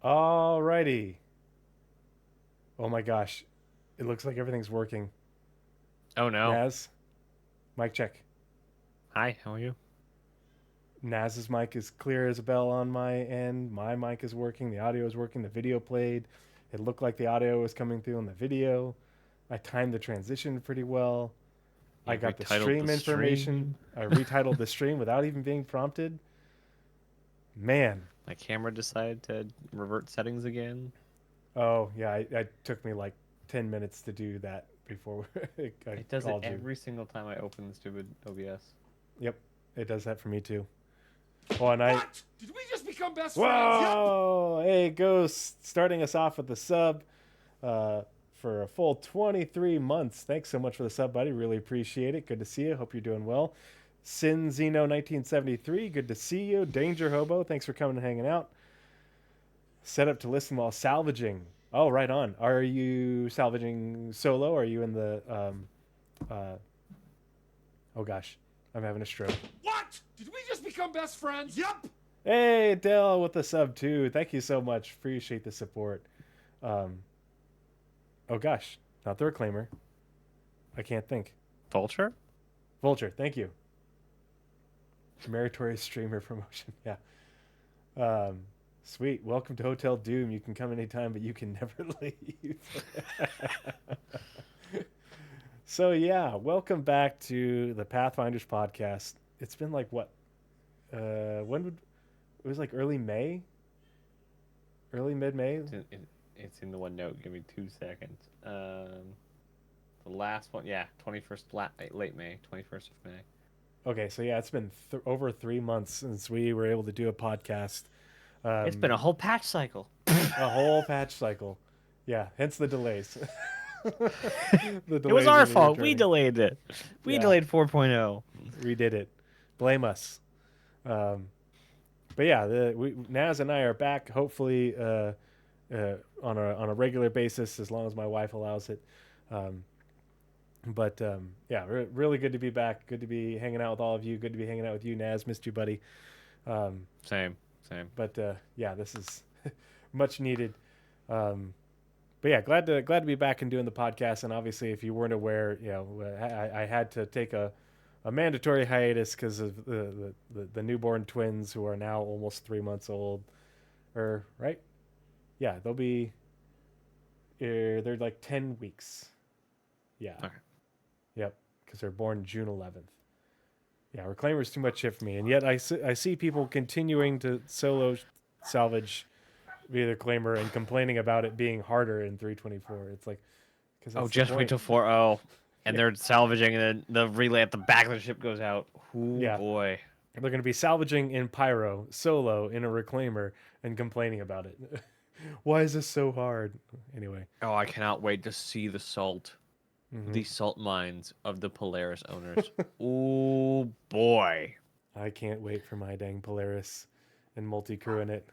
Alrighty. Oh my gosh. It looks like everything's working. Oh no. Naz, mic check. Hi, how are you? Naz's mic is clear as a bell on my end. My mic is working. The audio is working. The video played. It looked like the audio was coming through in the video. I timed the transition pretty well. I You got the retitled the stream information. stream. I retitled the stream without even being prompted. Man. My camera decided to revert settings again. Oh, yeah. It took me like 10 minutes to do that before I It does it called you. every single time I open the stupid OBS. Yep. It does that for me too. Oh, and What? Did we just become best friends? Yep. Whoa! Hey, Ghost, starting us off with the sub for a full 23 months. Thanks so much for the sub, buddy. Really appreciate it. Good to see you. Hope you're doing well. Sin Zeno 1973, good to see you. Danger Hobo, thanks for coming and hanging out. Set up to listen while salvaging. Oh, right on. Are you salvaging solo? Are you in the uh, oh gosh, I'm having a stroke. What? Did we just become best friends? Yep. Hey, Dell with the sub too. Thank you so much. Appreciate the support. Um, oh gosh, not the reclaimer. I can't think. Vulture? Vulture, thank you. Meritorious streamer promotion. Yeah. Um, sweet. Welcome to Hotel Doom. You can come anytime, but you can never leave. So yeah, welcome back to the Pathfinders podcast. It's been like what? When would it was like early May, early mid May. It's in the one note. Give me 2 seconds. The last one, yeah, 21st, late May, 21st of May. Okay, so yeah, it's been over 3 months since we were able to do a podcast. It's been a whole patch cycle. A whole patch cycle. Yeah, hence the delays. The It was delays our in me fault. We returning. delayed it. We Yeah. delayed 4.0. We did it. Blame us. But yeah, Naz and I are back. Hopefully, on a regular basis, as long as my wife allows it. Um, yeah, really good to be back. Good to be hanging out with all of you. Good to be hanging out with you, Naz. Missed you, buddy. Um, Same. but yeah, this is much needed. Um, but yeah, glad to be back and doing the podcast. And obviously, if you weren't aware, I had to take a mandatory hiatus because of the newborn twins who are now almost 3 months old. Or right? Yeah, they'll be. They're like 10 weeks. Yeah. Okay. Yep. Because they're born June 11th. Yeah, Reclaimer's too much shit for me, and yet I see people continuing to solo salvage via the Reclaimer and complaining about it being harder in 324. It's like, because Oh, that's the just wait point. till 4.0. And Yeah. they're salvaging, and then the relay at the back of the ship goes out. Oh, Yeah, boy. they're going to be salvaging in Pyro solo in a Reclaimer and complaining about it. Why is this so hard? Anyway. Oh, I cannot wait to see the salt. Mm-hmm. The salt mines of the Polaris owners. Oh, boy. I can't wait for my dang Polaris and multi crew in it.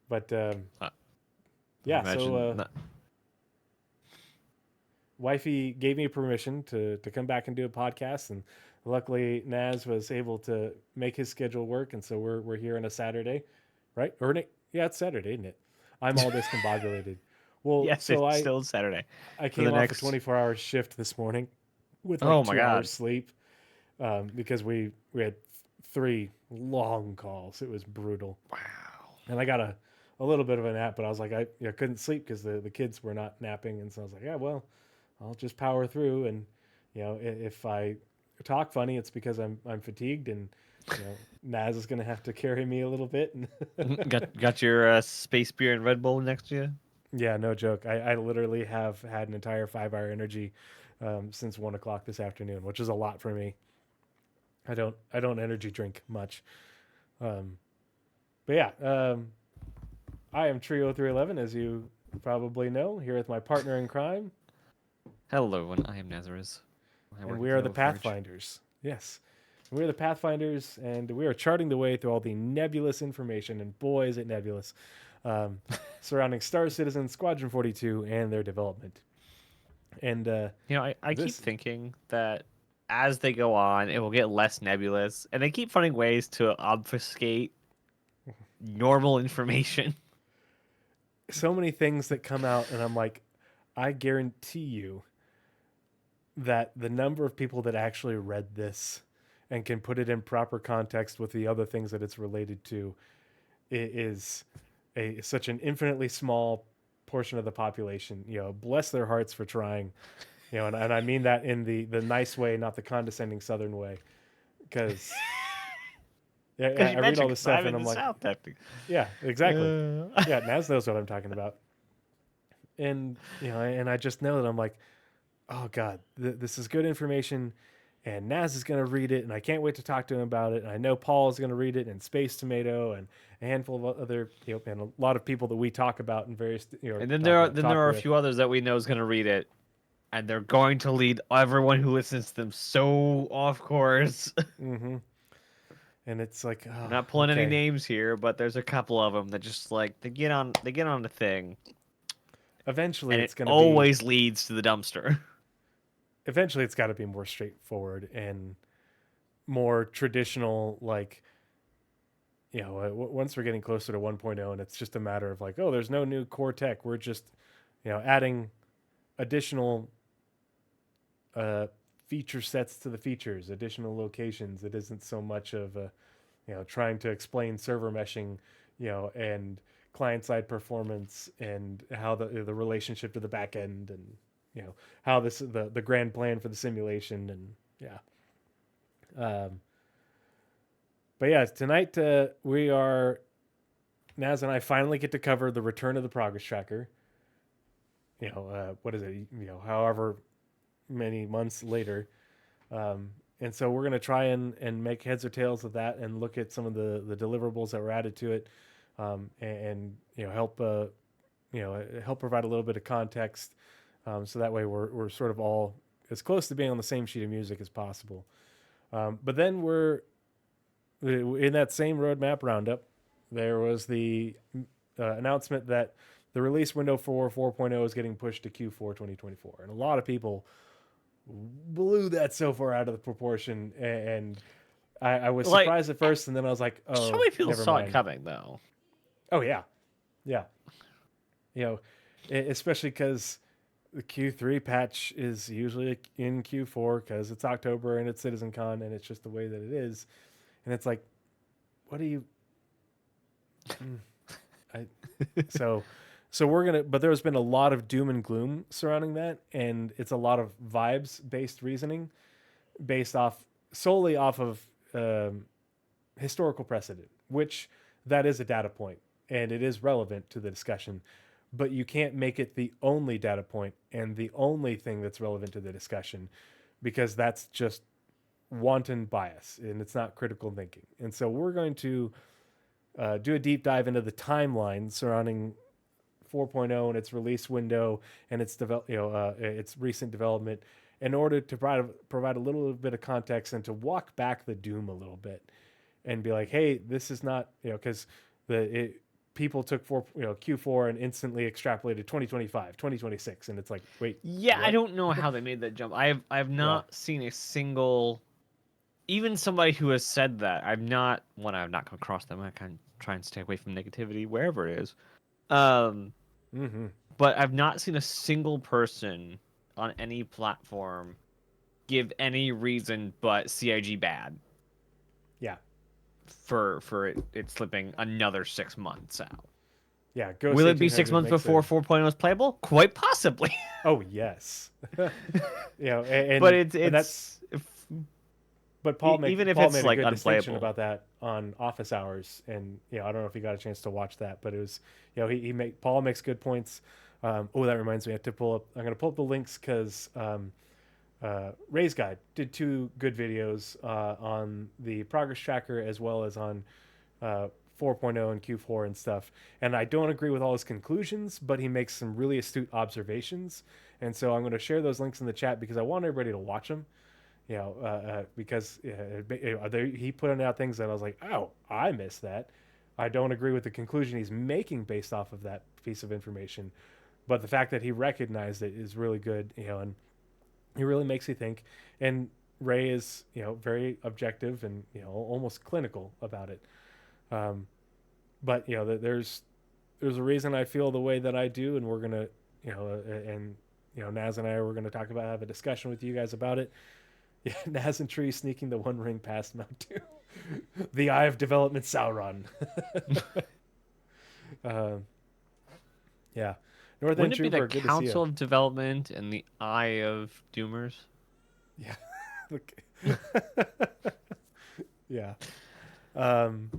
But yeah, so Imagine. wifey gave me permission to come back and do a podcast, and luckily Naz was able to make his schedule work, and so we're here on a Saturday, right? Yeah, it's Saturday, isn't it? I'm all discombobulated. Well, Yes, so it's still Saturday. I For the came off a next. 24-hour shift this morning with like Oh, my 2 hours God. sleep because we had 3 long calls. It was brutal, Wow. and I got a little bit of a nap, but I was like I couldn't sleep because the kids were not napping, and so I was like, yeah, well, I'll just power through, and if I talk funny, it's because I'm fatigued, and Naz is gonna have to carry me a little bit. Got your space beer and Red Bull next to you? Yeah, no joke. I literally have had an entire 5-hour energy since 1 o'clock this afternoon, which is a lot for me. I don't energy drink much, but yeah, I am Trio0311, as you probably know, here with my partner in crime, Hello, everyone. I am Nazeris. and we are the Pathfinders. Yes, we are the Pathfinders, and we are charting the way through all the nebulous information, and boy, is it nebulous, surrounding Star Citizen, Squadron 42, and their development. And I keep this, thinking that as they go on, it will get less nebulous, and they keep finding ways to obfuscate normal information. So many things that come out, and I'm like, I guarantee you that the number of people that actually read this and can put it in proper context with the other things that it's related to is such an infinitely small portion of the population. Bless their hearts for trying. And I mean that in the nice way, not the condescending Southern way, because Because I read all this stuff I'm and in I'm the like, South, technically. yeah, exactly. Yeah, Naz knows what I'm talking about, and and I just know that I'm like, oh God, this is good information, and Naz is going to read it, and I can't wait to talk to him about it. And I know Paul is going to read it, and Space Tomato, and a handful of other, and a lot of people that we talk about in various, And then talk there are a with. few others that we know is going to read it, and they're going to lead everyone who listens to them so off course. Mm-hmm. And it's like, I'm oh, not pulling any okay. names here, but there's a couple of them that just like they get on the thing, Eventually, and it's it going to be. always leads to the dumpster. Eventually, it's got to be more straightforward and more traditional, like, once we're getting closer to 1.0 and it's just a matter of like, oh, there's no new core tech, we're just adding additional feature sets to the features, additional locations. It isn't so much of a trying to explain server meshing, and client side performance and how the relationship to the back end, and how the grand plan for the simulation. And um, but yeah, tonight we are Naz and I finally get to cover the return of the progress tracker. What is it? However many months later. And so we're going to try and make heads or tails of that and look at some of the deliverables that were added to it, and help help provide a little bit of context, so that way we're sort of all as close to being on the same sheet of music as possible. But then we're in that same roadmap roundup. There was the announcement that the release window for 4.0 is getting pushed to Q4 2024, and a lot of people blew that so far out of the proportion, and I was Like, surprised at first, and then I was like, oh, so many people never saw mind. it coming, though. Oh yeah, yeah. Especially because the Q3 patch is usually in Q4 because it's October and it's CitizenCon, and it's just the way that it is. And it's like, what do you? I so we're gonna, but there's been a lot of doom and gloom surrounding that, and it's a lot of vibes based reasoning, based solely off of historical precedent, which that is a data point and it is relevant to the discussion, but you can't make it the only data point and the only thing that's relevant to the discussion, because that's just wanton bias and it's not critical thinking. And so we're going to do a deep dive into the timeline surrounding 4.0 and its release window and its recent development, in order to provide a little bit of context and to walk back the doom a little bit and be like, hey, this is not, because people took Q4 and instantly extrapolated 2025, 2026, and it's like, wait, Yeah, what? I don't know how they made that jump. I've not seen a single, even somebody who has said that. I've not come across them. I kind of try and stay away from negativity wherever it is. Mm-hmm. But I've not seen a single person on any platform give any reason but CIG bad Yeah. for it slipping another 6 months out. Yeah. Will it be 6 months before 4.0 is playable? Quite possibly. Oh yes. But it's but Paul made even if Paul it's made a like good distinction unplayable. about that on Office Hours, and I don't know if you got a chance to watch that, but it was Paul makes good points. That reminds me, I have to pull up. I'm going to pull up the links because Ray's Guide did 2 good videos on the progress tracker as well as on 4.0 and Q4 and stuff. And I don't agree with all his conclusions, but he makes some really astute observations. And so I'm going to share those links in the chat because I want everybody to watch them. Because he put out things that I was like, oh, I missed that. I don't agree with the conclusion he's making based off of that piece of information, but the fact that he recognized it is really good. And he really makes you think. And Ray is, very objective and almost clinical about it. but there's a reason I feel the way that I do, and we're gonna, and Naz and I we're gonna have a discussion with you guys about it. Yeah, Naz and Tree sneaking the One Ring past Mount Doom. The Eye of Development Sauron. uh, yeah. North End Wouldn't it be the Trooper, good to see Council you. of Development and the Eye of Doomers? Yeah. Yeah. Um,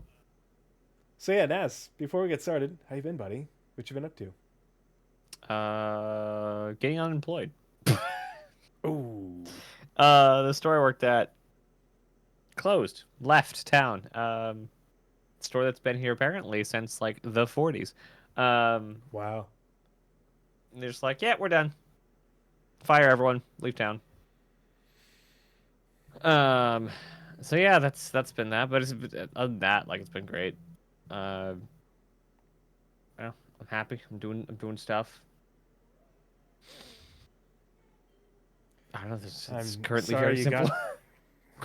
so yeah, Naz, before we get started, how you been, buddy? What you been up to? Getting unemployed. Oh. The store I worked at closed, left town. Store that's been here apparently since like the 40s. Wow. They're just like, yeah, we're done. Fire everyone, leave town. So yeah, that's been that. But other than that, like, it's been great. Well, I'm happy. I'm doing stuff. I don't know. It's I'm currently sorry very you simple.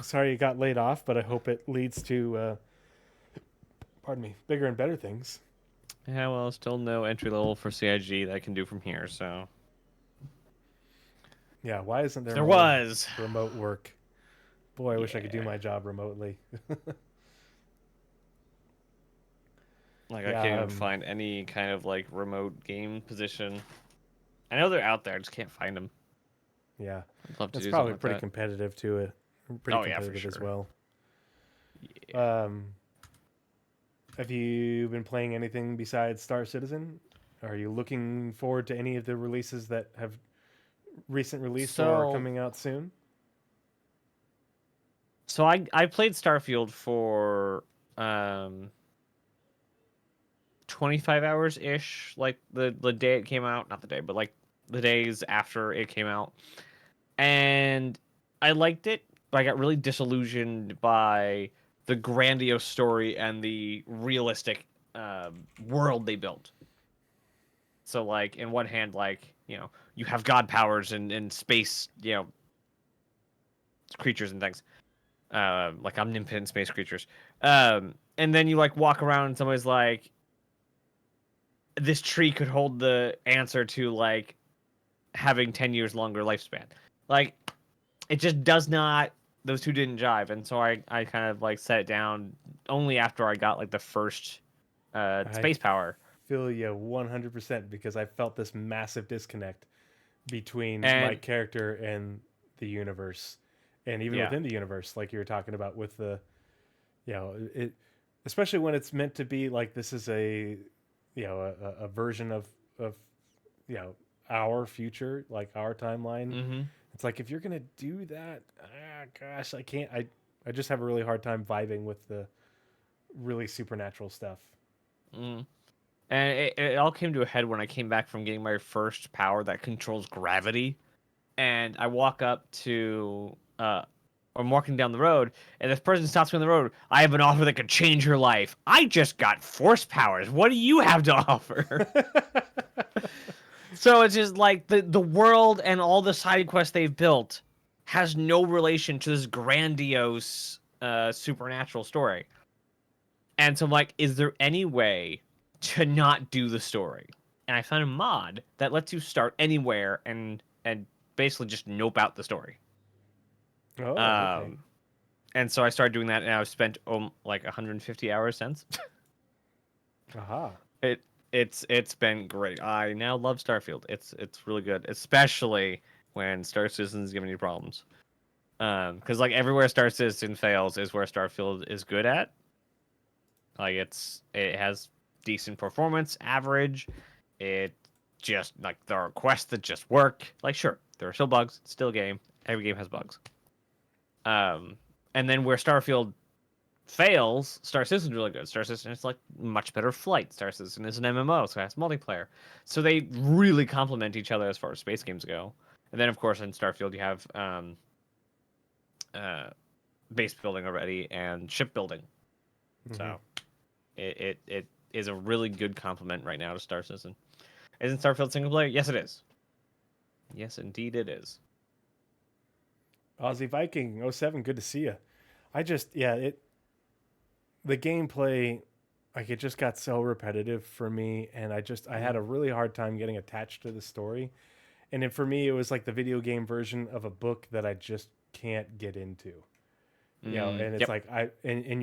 Sorry you got laid off, but I hope it leads to, pardon me, bigger and better things. Yeah, well, still no entry level for CIG that I can do from here. So Yeah, why isn't there there more was. remote work? Boy, I wish I could do Yeah. my job remotely. Like, Yeah, I can't even find any kind of like remote game position. I know they're out there. I just can't find them. Yeah, I'd love to that's do probably something pretty like that. competitive to it. Pretty Oh, yeah, for competitive as sure. well. Yeah. Have you been playing anything besides Star Citizen? Are you looking forward to any of the releases that have recent released or are So, coming out soon? so I played Starfield for 25 hours ish, like the day it came out, not the day, but like the days after it came out. And I liked it, but I got really disillusioned by the grandiose story and the realistic world they built. So, like, in one hand, like, you have god powers and space, creatures and things, like omnipotent space creatures. And then you like walk around and somebody's like, this tree could hold the answer to like having 10 years longer lifespan. Like, it just does not. Those two didn't jive, and so I kind of like set it down only after I got like the first I space power. feel you 100% because I felt this massive disconnect between my And character and the universe, and even yeah. within the universe, like you were talking about with the, it, especially when it's meant to be like this is a, a version of, our future, like our timeline. Mm-hmm. It's like if you're gonna do that, gosh, I can't. I just have a really hard time vibing with the really supernatural stuff. Mm. And it all came to a head when I came back from getting my first power that controls gravity. And I walk up to, I'm walking down the road, and this person stops me on the road. I have an offer that could change your life. I just got force powers. What do you have to offer? So it's just like the world and all the side quests they've built has no relation to this grandiose supernatural story. And so I'm like, is there any way to not do the story? And I found a mod that lets you start anywhere and basically just nope out the story. Oh, okay. And so I started doing that, and I've spent like 150 hours since. Aha. It's been great. I now love Starfield. It's really good, especially when Star Citizen is giving you problems. Because like everywhere Star Citizen fails is where Starfield is good at. Like it has decent performance, average. It just like there are quests that just work. Like sure, there are still bugs. It's still a game. Every game has bugs. And then where Starfield fails, Star Citizen's really good. Star Citizen is like much better flight. Star Citizen is an MMO, so it has multiplayer. So they really complement each other as far as space games go. And then of course in Starfield you have base building already and ship building. Mm-hmm. So it is a really good complement right now to Star Citizen. Isn't Starfield single player? Yes, it is. Yes, indeed it is. Aussie Viking 07, good to see you. I just the gameplay like it just got so repetitive for me, and I had a really hard time getting attached to the story. And then for me, it was like the video game version of a book that I just can't get into. And it's Yep. like and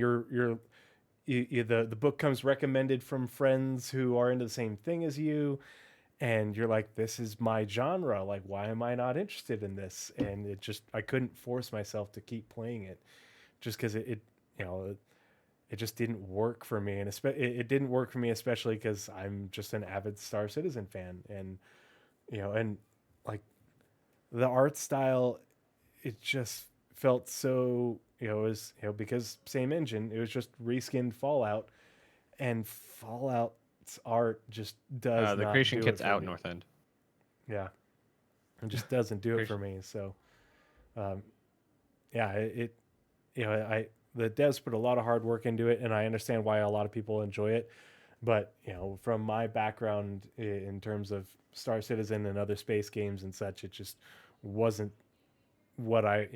the book comes recommended from friends who are into the same thing as you, and you're like, this is my genre, like why am I not interested in this? And I couldn't force myself to keep playing it just because it just didn't work for me. And it didn't work for me especially because I'm just an avid Star Citizen fan. And and like the art style, it just felt so, it was, because same engine, it was just reskinned Fallout, and Fallout's art just does The not creation do it kit's for out me. North End. Yeah, it just doesn't do it for Creation- me. So, um, yeah, I the devs put a lot of hard work into it, and I understand why a lot of people enjoy it. But from my background in terms of Star Citizen and other space games and such, it just wasn't what I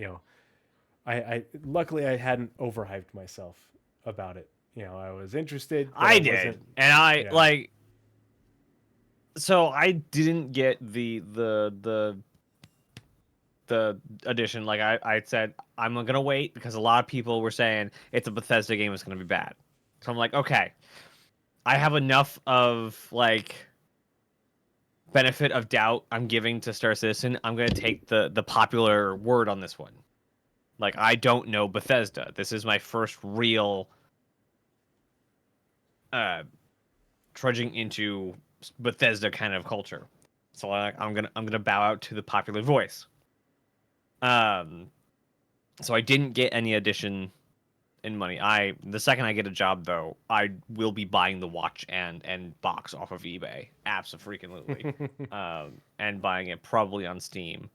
luckily I hadn't overhyped myself about it. I was interested, but I I did, wasn't. and I Yeah. like. So I didn't get the addition. Like I said, I'm gonna wait because a lot of people were saying it's a Bethesda game, it's gonna be bad. So I'm like, okay, I have enough of like benefit of doubt I'm giving to Star Citizen. I'm gonna take the popular word on this one. Like I don't know Bethesda. This is my first real uh trudging into Bethesda kind of culture. So I'm gonna bow out to the popular voice. Um, so I didn't get any addition in money. The second I get a job though, I will be buying the watch and box off of eBay, absolutely, and buying it probably on Steam.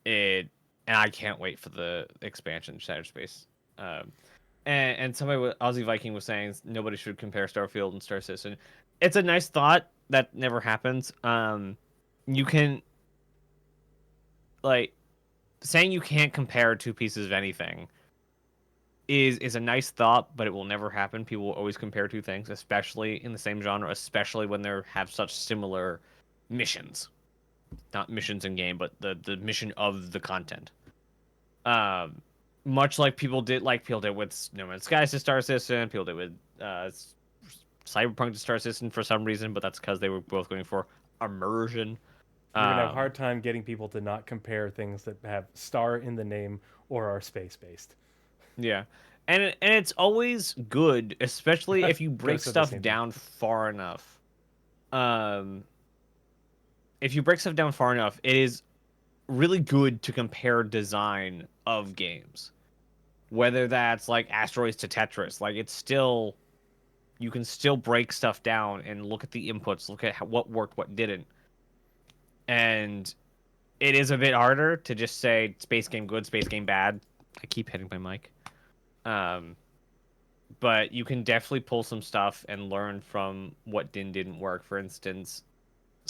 It and I can't wait for the expansion Shattered Space. Um, and somebody Aussie Viking was saying nobody should compare Starfield and Star Citizen. It's a nice thought that never happens. You can like saying you can't compare two pieces of anything is a nice thought, but it will never happen. People will always compare two things, especially in the same genre, especially when they have such similar missions. Not missions in game, but the mission of the content. Um, much like people did with No Man's Sky to Star Citizen, people did with Cyberpunk to Star Citizen for some reason, but that's because they were both going for immersion. You're gonna have a Um, hard time getting people to not compare things that have star in the name or are space based. yeah, and it's always good, especially if you Could have break said the stuff same thing. down far enough. Um, if you break stuff down far enough, it is really good to compare design of games. Whether that's like Asteroids to Tetris, like it's still you can still break stuff down and look at the inputs, look at what worked, what didn't. And it is a bit harder to just say space game good, space game bad. I keep hitting my mic. Um, but you can definitely pull some stuff and learn from what didn't work. For instance,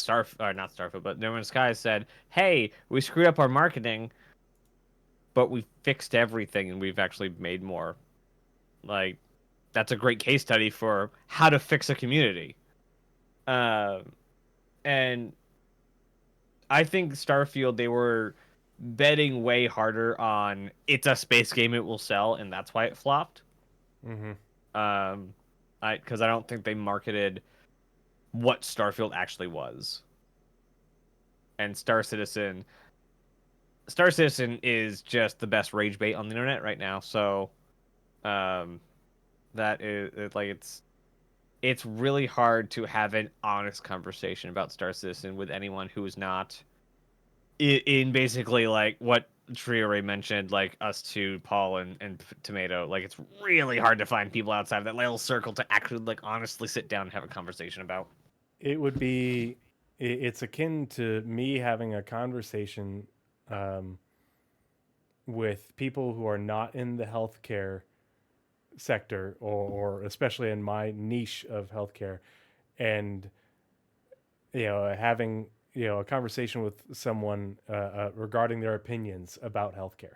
not Starfield, but No Man's Sky said, "Hey, we screwed up our marketing, but we fixed everything and we've actually made more." Like that's a great case study for how to fix a community. Um, and I think Starfield they were betting way harder on it's a space game it will sell, and that's why it flopped. Mm-hmm. Because I don't think they marketed what Starfield actually was. And Star Citizen is just the best rage bait on the internet right now. So, um, that is like it's really hard to have an honest conversation about Star Citizen with anyone who is not in basically like what Trio mentioned, like us two, Paul and Tomato. Like it's really hard to find people outside of that little circle to actually like honestly sit down and have a conversation about. It would be. It's akin to me having a conversation um, with people who are not in the healthcare sector, or especially in my niche of healthcare, and having a conversation with someone regarding their opinions about healthcare.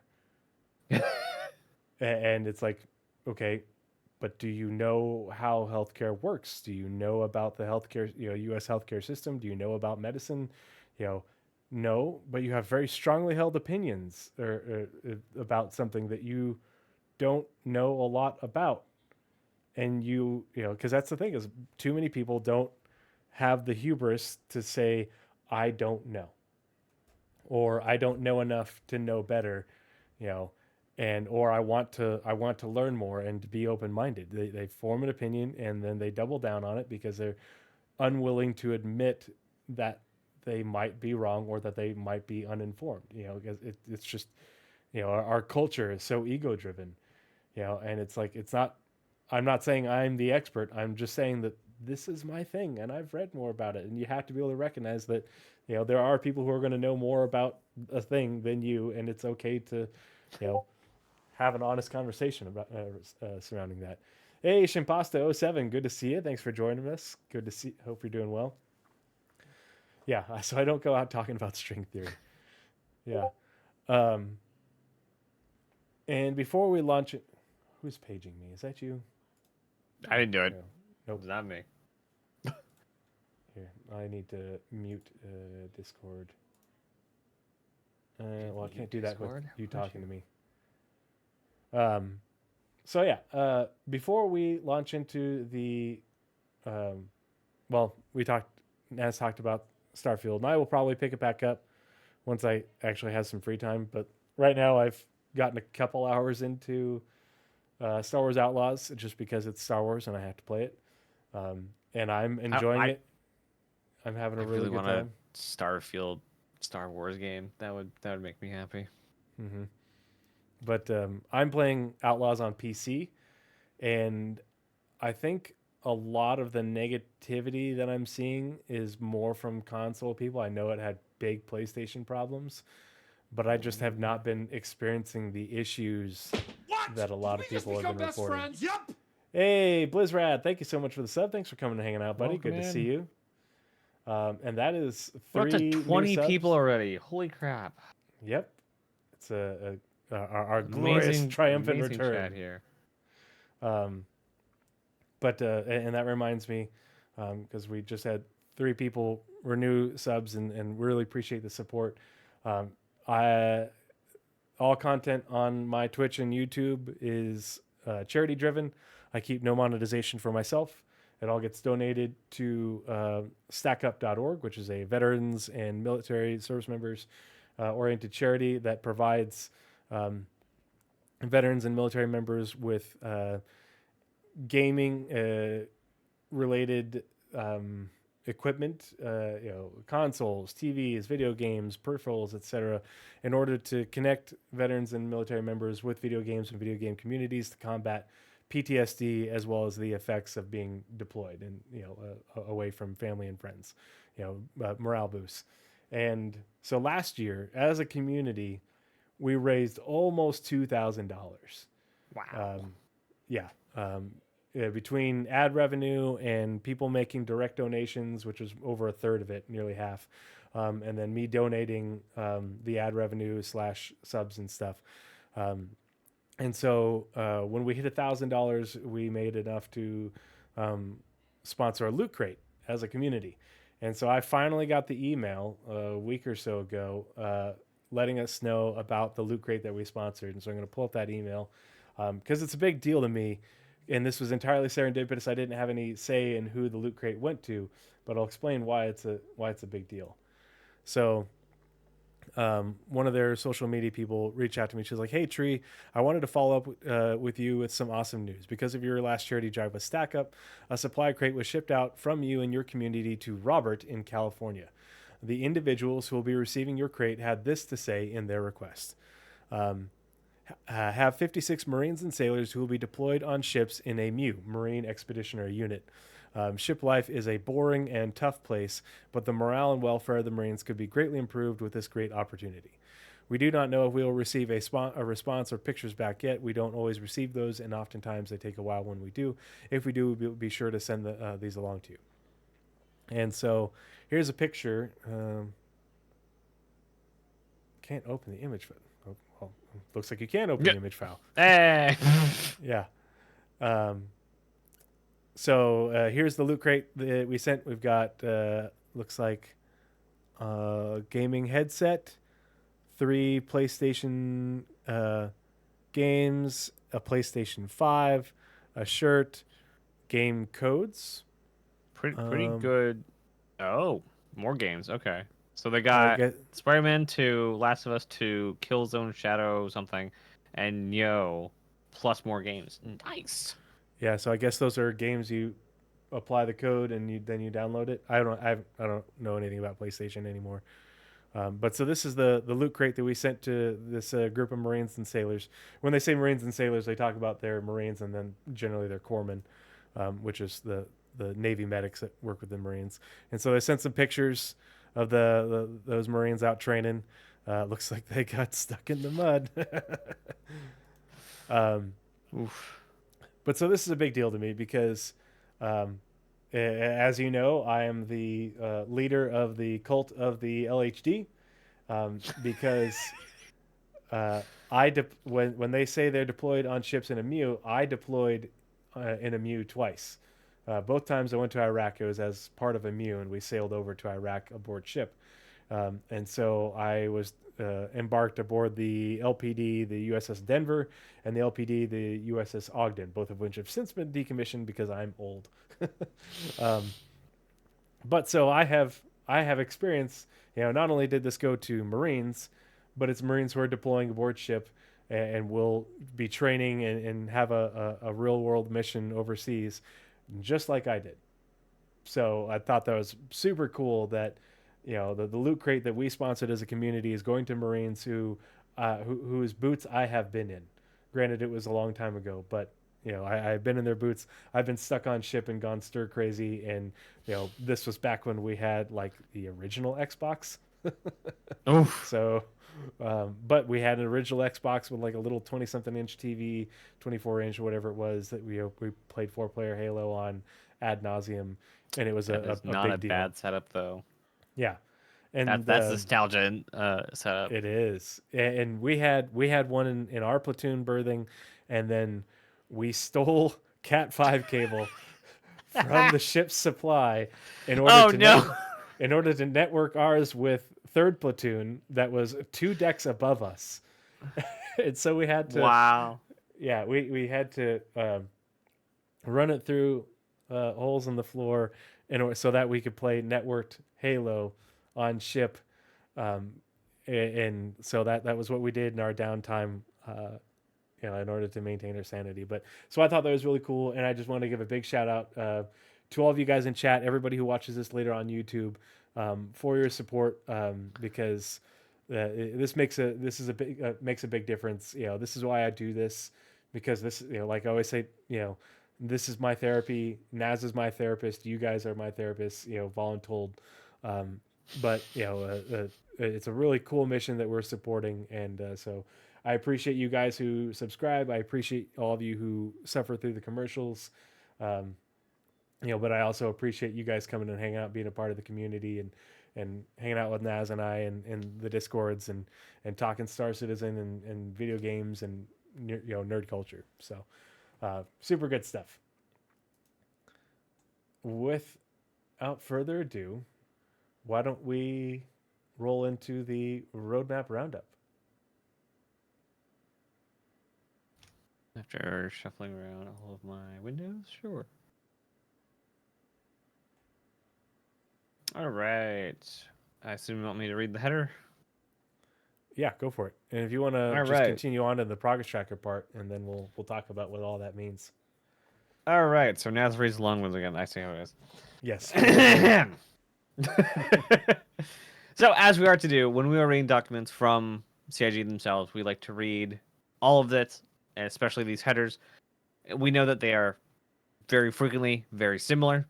And it's like, okay, but do you know how healthcare works? Do you know about the healthcare, U.S. healthcare system? Do you know about medicine? No, but you have very strongly held opinions about something that you don't know a lot about. And because that's the thing is too many people don't have the hubris to say, I don't know, or I don't know enough to know better, you know, or I want to learn more and to be open-minded. They form an opinion and then they double down on it because they're unwilling to admit that they might be wrong or that they might be uninformed, because it's just, our culture is so ego driven, and it's like, I'm not saying I'm the expert. I'm just saying that this is my thing and I've read more about it. And you have to be able to recognize that, there are people who are going to know more about a thing than you. And it's okay to, have an honest conversation about surrounding that. Hey, Shimpasta07, good to see you. Thanks for joining us. Good to see. Hope you're doing well. Yeah, so I don't go out talking about string theory. Yeah. And before we launch it, who's paging me? Is that you? I didn't do it. No. Nope. It's not me. Here, I need to mute Discord. Well, I can't do that with you talking to me. So yeah, before we launch into the, Naz talked about Starfield, and I will probably pick it back up once I actually have some free time. But right now, I've gotten a couple hours into Star Wars Outlaws just because it's Star Wars and I have to play it, and I'm enjoying it. I'm having a really good time. Starfield Star Wars game that would make me happy. Mm-hmm. But I'm playing Outlaws on PC, and I think a lot of the negativity that I'm seeing is more from console people. I know it had big PlayStation problems, but I just have not been experiencing the issues that a lot of people have been reporting. Friends? Yep. Hey, Blizzrad, thank you so much for the sub. Thanks for coming and hanging out, buddy. Welcome Good to in. see you. And that is We're up 3 to 20 new people subs. already. Holy crap! Yep, it's our glorious triumphant amazing return chat here. But and that reminds me, because we just had 3 people renew subs and really appreciate the support. All content on my Twitch and YouTube is charity driven. I keep no monetization for myself. It all gets donated to stackup.org, which is a veterans and military service members oriented charity that provides veterans and military members with gaming related equipment, consoles, TVs, video games, peripherals, etc., in order to connect veterans and military members with video games and video game communities to combat PTSD as well as the effects of being deployed and away from family and friends, morale boosts. And so last year, as a community, we raised almost $2,000. Wow. Between ad revenue and people making direct donations, which was over a third of it, nearly half, and then me donating the ad revenue / subs and stuff. And so when we hit $1,000, we made enough to sponsor a loot crate as a community. And so I finally got the email a week or so ago letting us know about the loot crate that we sponsored. And so I'm going to pull up that email because it's a big deal to me. And this was entirely serendipitous. I didn't have any say in who the loot crate went to, but I'll explain why it's a big deal. So one of their social media people reached out to me. She was like, "Hey, Tree, I wanted to follow up with you with some awesome news. Because of your last charity drive with Stack Up, a supply crate was shipped out from you and your community to Robert in California. The individuals who will be receiving your crate had this to say in their request. Have 56 Marines and sailors who will be deployed on ships in a MU, Marine Expeditionary Unit. Ship life is a boring and tough place, but the morale and welfare of the Marines could be greatly improved with this great opportunity. We do not know if we will receive a response or pictures back yet. We don't always receive those, and oftentimes they take a while when we do. If we do, we'll be sure to send these along to you." And so here's a picture. Can't open the image, but looks like you can open the image file. Hey. Yeah. Um, so here's the loot crate that we sent. We've got looks like gaming headset, 3 PlayStation games, a PlayStation 5, a shirt, game codes. Pretty good. Oh, more games. Okay. So they I got get Spider-Man 2, Last of Us 2, Killzone Shadow something, and Yo, plus more games. Nice. yeah. So I guess those are games you apply the code and then you download it. I don't know anything about PlayStation anymore. But so this is the loot crate that we sent to this group of Marines and sailors. When they say Marines and sailors, they talk about their Marines and then generally their corpsmen, which is the Navy medics that work with the Marines. And so they sent some pictures of those Marines out training. Looks like they got stuck in the mud. um, Oof. but so this is a big deal to me because, as you know, I am the leader of the cult of the LHD. Because when they say they're deployed on ships in a MEU, I deployed in a MEU twice. Both times I went to Iraq, it was as part of a MEU, and we sailed over to Iraq aboard ship. And so I was embarked aboard the LPD, the USS Denver, and the LPD, the USS Ogden, both of which have since been decommissioned because I'm old. um, but so I have experience. Not only did this go to Marines, but it's Marines who are deploying aboard ship and will be training and have a real world mission overseas, just like I did. So I thought that was super cool that the loot crate that we sponsored as a community is going to Marines whose boots I have been in. Granted, it was a long time ago, but I've been in their boots. I've been stuck on ship and gone stir crazy, and this was back when we had like the original Xbox. Oof. So, but we had an original Xbox with like a little 20-something inch TV, 24-inch, whatever it was that we played 4-player Halo on ad nauseum, and it was That a is not big a deal. bad setup though. Yeah, and That's nostalgia setup. it is, and we had one in our platoon berthing, and then we stole Cat 5 cable from the ship's supply in order in order to network ours with third platoon that was 2 decks above us. And so we had to Wow. yeah, we had to run it through holes in the floor in order so that we could play networked Halo on ship. And so that was what we did in our downtime, in order to maintain our sanity. But so I thought that was really cool, and I just want to give a big shout out to all of you guys in chat, everybody who watches this later on YouTube, for your support, because this makes a big difference. This is why I do this, because this, like I always say, this is my therapy. Naz is my therapist. You guys are my therapists. Voluntold. But it's a really cool mission that we're supporting, and so I appreciate you guys who subscribe. I appreciate all of you who suffer through the commercials. But I also appreciate you guys coming and hanging out, being a part of the community, and hanging out with Naz and I and the Discords and talking Star Citizen and video games and nerd culture. So super good stuff. Without further ado, why don't we roll into the Roadmap Roundup? After shuffling around all of my windows, sure. All right. I assume you want me to read the header? Yeah, go for it. And if you want to All just right. continue on to the progress tracker part, and then we'll talk about what all that means. All right. So now reads along with again. I see how it is. Yes. So as we are to do when we are reading documents from CIG themselves, we like to read all of it, and especially these headers. We know that they are very frequently very similar,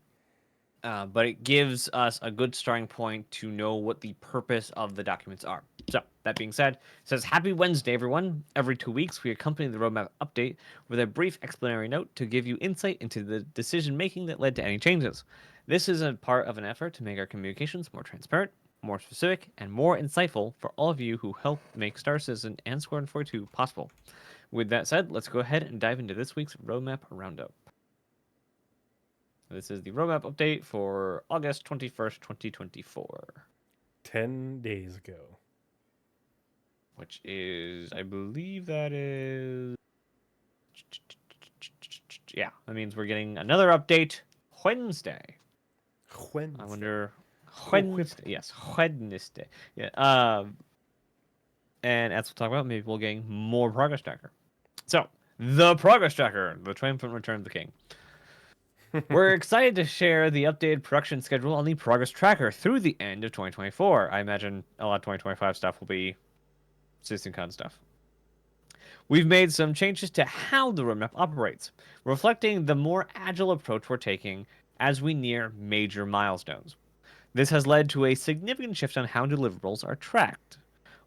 but it gives us a good starting point to know what the purpose of the documents are. So that being said, it says, Happy Wednesday, everyone. Every 2 weeks, we accompany the roadmap update with a brief explanatory note to give you insight into the decision-making that led to any changes. This is a part of an effort to make our communications more transparent, more specific, and more insightful for all of you who help make Star Citizen and Squadron 42 possible. With that said, let's go ahead and dive into this week's Roadmap Roundup. This is the roadmap update for August 21st, 2024. 10 days ago. Which is, I believe that is... Yeah, that means we're getting another update Wednesday. Wednesday. I wonder... Oh, Wednesday. Yes, Wednesday. Yeah. And as we'll talk about, maybe we'll get more progress tracker. So, the progress tracker, the triumphant return of the king. We're excited to share the updated production schedule on the progress tracker through the end of 2024. I imagine a lot of 2025 stuff will be CitizenCon stuff. We've made some changes to how the roadmap operates, reflecting the more agile approach we're taking as we near major milestones. This has led to a significant shift on how deliverables are tracked.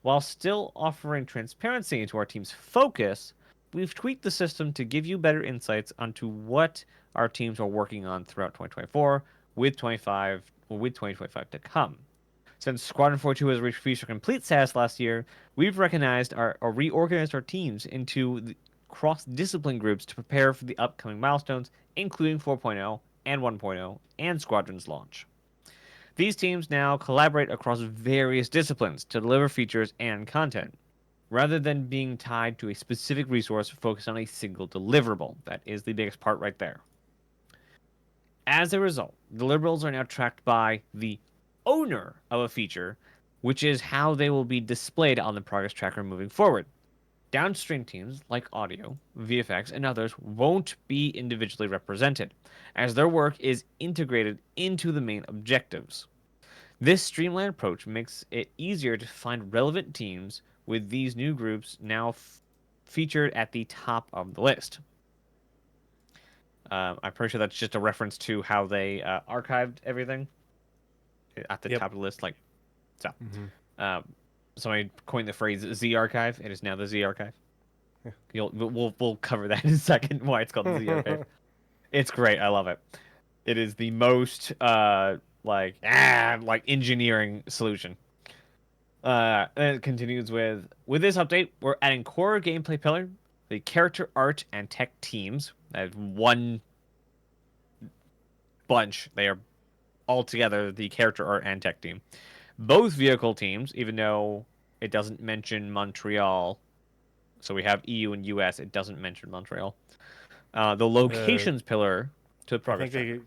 While still offering transparency into our team's focus, we've tweaked the system to give you better insights onto what our teams are working on throughout 2024 with 2025 to come. Since Squadron 42 has reached feature complete status last year, we've reorganized our teams into cross-discipline groups to prepare for the upcoming milestones, including 4.0 and 1.0 and Squadron's launch. These teams now collaborate across various disciplines to deliver features and content, rather than being tied to a specific resource focused on a single deliverable. That is the biggest part right there. As a result, deliverables are now tracked by the owner of a feature, which is how they will be displayed on the progress tracker moving forward. Downstream teams like audio, VFX, and others won't be individually represented, as their work is integrated into the main objectives. This streamlined approach makes it easier to find relevant teams, with these new groups now featured at the top of the list. I'm pretty sure that's just a reference to how they archived everything at the top of the list. Like, so, somebody coined the phrase Z archive. It is now the Z archive. Yeah. We'll cover that in a second. Why it's called the Z archive. It's great. I love it. It is the most like engineering solution. And it continues with this update, we're adding core gameplay pillar, the character art and tech teams. That one bunch. They are all together the character art and tech team. Both vehicle teams, even though it doesn't mention Montreal. So we have EU and US. It doesn't mention Montreal. The locations pillar to the progress tracker.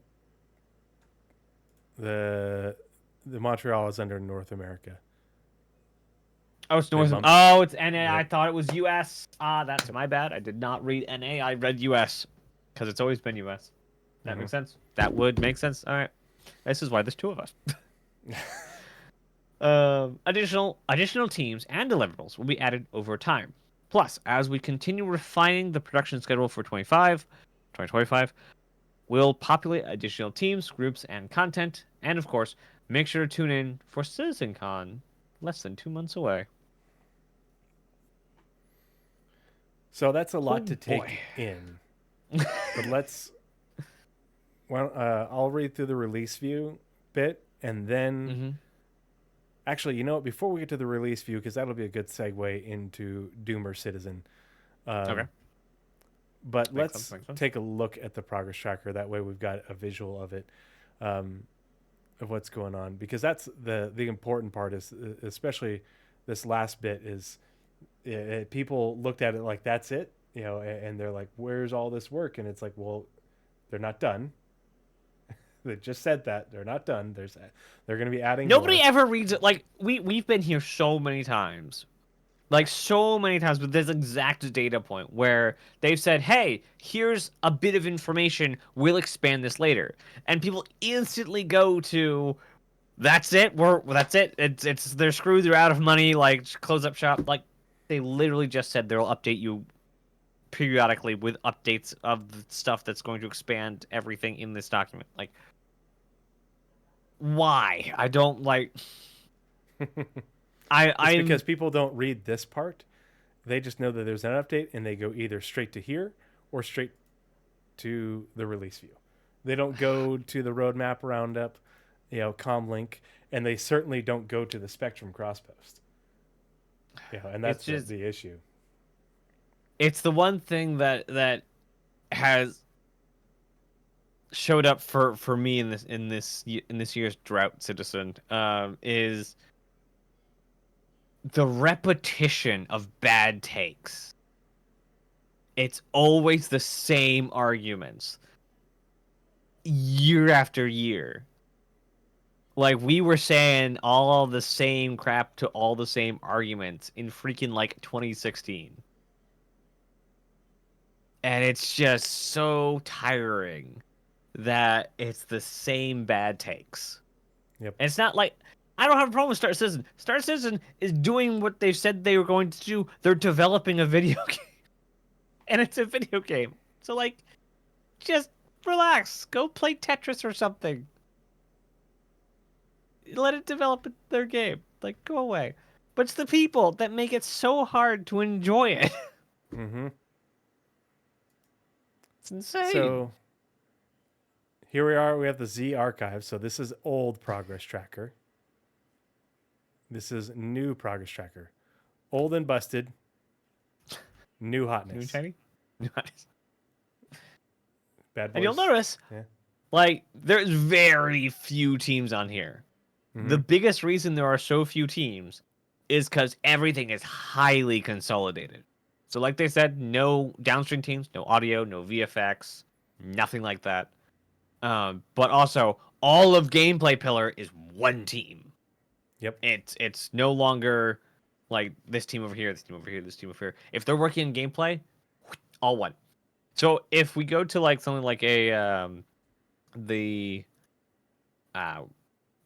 The Montreal is under North America. Oh, it's North. Oh, it's NA. Yep. I thought it was US. That's my bad. I did not read NA. I read US because it's always been US. That makes sense. That would make sense. All right. This is why there's two of us. Additional teams and deliverables will be added over time. Plus, as we continue refining the production schedule for 2025, we'll populate additional teams, groups, and content. And of course, make sure to tune in for CitizenCon, less than 2 months away. So that's a lot to take in. But I'll read through the release view bit, and then actually, you know what? Before we get to the release view, because that'll be a good segue into Doom or Citizen. Okay. But let's take a look at the progress tracker. That way we've got a visual of it, of what's going on. Because that's the important part, is especially this last bit, is people looked at it like that's it, and they're like, where's all this work? And it's like, well, they're not done. They just said that they're not done. They're going to be adding. Nobody ever reads it. Like we've been here so many times, with this exact data point where they've said, "Hey, here's a bit of information. We'll expand this later," and people instantly go to, "That's it. That's it. It's they're screwed. They're out of money. Like, close up shop." Like, they literally just said they'll update you periodically with updates of the stuff that's going to expand everything in this document. Like, why? I don't like. It's because people don't read this part. They just know that there's an update, and they go either straight to here or straight to the release view. They don't go to the Roadmap Roundup, comlink, and they certainly don't go to the Spectrum crosspost. And that's just the issue. it's the one thing that has showed up for me in this year's Drought Citizen is the repetition of bad takes. It's always the same arguments year after year. Like, we were saying all the same crap to all the same arguments in freaking, like, 2016. And it's just so tiring that it's the same bad takes. Yep. And it's not like, I don't have a problem with Star Citizen. Star Citizen is doing what they said they were going to do. They're developing a video game. And it's a video game. So, like, just relax. Go play Tetris or something. Let it develop their game. Like, go away. But it's the people that make it so hard to enjoy it. Mm-hmm. It's insane. So here we are. We have the Z archive. So this is old progress tracker. This is new progress tracker. Old and busted. New hotness. New shiny? New hotness. Bad boys. And you'll notice, like, there's very few teams on here. Mm-hmm. The biggest reason there are so few teams is because everything is highly consolidated. So, like they said, no downstream teams, no audio, no VFX, nothing like that. But also, all of gameplay pillar is one team. Yep. It's no longer like this team over here, this team over here, this team over here. If they're working in gameplay, all one. So if we go to like something like a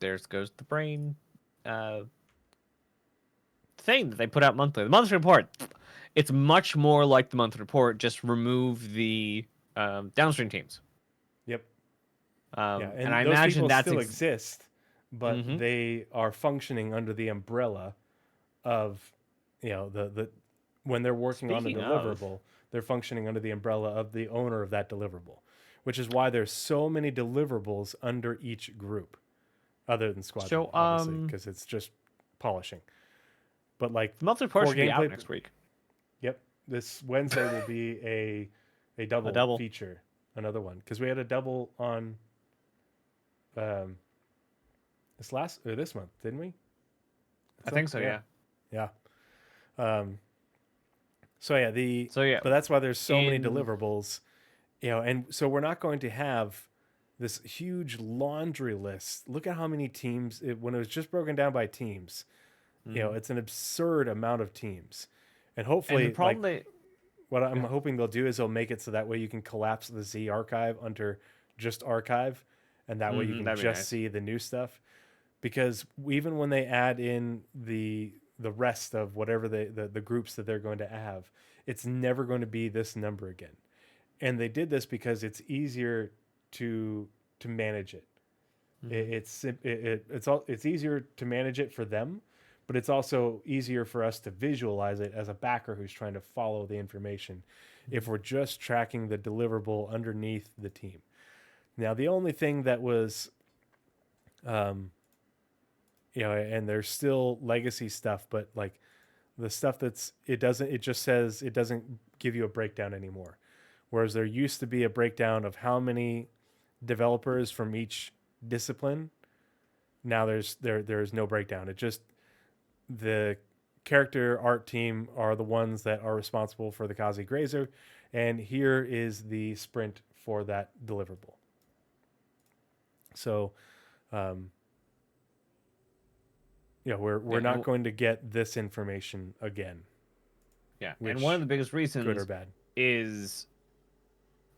there goes the brain thing that they put out monthly, the monthly report. It's much more like the monthly report, just remove the downstream teams. Yep. And I those imagine people that's still exist, but Mhm. they are functioning under the umbrella of, the when they're working on a Speaking of- deliverable, they're functioning under the umbrella of the owner of that deliverable, which is why there's so many deliverables under each group, other than Squadron, So, obviously, because it's just polishing. But like the monthly report core should be out gameplay- next week. Yep, this Wednesday will be a double, double. feature, another one, because we had a double on this month, didn't we? I think so, yeah. Yeah. But that's why there's so many In- deliverables, and so we're not going to have this huge laundry list. Look at how many teams when it was just broken down by teams. It's an absurd amount of teams, and hopefully, And the problem what I'm hoping they'll do is they'll make it so that way you can collapse the Z archive under just archive, and that way you can that'd be just nice. see the new stuff. Because even when they add in the rest of whatever the groups that they're going to have, it's never going to be this number again. And they did this because it's easier to manage it. It's easier to manage it for them, but it's also easier for us to visualize it as a backer who's trying to follow the information if we're just tracking the deliverable underneath the team. Now, the only thing that was and there's still legacy stuff, but like the stuff it doesn't give you a breakdown anymore. Whereas there used to be a breakdown of how many developers from each discipline. Now there's no breakdown. It just, the character art team are the ones that are responsible for the Kazi Grazer, and here is the sprint for that deliverable. So we're not going to get this information again. Yeah, and one of the biggest Good reasons or bad. is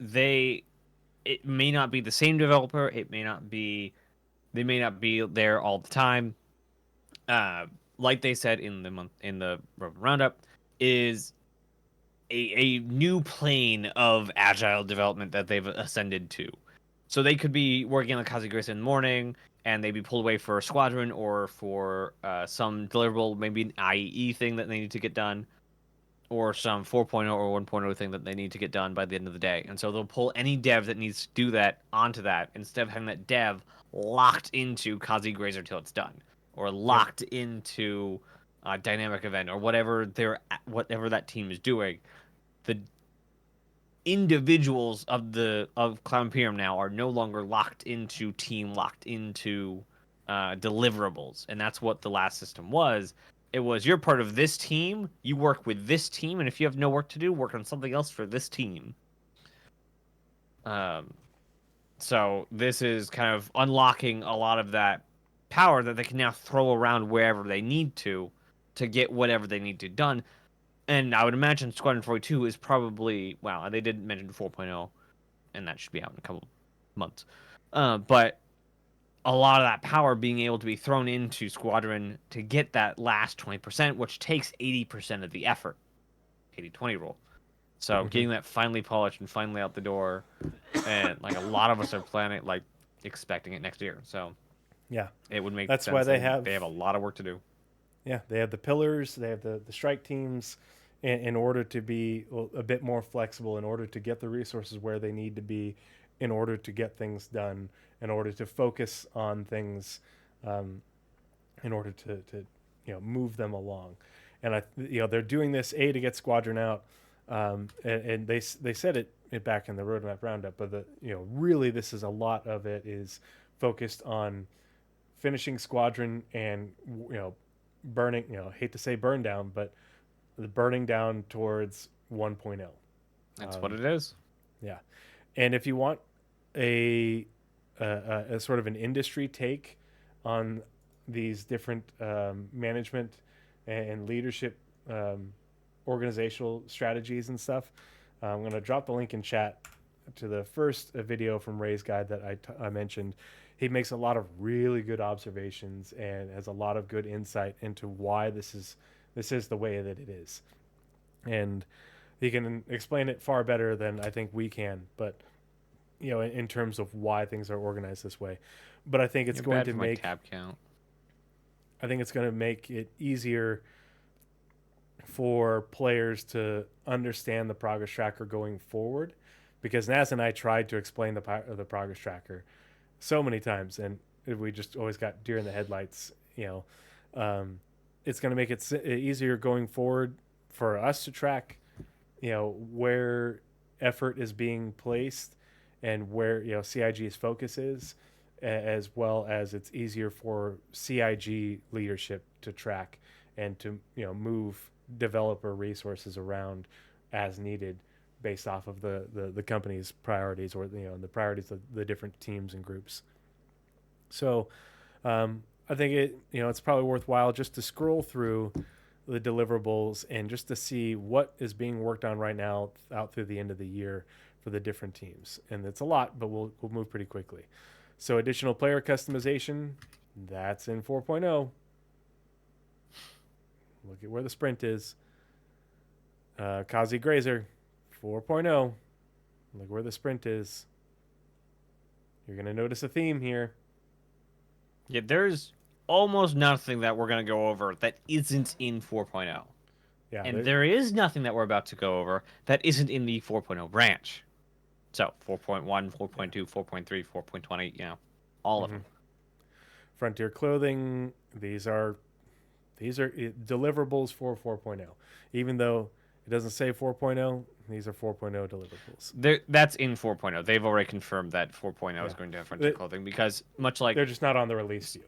it may not be the same developer. They may not be there all the time. Like they said in the Roadmap Roundup, is a new plane of agile development that they've ascended to. So they could be working on Kazi Grace in the morning, and they'd be pulled away for a squadron or for some deliverable, maybe an IEE thing that they need to get done, or some 4.0 or 1.0 thing that they need to get done by the end of the day. And so they'll pull any dev that needs to do that onto that, instead of having that dev locked into Kazi Grazer till it's done, or locked into a dynamic event, or whatever that team is doing. the individuals of Cloud Imperium now are no longer locked into deliverables, and that's what the last system was. It was you're part of this team, you work with this team, and if you have no work to do, work on something else for this team. So this is kind of unlocking a lot of that power that they can now throw around wherever they need to get whatever they need to done. And I would imagine Squadron 42 is probably, wow, they did mention 4.0, and that should be out in a couple months. But a lot of that power being able to be thrown into Squadron to get that last 20%, which takes 80% of the effort. 80-20 rule. So getting that finally polished and finally out the door, and like a lot of us are planning, like expecting it next year. So yeah, it would make that's sense. why they have a lot of work to do. Yeah, they have the pillars, they have the strike teams in order to be a bit more flexible, in order to get the resources where they need to be, in order to get things done, in order to focus on things, in order to move them along. And they're doing this to get Squadron out, and they said it back in the Roadmap Roundup, but really this is a lot of it is focused on finishing Squadron and burning, hate to say burn down, but the burning down towards 1.0. That's what it is. Yeah. And if you want a sort of an industry take on these different management and leadership organizational strategies and stuff, I'm going to drop the link in chat to the first video from Ray's guide that I mentioned. He makes a lot of really good observations and has a lot of good insight into why this is the way that it is. And he can explain it far better than I think we can, but in terms of why things are organized this way. But I think it's going to make tab count. I think it's going to make it easier for players to understand the progress tracker going forward, because Naz and I tried to explain the progress tracker so many times, and we just always got deer in the headlights. It's going to make it easier going forward for us to track, where effort is being placed and where CIG's focus is, as well as it's easier for CIG leadership to track and to move developer resources around as needed based off of the company's priorities, or the priorities of the different teams and groups. So I think it's probably worthwhile just to scroll through the deliverables and just to see what is being worked on right now out through the end of the year for the different teams. And it's a lot, but we'll move pretty quickly. So additional player customization, that's in 4.0. Look at where the sprint is. Kazi Grazer, 4.0. Look where the sprint is. You're going to notice a theme here. Yeah, there's almost nothing that we're going to go over that isn't in 4.0. Yeah, and there is nothing that we're about to go over that isn't in the 4.0 branch. So 4.1, 4.2, 4.3, 4.20, all of them. Frontier Clothing, these are deliverables for 4.0. Even though it doesn't say 4.0, these are 4.0 deliverables. That's in 4.0. They've already confirmed that 4.0 is going to have Frontier Clothing, because much like... They're just not on the release view.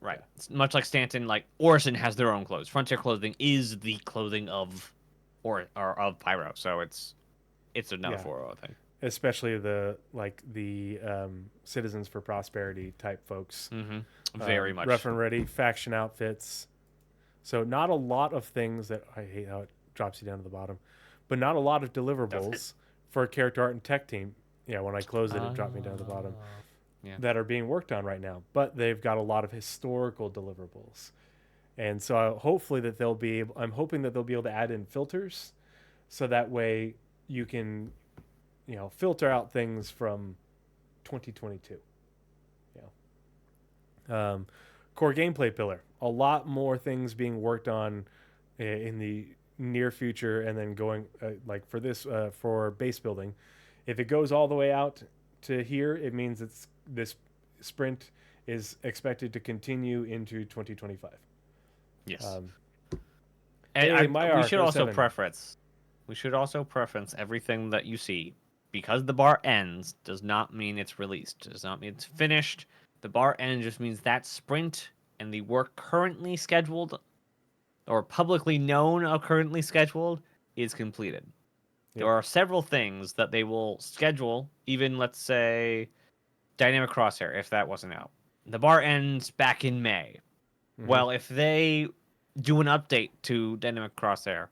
Right. Yeah. Much like Stanton, like Orison has their own clothes. Frontier Clothing is the clothing of of Pyro, so it's another 4.0 thing. Especially the Citizens for Prosperity type folks. Mm-hmm. Very much. Rough and Ready, faction outfits. So not a lot of things that... I hate how it drops you down to the bottom. But not a lot of deliverables for a character art and tech team. Yeah, when I close it dropped me down to the bottom. Yeah. That are being worked on right now. But they've got a lot of historical deliverables. And so hopefully that I'm hoping that they'll be able to add in filters, so that way you can filter out things from 2022. Core gameplay pillar. A lot more things being worked on in the near future, and then going like for this for base building. If it goes all the way out to here, it means this sprint is expected to continue into 2025. Yes. And we should also preference we should also preference everything that you see. Because the bar ends does not mean it's released. Does not mean it's finished. The bar ends just means that sprint and the work currently scheduled or publicly known or currently scheduled is completed. There Yep. are several things that they will schedule, even let's say Dynamic Crosshair, if that wasn't out. The bar ends back in May. Mhm. Well, if they do an update to Dynamic Crosshair,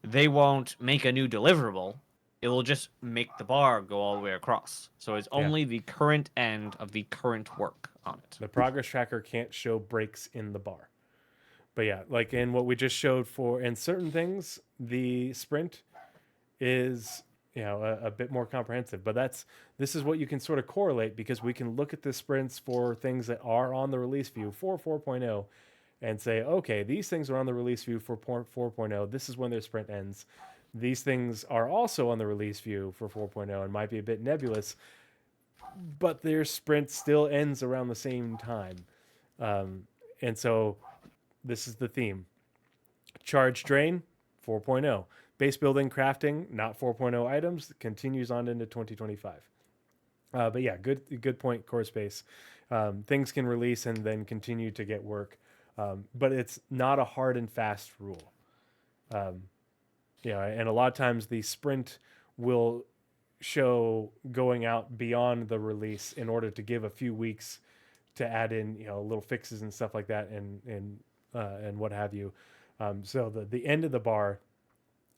they won't make a new deliverable. It will just make the bar go all the way across. So it's only the current end of the current work on it. The progress tracker can't show breaks in the bar. But yeah, like in what we just showed for in certain things, the sprint is a bit more comprehensive. But this is what you can sort of correlate, because we can look at the sprints for things that are on the release view for 4.0 and say, okay, these things are on the release view for 4.0. This is when their sprint ends. These things are also on the release view for 4.0 and might be a bit nebulous, but their sprint still ends around the same time. And so this is the theme. Charge drain, 4.0. Base building crafting, not 4.0 items, continues on into 2025. But yeah, good point, core space. Things can release and then continue to get work, but it's not a hard and fast rule. And a lot of times the sprint will show going out beyond the release in order to give a few weeks to add in little fixes and stuff like that and what have you. So the end of the bar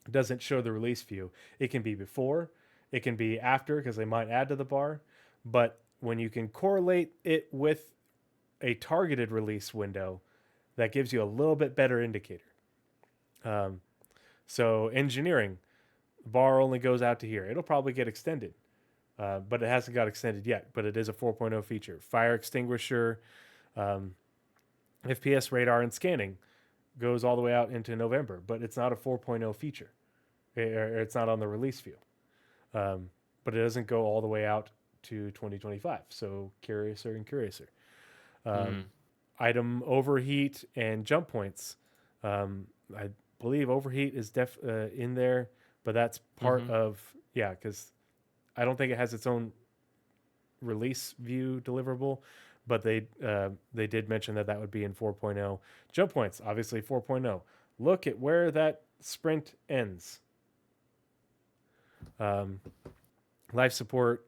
doesn't show the release view. It can be before, it can be after, because they might add to the bar. But when you can correlate it with a targeted release window, that gives you a little bit better indicator. So engineering, the bar only goes out to here. It'll probably get extended, but it hasn't got extended yet. But it is a 4.0 feature. Fire extinguisher, FPS radar and scanning goes all the way out into November, but it's not a 4.0 feature. It's not on the release view, but it doesn't go all the way out to 2025. So curiouser and curiouser. Item overheat and jump points. I believe overheat is in there, but that's part of because I don't think it has its own release view deliverable, but they did mention that would be in 4.0. Jump points, obviously 4.0. Look at where that sprint ends. Life support,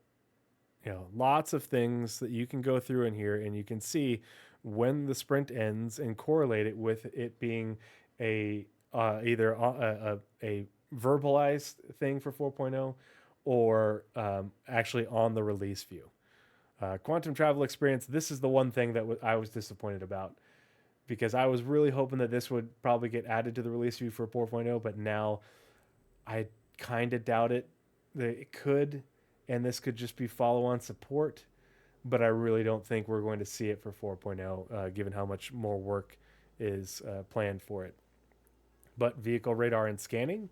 lots of things that you can go through in here, and you can see when the sprint ends and correlate it with it being either a verbalized thing for 4.0 or actually on the release view. Quantum travel experience, this is the one thing that I was disappointed about, because I was really hoping that this would probably get added to the release view for 4.0, but now I kind of doubt it. That it could, and this could just be follow-on support, but I really don't think we're going to see it for 4.0, given how much more work is planned for it. But vehicle radar and scanning,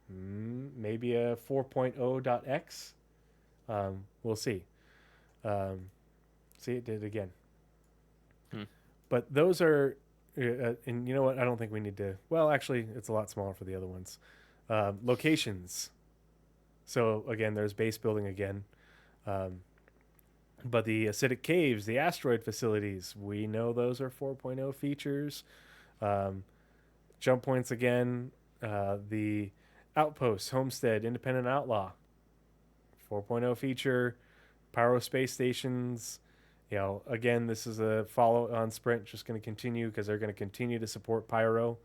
maybe a 4.0.x. We'll see. See, it did again. But those are, and you know what? I don't think we need to. Well, actually, it's a lot smaller for the other ones. Locations. So again, there's base building again. But the acidic caves, the asteroid facilities, we know those are 4.0 features. Jump points again. The outposts, homestead, independent outlaw, 4.0 feature. Pyro space stations, again, this is a follow-on sprint, just going to continue because they're going to continue to support Pyro.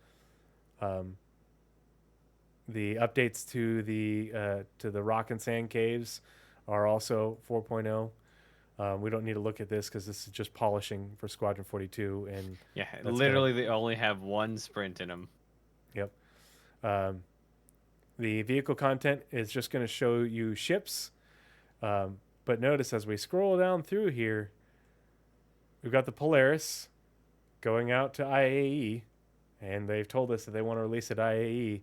The updates to the rock and sand caves are also 4.0. We don't need to look at this because this is just polishing for Squadron 42, and literally they only have one sprint in them. Yep. The vehicle content is just going to show you ships. But notice as we scroll down through here, we've got the Polaris going out to IAE, and they've told us that they want to release at IAE.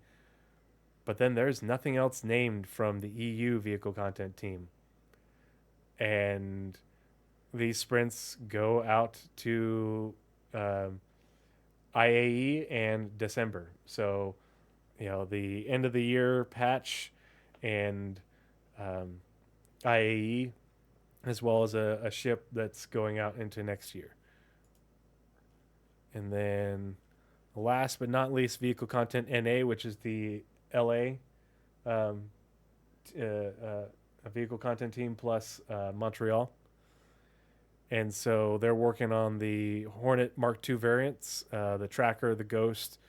But then there's nothing else named from the EU vehicle content team. And these sprints go out to IAE and December. So, the end of the year patch and IAE, as well as a ship that's going out into next year. And then last but not least, vehicle content NA, which is the LA a vehicle content team plus Montreal. And so they're working on the Hornet Mark II variants, the Tracker, the Ghost,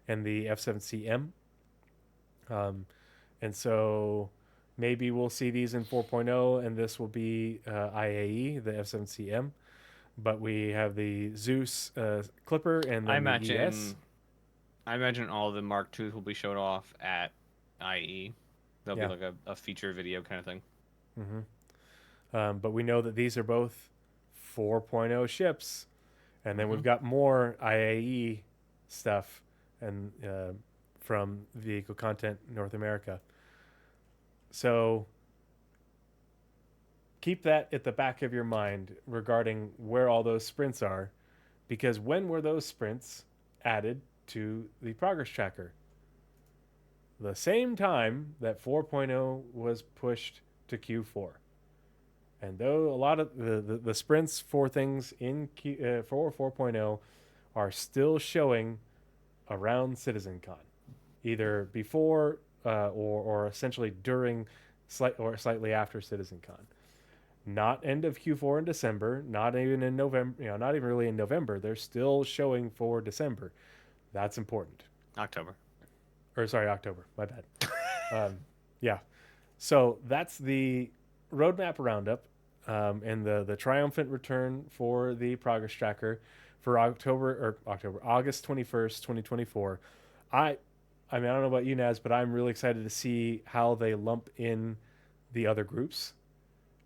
and the F7CM. And so maybe we'll see these in 4.0, and this will be IAE, the F7CM. But we have the Zeus Clipper and then the ES. I imagine all the Mark IIs will be showed off at IE. There'll be like a feature video kind of thing. Mm-hmm. But we know that these are both 4.0 ships, and then we've got more IAE stuff and from Vehicle Content North America. So keep that at the back of your mind regarding where all those sprints are, because when were those sprints added to the progress tracker? The same time that 4.0 was pushed to Q4. And though a lot of the sprints for things in for 4.0 are still showing around CitizenCon, either before or essentially during slightly after CitizenCon. Not end of Q4 in December, not even in November, not even really in November. They're still showing for December. That's important. October. October. My bad. Yeah. So that's the Roadmap Roundup and the triumphant return for the progress tracker for August 21st, 2024. I mean, I don't know about you, Naz, but I'm really excited to see how they lump in the other groups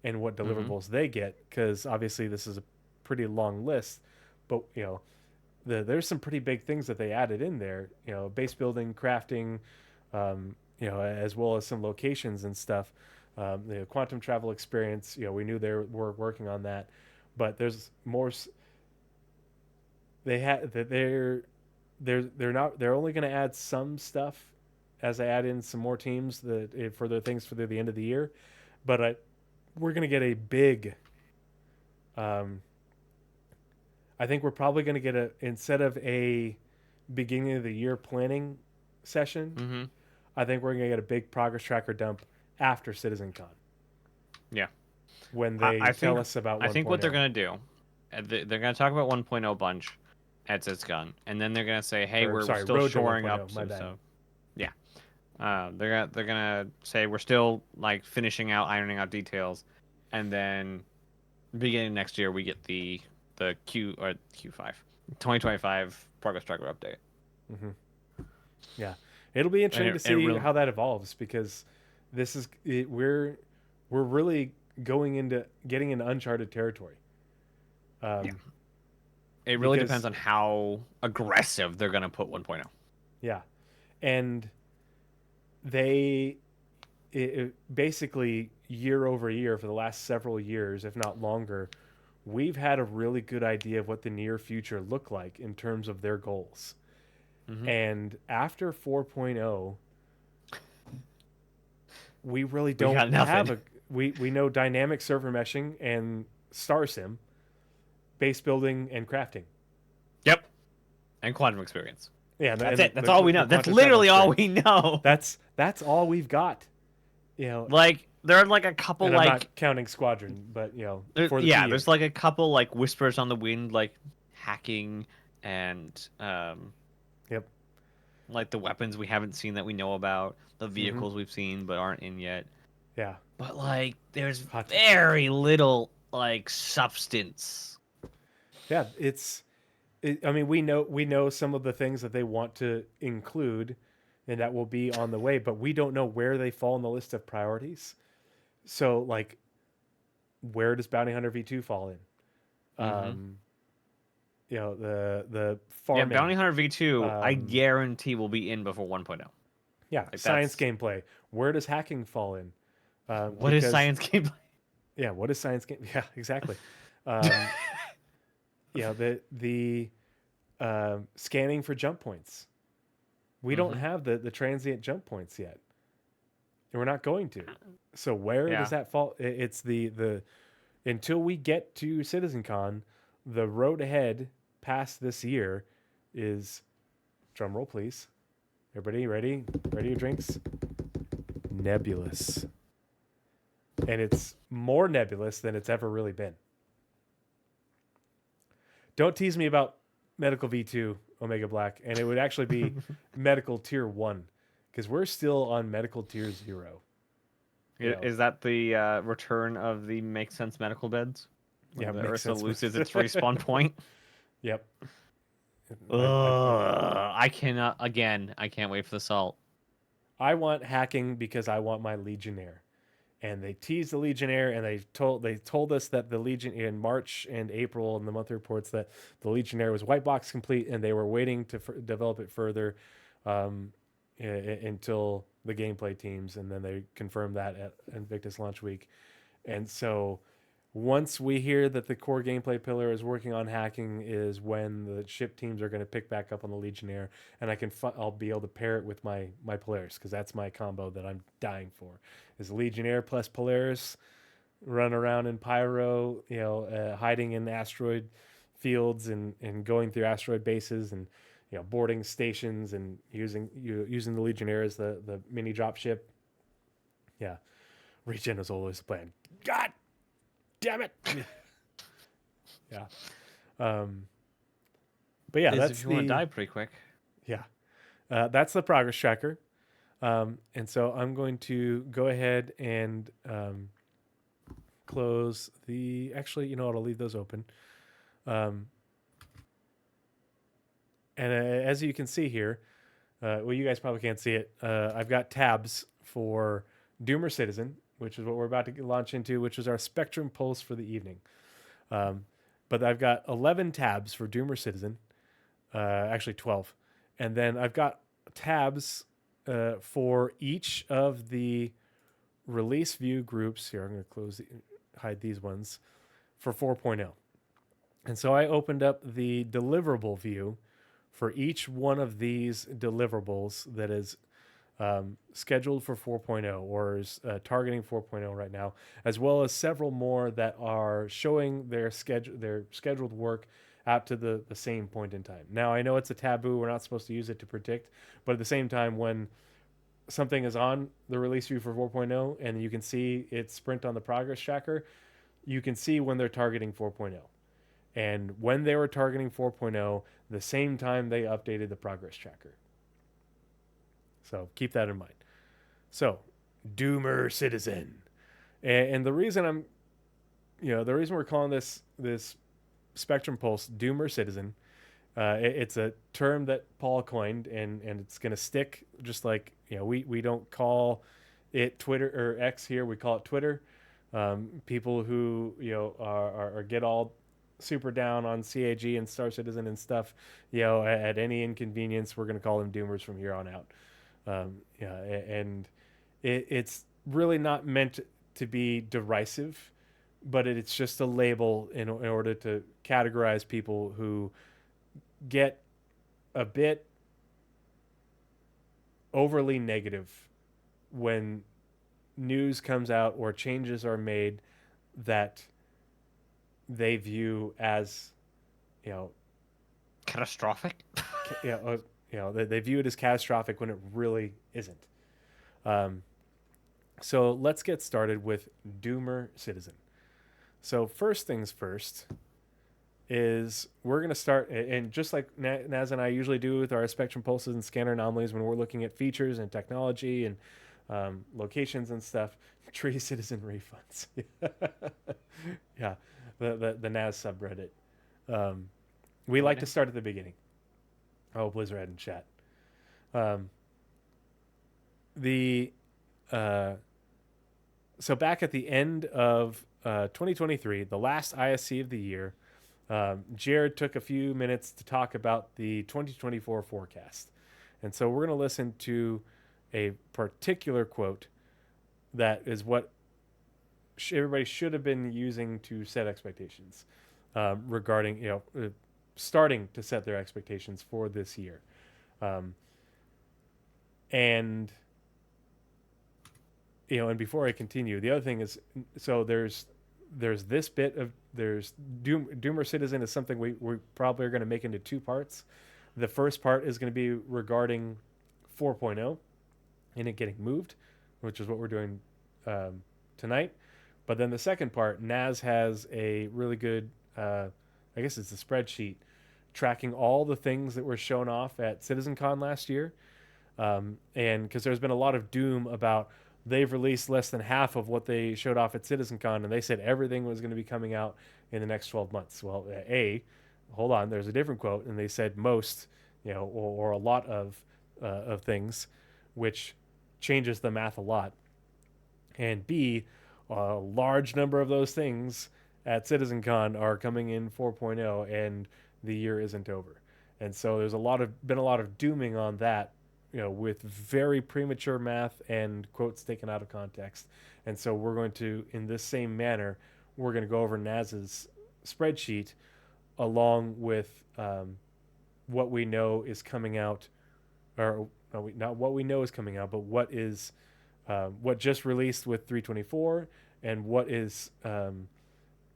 and what deliverables they get, because obviously this is a pretty long list, but there's some pretty big things that they added in there, base building, crafting, as well as some locations and stuff. The quantum travel experience, we knew they were working on that, but there's more. They're only going to add some stuff as they add in some more teams for their things for the end of the year, but we're going to get a big. I think we're probably going to get instead of a beginning of the year planning session, I think we're going to get a big progress tracker dump after CitizenCon. Yeah. When they tell us about 1.0. I think what they're going to do, they're going to talk about 1.0 bunch at CitizenCon, and then they're going to say, hey, we're still shoring up some stuff. Yeah. They're going to say we're still like finishing out, ironing out details, and then beginning next year we get the Q5 2025 progress tracker update. Yeah, it'll be interesting to see how that evolves, because this is we're really going into getting into uncharted territory. It really depends on how aggressive they're going to put 1.0. Yeah, and they basically year over year for the last several years, if not longer, we've had a really good idea of what the near future look like in terms of their goals. And after 4.0, we really don't have we know dynamic server meshing and Star Sim, base building and crafting. Yep. And quantum experience. Yeah, that's it. That's all we know. That's literally all we know. That's all we've got. Like there are like a couple and I'm not counting Squadron, but for the PA. There's like a couple like whispers on the wind, like hacking and yep, like the weapons we haven't seen that we know about, the vehicles we've seen but aren't in yet. Yeah, but like there's very little like substance. Yeah, I mean, we know some of the things that they want to include, and that will be on the way, but we don't know where they fall on the list of priorities. So, like, where does Bounty Hunter V2 fall in? The farming. Yeah, Bounty Hunter V2, I guarantee will be in before 1.0. Yeah, like science gameplay. Where does hacking fall in? What is science gameplay? Yeah, what is science game? Yeah, exactly. The scanning for jump points. We don't have the transient jump points yet, and we're not going to. So where Yeah. does that fall? It's the until we get to CitizenCon, the road ahead past this year is, drum roll please. Everybody ready? Ready your drinks? Nebulous. And it's more nebulous than it's ever really been. Don't tease me about Medical V2 Omega Black, and it would actually be Medical Tier 1, because we're still on Medical Tier 0. Is that the return of the Make Sense medical beds? Yeah, When the makes Ursa sense. loses its respawn point. Yep. I cannot. Again, I can't wait for the salt. I want hacking because I want my Legionnaire. And they teased the Legionnaire, and they told us that the Legion in March and April in the monthly reports that the Legionnaire was white box complete, and they were waiting to develop it further until the gameplay teams, and then they confirmed that at Invictus launch week. And so once we hear that the core gameplay pillar is working on hacking is when the ship teams are going to pick back up on the Legionnaire, and I'll be able to pair it with my Polaris, because that's my combo that I'm dying for, is Legionnaire plus Polaris, run around in Pyro, hiding in asteroid fields and going through asteroid bases, and boarding stations, and using the Legionnaire as the mini drop ship. Yeah, Regen is always the plan. God damn it. Yeah. But yeah, that's if you want to die pretty quick. Yeah. That's the progress tracker. And so I'm going to go ahead and close actually, you know what, I'll leave those open. And as you can see here, well, you guys probably can't see it. I've got tabs for Doomer Citizen, which is what we're about to launch into, which is our Spectrum Pulse for the evening. But I've got 11 tabs for Doomer Citizen, actually 12. And then I've got tabs for each of the release view groups. Here, I'm going to hide these ones for 4.0. And so I opened up the deliverable view for each one of these deliverables that is scheduled for 4.0 or is targeting 4.0 right now, as well as several more that are showing their scheduled work out to the same point in time. Now, I know it's a taboo. We're not supposed to use it to predict, but at the same time, when something is on the release view for 4.0 and you can see it sprint on the progress tracker, you can see when they're targeting 4.0. And when they were targeting 4.0, the same time they updated the progress tracker. So keep that in mind. So, Doomer Citizen. And the reason the reason we're calling this Spectrum Pulse Doomer Citizen, it's a term that Paul coined, and it's going to stick, just like, we don't call it Twitter or X here, we call it Twitter. People who, are get all super down on CAG and Star Citizen and stuff, at any inconvenience, we're going to call them Doomers from here on out. And it's really not meant to be derisive, but it's just a label in order to categorize people who get a bit overly negative when news comes out or changes are made that they view as, catastrophic. They view it as catastrophic when it really isn't. So let's get started with Doomer Citizen. So first things first is we're going to start, and just like Naz and I usually do with our Spectrum Pulses and Scanner Anomalies when we're looking at features and technology and locations and stuff, Tree Citizen refunds. Yeah, the Naz subreddit. We like to start at the beginning. Oh, Blizzard in chat. So back at the end of 2023, the last ISC of the year, Jared took a few minutes to talk about the 2024 forecast. And so we're going to listen to a particular quote that is what everybody should have been using to set expectations regarding, starting to set their expectations for this year. And and before I continue, the other thing is, so there's this bit of there's Doomer Citizen is something we probably are going to make into two parts. The first part is going to be regarding 4.0 and it getting moved, which is what we're doing tonight. But then the second part, Naz has a really good, I guess it's a spreadsheet tracking all the things that were shown off at CitizenCon last year. And because there's been a lot of doom about they've released less than half of what they showed off at CitizenCon, and they said everything was going to be coming out in the next 12 months. Well, hold on, there's a different quote, and they said most, or a lot of things, which changes the math a lot. And B, a large number of those things at CitizenCon are coming in 4.0, and the year isn't over. And so there's been a lot of dooming on that, with very premature math and quotes taken out of context. And so we're going to, in this same manner, we're going to go over Naz's spreadsheet along with what we know is coming out, or not what we know is coming out, but what just released with 324 and what is on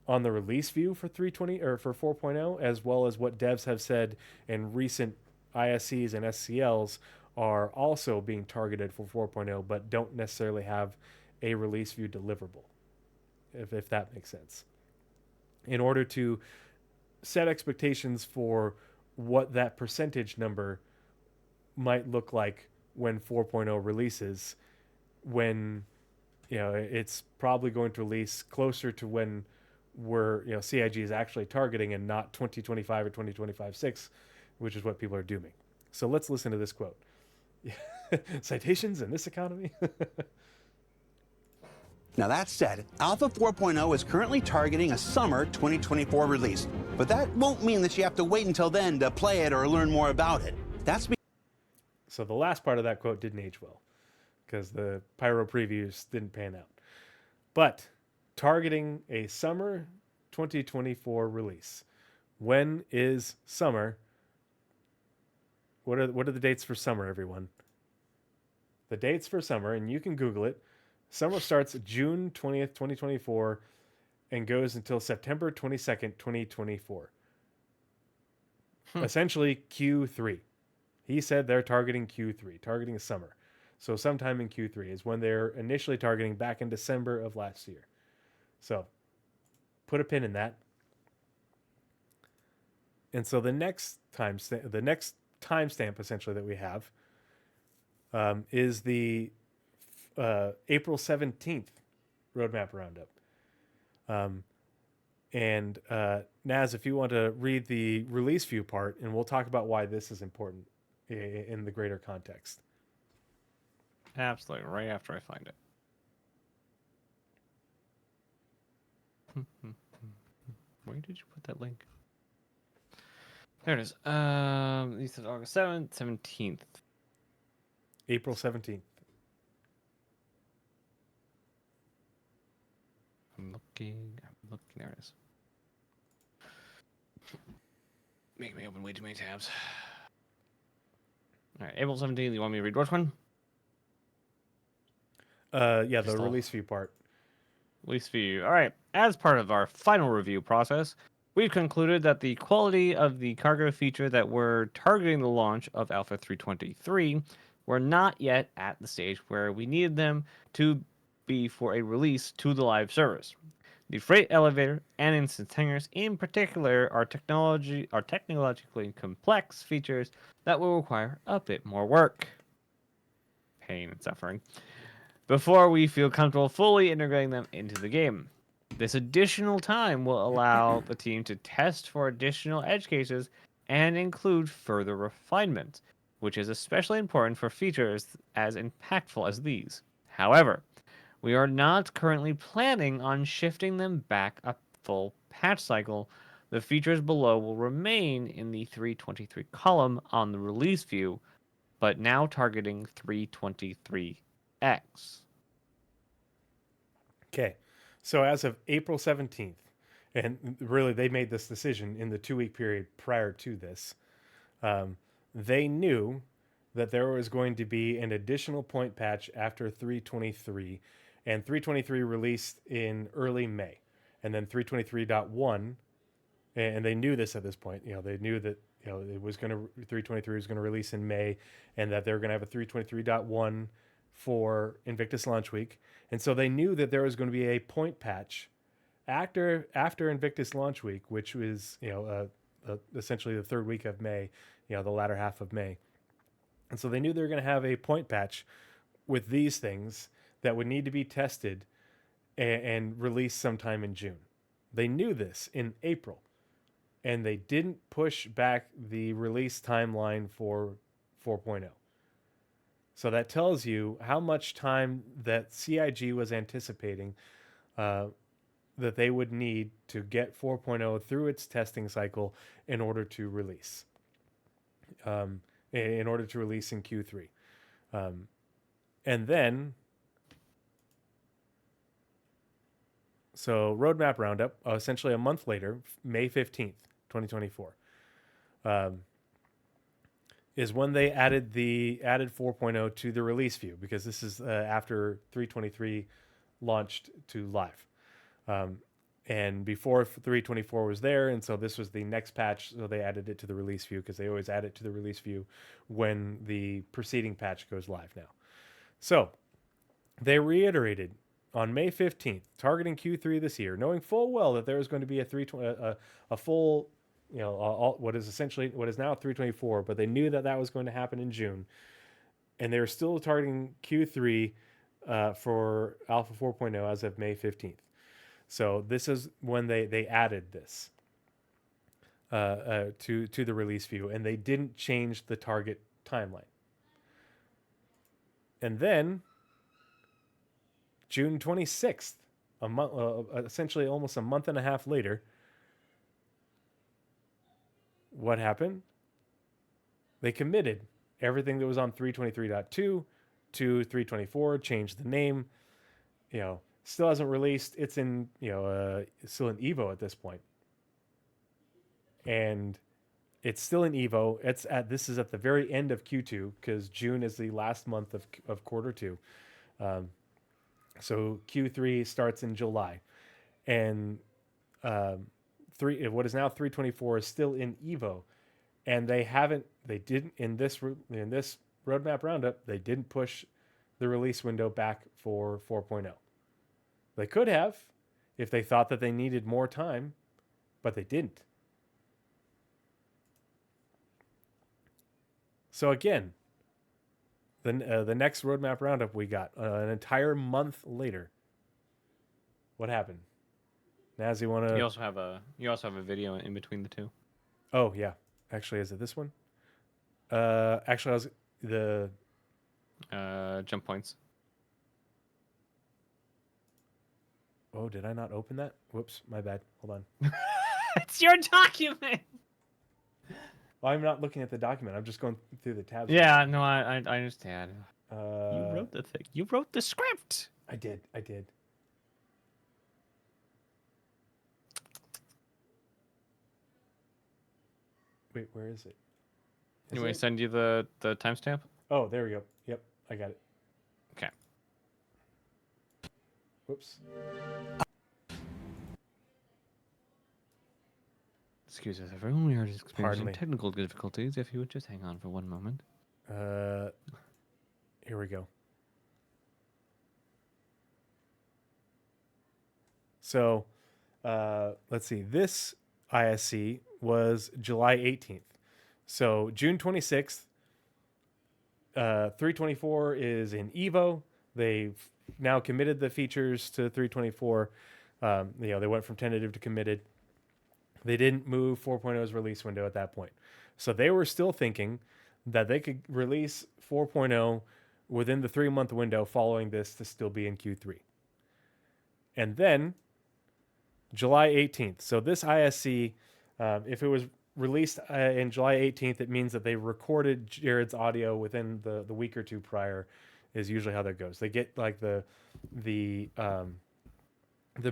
the release view for 320 or for 4.0, as well as what devs have said in recent ISCs and SCLs are also being targeted for 4.0, but don't necessarily have a release view deliverable, if that makes sense. In order to set expectations for what that percentage number might look like when 4.0 releases, when it's probably going to release closer to when CIG is actually targeting and not 2025 or 2025-6, which is what people are dooming. So let's listen to this quote. Citations in this economy. Now that said, Alpha 4.0 is currently targeting a summer 2024 release, but that won't mean that you have to wait until then to play it or learn more about it. So the last part of that quote didn't age well because the Pyro previews didn't pan out. But targeting a summer 2024 release. When is summer? What are the dates for summer, everyone? The dates for summer, and you can Google it. Summer starts June 20th, 2024, and goes until September 22nd, 2024. Essentially Q3. He said they're targeting Q3, targeting summer. So sometime in Q3 is when they're initially targeting, back in December of last year. So put a pin in that. And so the next timestamp essentially that we have is the April 17th Roadmap Roundup. And Naz, if you want to read the release view part, and we'll talk about why this is important in the greater context. Absolutely, right after I find it. Where did you put that link? There it is. You said August 7th, 17th. April 17th. I'm looking. There it is. Make me open way too many tabs. All right, April 17th. You want me to read which one? Yeah, the release view part. Release view. All right. As part of our final review process, we've concluded that the quality of the cargo feature that we're targeting the launch of Alpha 323 were not yet at the stage where we needed them to be for a release to the live service. The freight elevator and instance hangars in particular are technologically complex features that will require a bit more work, pain, and suffering before we feel comfortable fully integrating them into the game. This additional time will allow the team to test for additional edge cases and include further refinement, which is especially important for features as impactful as these. However, we are not currently planning on shifting them back a full patch cycle. The features below will remain in the 323 column on the release view, but now targeting 323X. Okay. So as of April 17th, and really they made this decision in the 2-week period prior to this, they knew that there was going to be an additional point patch after 323, and 323 released in early May, and then 323.1, and they knew this at this point. They knew that it was going to 323 was going to release in May, and that they were going to have a 323.1 for Invictus launch week, and so they knew that there was going to be a point patch after Invictus launch week, which was essentially the third week of May, the latter half of May. And so they knew they were going to have a point patch with these things that would need to be tested and released sometime in June. They knew this in April, and they didn't push back the release timeline for 4.0. So that tells you how much time that CIG was anticipating that they would need to get 4.0 through its testing cycle in order to release. In order to release in Q3. And then, so Roadmap Roundup, essentially a month later, May 15th, 2024, is when they added 4.0 to the release view, because this is after 323 launched to live. And before 324 was there, and so this was the next patch, so they added it to the release view, because they always add it to the release view when the preceding patch goes live now. So they reiterated on May 15th, targeting Q3 this year, knowing full well that there was going to be a full, what is now 324, but they knew that was going to happen in June, and they were still targeting Q3 for Alpha 4.0 as of May 15th. So this is when they added this to the release view, and they didn't change the target timeline. And then June 26th, essentially almost a month and a half later, what happened? They committed everything that was on 323.2 to 324, changed the name, still hasn't released. It's in, still in Evo at this point. And it's still in Evo. This is at the very end of Q2, because June is the last month of quarter two. So Q3 starts in July. And what is now 324 is still in Evo. And they didn't, in this Roadmap Roundup, they didn't push the release window back for 4.0. They could have if they thought that they needed more time, but they didn't. So again, the next Roadmap Roundup we got an entire month later. What happened? Naz, you want to? You also have a video in between the two. Oh yeah, actually, is it this one? Actually, I was the jump points. Oh, did I not open that? Whoops, my bad. Hold on. It's your document. Well, I'm not looking at the document. I'm just going through the tabs. Yeah, no, I understand. You You wrote the thing. You wrote the script. I did. Wait, where is it? You want me to send you the timestamp? Oh, there we go. Yep, I got it. Okay. Whoops. Excuse us, everyone. We are just Pardon experiencing me. technical difficulties. If you would just hang on for one moment. Here we go. So, let's see. This ISC was July 18th. So June 26th, 324 is in Evo. They've now committed the features to 324. They went from tentative to committed. They didn't move 4.0's release window at that point. So they were still thinking that they could release 4.0 within the 3-month window following this to still be in Q3. And then July 18th. So this ISC, if it was released in July 18th, it means that they recorded Jared's audio within the week or two prior, is usually how that goes. They get like the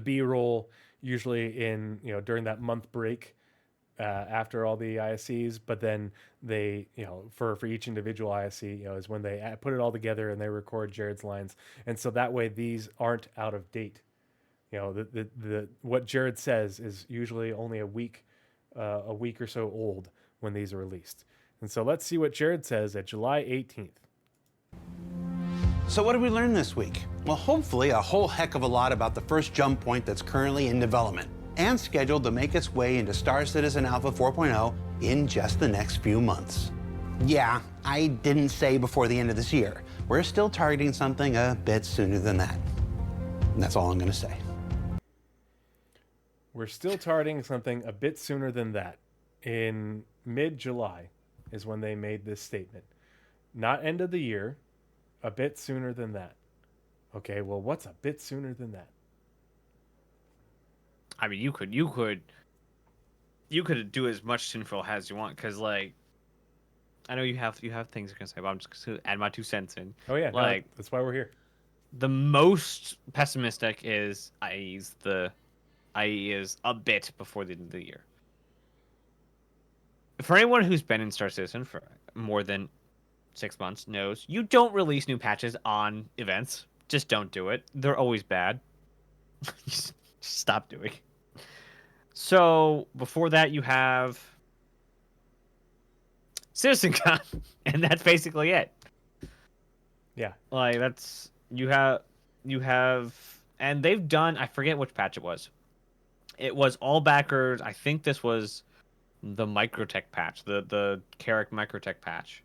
B-roll usually in, during that month break after all the ISCs, but then they, for each individual ISC, is when they put it all together and they record Jared's lines, and so that way these aren't out of date. The what Jared says is usually only a week or so old when these are released. And so let's see what Jared says at July 18th. So what did we learn this week? Well, hopefully a whole heck of a lot about the first jump point that's currently in development and scheduled to make its way into Star Citizen Alpha 4.0 in just the next few months. Yeah, I didn't say before the end of this year. We're still targeting something a bit sooner than that. And that's all I'm going to say. We're still targeting something a bit sooner than that. In mid-July is when they made this statement. Not end of the year, a bit sooner than that. Okay, well, what's a bit sooner than that? I mean, you could do as much tinfoil as you want, because like, I know you have things you're gonna say, but I'm just gonna add my 2 cents in. Oh yeah, like no, that's why we're here. The most pessimistic is IE is a bit before the end of the year. For anyone who's been in Star Citizen for more than 6 months knows you don't release new patches on events. Just don't do it. They're always bad. Just stop doing it. So before that, you have CitizenCon, and that's basically it. Yeah, like that's you have, and they've done. I forget which patch it was. It was all backers. I think this was the Microtech patch, the Carrick Microtech patch,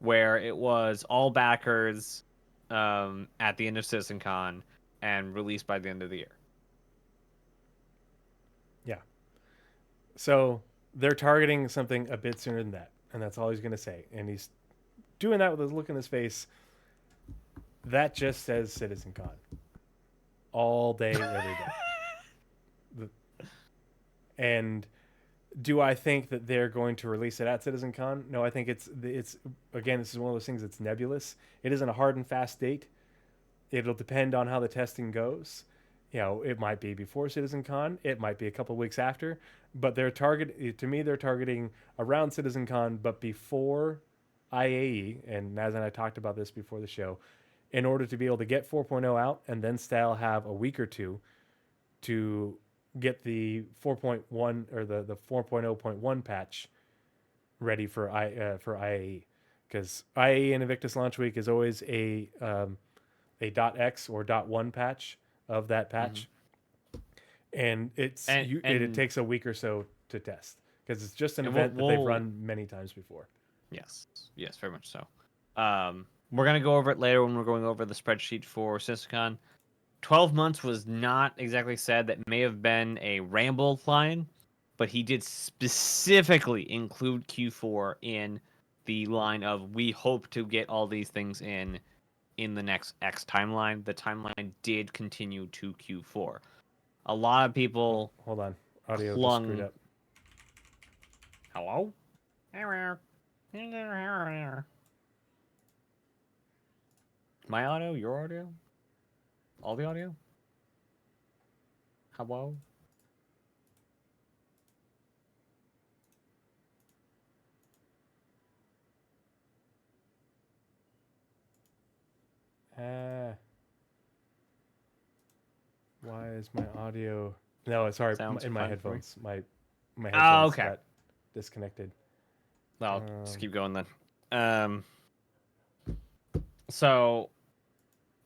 where it was all backers at the end of CitizenCon and released by the end of the year. Yeah. So they're targeting something a bit sooner than that, and that's all he's going to say. And he's doing that with a look in his face. That just says CitizenCon. All day, every day. And do I think that they're going to release it at CitizenCon? No, I think it's again, this is one of those things that's nebulous. It isn't a hard and fast date. It'll depend on how the testing goes. It might be before CitizenCon. It might be a couple of weeks after. But they're targeting around CitizenCon, but before IAE. And Naz and I talked about this before the show. In order to be able to get 4.0 out and then still have a week or two to get the 4.1 or the 4.0.1 patch ready for IAE, because IAE and Invictus launch week is always a .x or .1 patch of that patch, and it takes a week or so to test because it's just an event that they've run many times before. Yes, very much so. We're gonna go over it later when we're going over the spreadsheet for CitizenCon. 12 months was not exactly said. That may have been a ramble line, but he did specifically include Q4 in the line of we hope to get all these things in the next X timeline. The timeline did continue to Q4. A lot of people hold on, audio just screwed up. Hello? My audio? Your audio? All the audio? Hello? Why is my audio? No, sorry, in my headphones. My headphones got disconnected. Well, just keep going then. So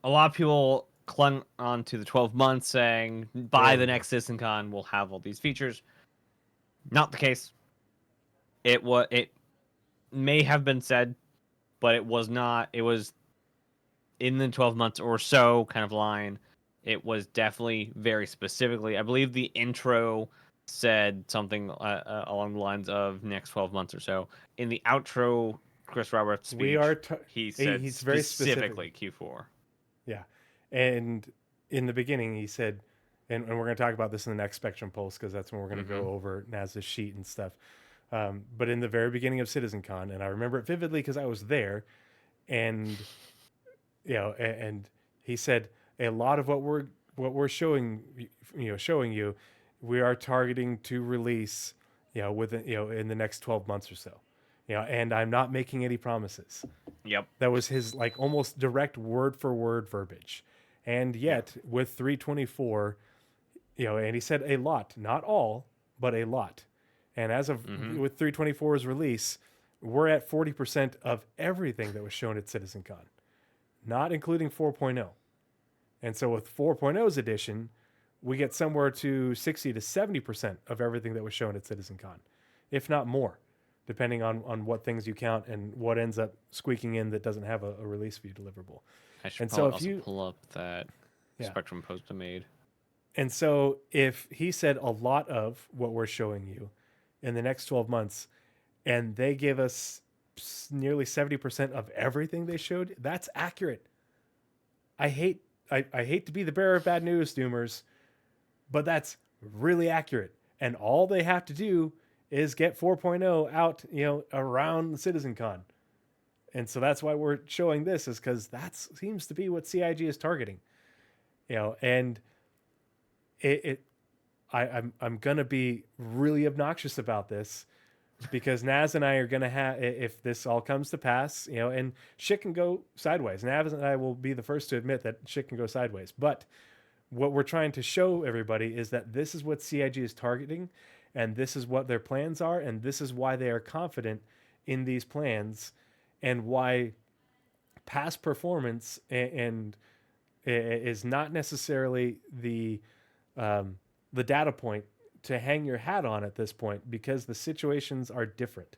a lot of people clung on to the 12 months saying by the next CitizenCon we'll have all these features. Not the case. It may have been said, but it was not. It was in the 12 months or so kind of line. It was definitely very specifically. I believe the intro said something along the lines of next 12 months or so. In the outro, Chris Roberts' speech, he said he's very specifically Q4. Yeah. And in the beginning, he said, and we're going to talk about this in the next Spectrum Pulse because that's when we're going to go over Naz's sheet and stuff. But in the very beginning of CitizenCon, and I remember it vividly because I was there, and and he said a lot of what we're showing you, we are targeting to release, in the next 12 months or so. And I'm not making any promises. Yep. That was his like almost direct word for word verbiage. And yet with 324, and he said a lot, not all, but a lot. And as of with 324's release, we're at 40% of everything that was shown at CitizenCon, not including 4.0. And so with 4.0's edition, we get somewhere to 60 to 70% of everything that was shown at CitizenCon, if not more, depending on what things you count and what ends up squeaking in that doesn't have a release view deliverable. I should And probably so if you pull up that Spectrum post I made. And so if he said a lot of what we're showing you in the next 12 months, and they give us nearly 70% of everything they showed, that's accurate. I hate to be the bearer of bad news, Doomers, but that's really accurate. And all they have to do is get 4.0 out, around CitizenCon. And so that's why we're showing this, is because that seems to be what CIG is targeting. And I'm gonna be really obnoxious about this, because Naz and I are gonna have, if this all comes to pass, and shit can go sideways. Naz and I will be the first to admit that shit can go sideways. But what we're trying to show everybody is that this is what CIG is targeting, and this is what their plans are, and this is why they are confident in these plans, and why past performance and is not necessarily the data point to hang your hat on at this point, because the situations are different.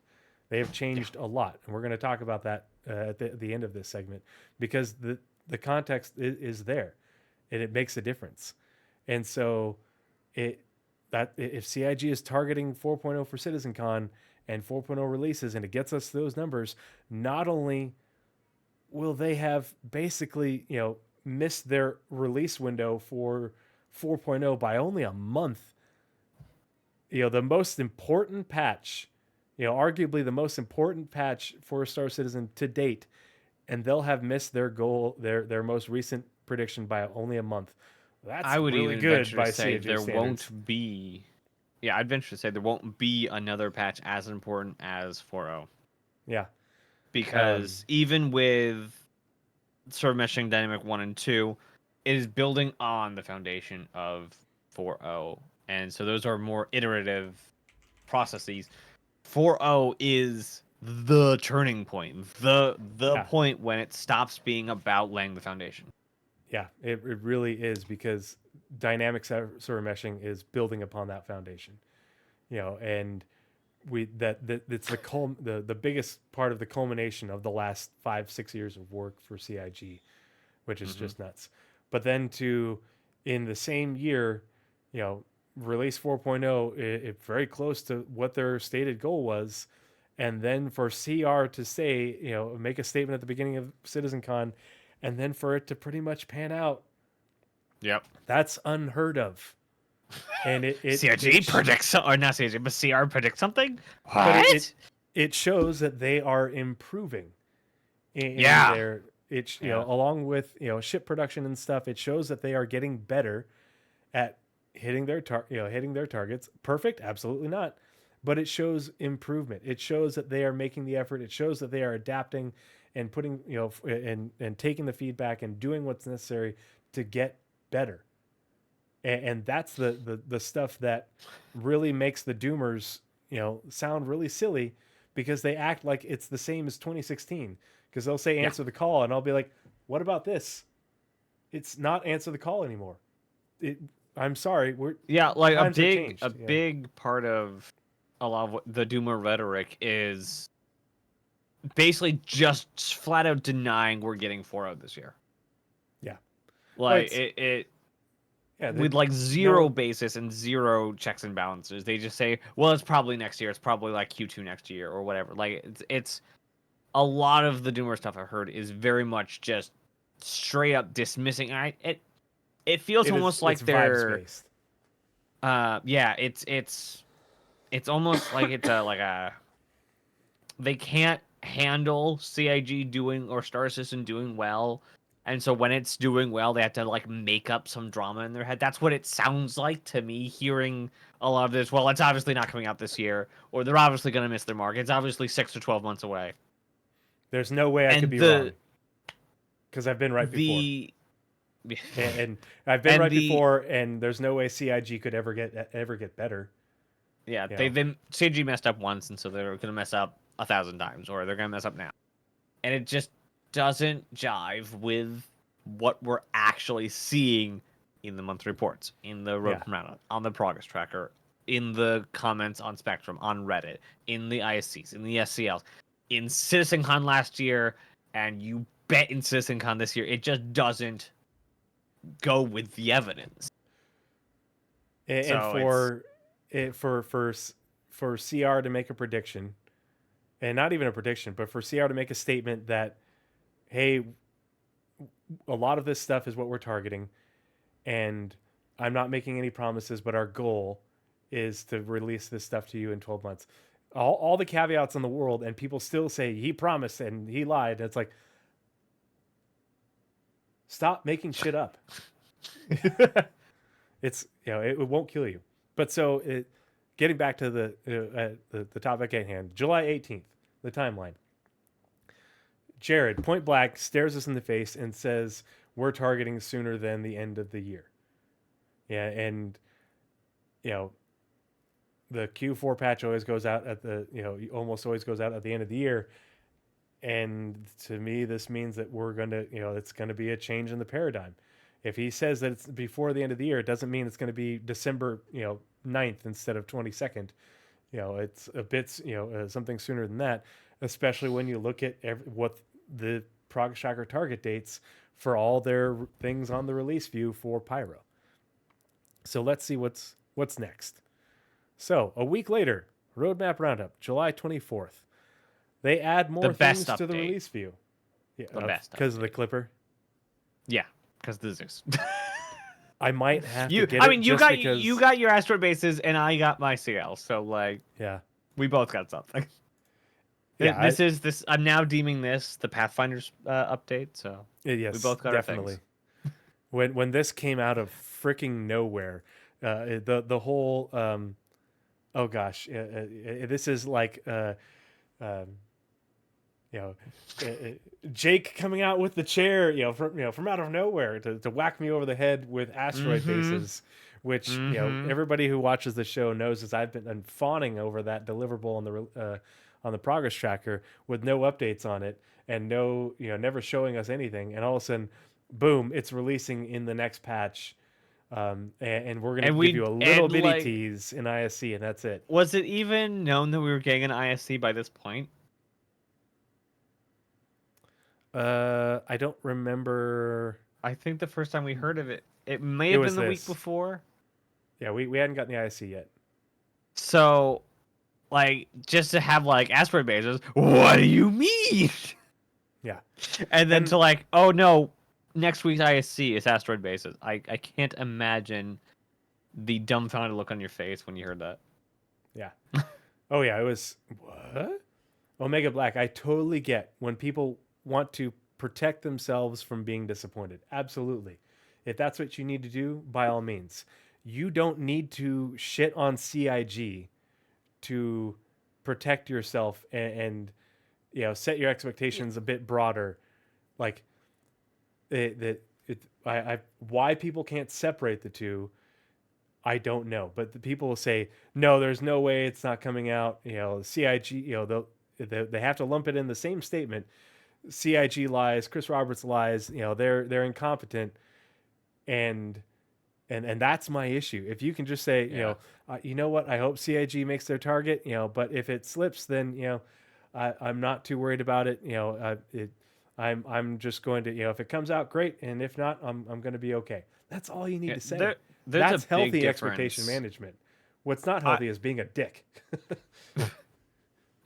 They have changed a lot, and we're going to talk about that at the end of this segment, because the context is there, and it makes a difference. And so if CIG is targeting 4.0 for CitizenCon and 4.0 releases, and it gets us those numbers, not only will they have basically missed their release window for 4.0 by only a month. The most important patch, arguably the most important patch for Star Citizen to date, and they'll have missed their goal, their most recent prediction by only a month. That's I would really even good venture by to say CIG there standards. won't be. Yeah, I'd venture to say there won't be another patch as important as 4.0. Yeah, because even with sort of meshing dynamic 1 and 2, it is building on the foundation of 4.0, and so those are more iterative processes. 4.0 is the turning point, the point when it stops being about laying the foundation. Yeah, it really is, because dynamic sort of meshing is building upon that foundation, and it's the biggest part of the culmination of the last 5-6 years of work for CIG, which is just nuts. But then in the same year, release 4.0, it very close to what their stated goal was, and then for CR to say, make a statement at the beginning of CitizenCon, and then for it to pretty much pan out. Yep, that's unheard of. And CIG predicts, or not CIG, but CR predicts something. But What? it shows that they are improving in their along with ship production and stuff. It shows that they are getting better at hitting their targets. Perfect? Absolutely not. But it shows improvement. It shows that they are making the effort. It shows that they are adapting and putting and taking the feedback and doing what's necessary to get better. And that's the stuff that really makes the Doomers sound really silly, because they act like it's the same as 2016, because they'll say answer the call, and I'll be like, what about this? It's not answer the call anymore. I'm sorry, like a big part of a lot of what the Doomer rhetoric is basically just flat out denying we're getting 4.0 this year. Yeah, like with like zero basis and zero checks and balances. They just say, well, it's probably next year. It's probably like Q2 next year or whatever. Like it's a lot of the Doomer stuff I've heard is very much just straight up dismissing. It feels almost like they're vibes-based. It's almost like it's they can't handle CIG doing or Star Citizen doing well And so when it's doing well, they have to like make up some drama in their head. That's what it sounds like to me, hearing a lot of this. Well, it's obviously not coming out this year, or they're obviously going to miss their mark. It's obviously 6 to 12 months away. There's no way I could be wrong, because I've been right before. And I've been right before, and there's no way CIG could ever get better. Yeah, CIG messed up once, and so they're going to mess up 1,000 times, or they're going to mess up now. And it just doesn't jive with what we're actually seeing in the monthly reports, in the Roadmap Roundup, on the progress tracker, in the comments on Spectrum, on Reddit, in the ISCs, in the SCLs, in CitizenCon last year, and you bet in CitizenCon this year. It just doesn't go with the evidence. And so for CR to make a prediction, and not even a prediction, but for CR to make a statement that, hey, a lot of this stuff is what we're targeting, and I'm not making any promises, but our goal is to release this stuff to you in 12 months. All the caveats in the world, and people still say he promised and he lied. It's like, stop making shit up. It's, it won't kill you. But so getting back to the topic at hand, July 18th, the timeline. Jared, point blank, stares us in the face and says, we're targeting sooner than the end of the year. Yeah, and, the Q4 patch always goes out almost always goes out at the end of the year. And to me, this means that we're going to, it's going to be a change in the paradigm. If he says that it's before the end of the year, it doesn't mean it's going to be December, 9th instead of 22nd. It's a bit, something sooner than that, especially when you look at what the Progress Tracker target dates for all their things on the release view for Pyro. So let's see what's next. So a week later, Roadmap Roundup, July 24th. They add more things to the release view. Yeah, the best because of the Clipper. Yeah, because the Zeus. I might have to get it. You got your asteroid bases, and I got my CL. So we both got something. Yeah, I'm now deeming this the Pathfinders update. So yes, we both got definitely. Our things. When this came out of freaking nowhere, the whole oh gosh, this is like Jake coming out with the chair, from out of nowhere to whack me over the head with asteroid bases, which everybody who watches the show knows, as I've been fawning over that deliverable on the progress tracker with no updates on it and never showing us anything, and all of a sudden, boom, it's releasing in the next patch. And we're going to give you a little bitty tease in ISC, and that's it. Was it even known that we were getting an ISC by this point? I don't remember. I think the first time we heard of it, it may have been the week before. Yeah, we hadn't gotten the ISC yet. So, just to have asteroid bases, what do you mean? Yeah. And then oh no, next week's ISC is asteroid bases. I can't imagine the dumbfounded look on your face when you heard that. Yeah. Oh yeah, it was what? Omega Black. I totally get when people want to protect themselves from being disappointed. Absolutely. If that's what you need to do, by all means. You don't need to shit on CIG to protect yourself and set your expectations a bit broader. Why people can't separate the two, I don't know. But the people will say, no, there's no way it's not coming out. CIG, they have to lump it in the same statement. CIG lies, Chris Roberts lies. They're incompetent, and that's my issue. If you can just say, you know what, I hope CIG makes their target. But if it slips, then I'm not too worried about it. I'm just going to, if it comes out, great, and if not, I'm going to be okay. That's all you need to say. That's healthy expectation management. What's not healthy is being a dick.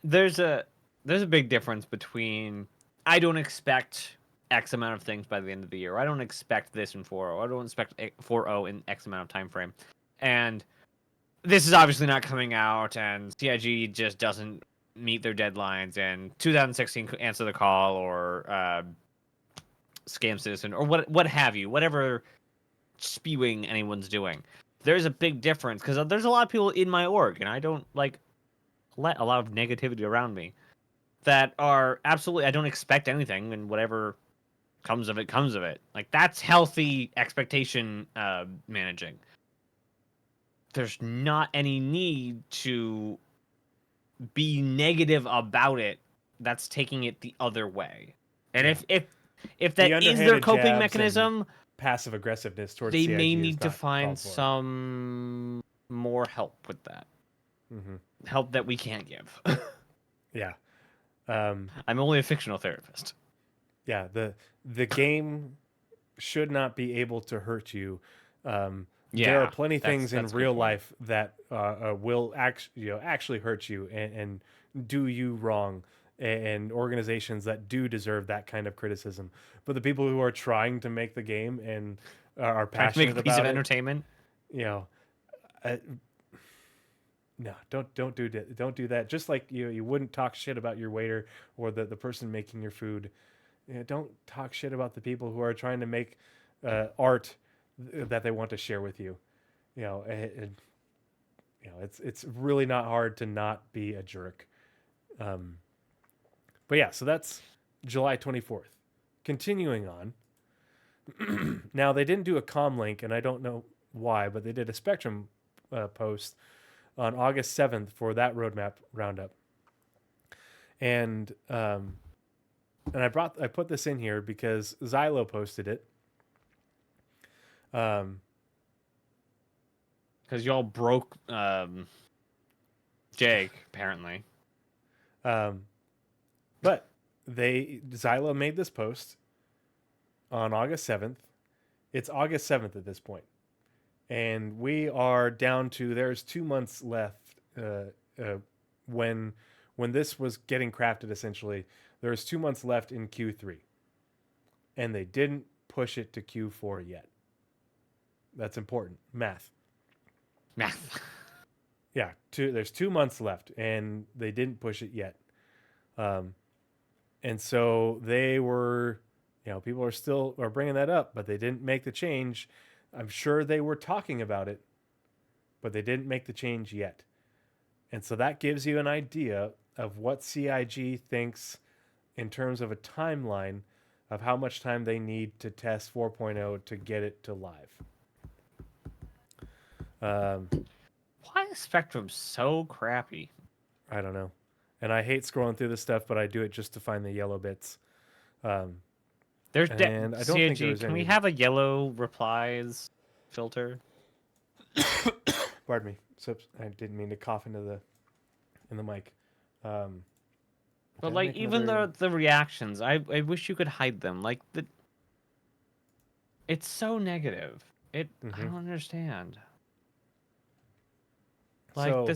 There's a big difference between I don't expect X amount of things by the end of the year. I don't expect this in 4.0. I don't expect 4.0 in X amount of time frame. And this is obviously not coming out, and CIG just doesn't meet their deadlines, and 2016 answer the call, or Scam Citizen or what have you, whatever spewing anyone's doing. There's a big difference because there's a lot of people in my org, and I don't like let a lot of negativity around me that are absolutely, I don't expect anything, and whatever comes of it comes of it. Like, that's healthy expectation managing. There's not any need to be negative about it. That's taking it the other way. And if that is their coping mechanism, passive aggressiveness towards they CIG may is need to not find called for. some more help with that. Help that we can't give. Yeah. I'm only a fictional therapist. Yeah, the game should not be able to hurt you. There are plenty of things in real life that will actually hurt you and do you wrong, and organizations that do deserve that kind of criticism. But the people who are trying to make the game and are passionate make a piece about of it, entertainment, no, don't do that. Don't do that. Just like you wouldn't talk shit about your waiter or the person making your food. Don't talk shit about the people who are trying to make art that they want to share with you. It's really not hard to not be a jerk. But yeah, so that's July 24th. Continuing on. Now, they didn't do a comm link, and I don't know why, but they did a Spectrum post on August 7th for that Roadmap Roundup. And I put this in here because Xylo posted it. Because y'all broke Jake, apparently. But Xylo made this post on August 7th. It's August 7th at this point. And we are down to, there's 2 months left when this was getting crafted, essentially. There's 2 months left in Q3. And they didn't push it to Q4 yet. That's important. Math. Yeah, there's 2 months left, and they didn't push it yet. And so they were, people are bringing that up, but they didn't make the change. I'm sure they were talking about it, but they didn't make the change yet. And so that gives you an idea of what CIG thinks in terms of a timeline of how much time they need to test 4.0 to get it to live. Why is Spectrum so crappy? I don't know. And I hate scrolling through this stuff, but I do it just to find the yellow bits. There's and I don't think there's can any... we have a yellow replies filter? Pardon me. So I didn't mean to cough in the mic. But like even the reactions, I wish you could hide them. Like it's so negative. I don't understand. Like so,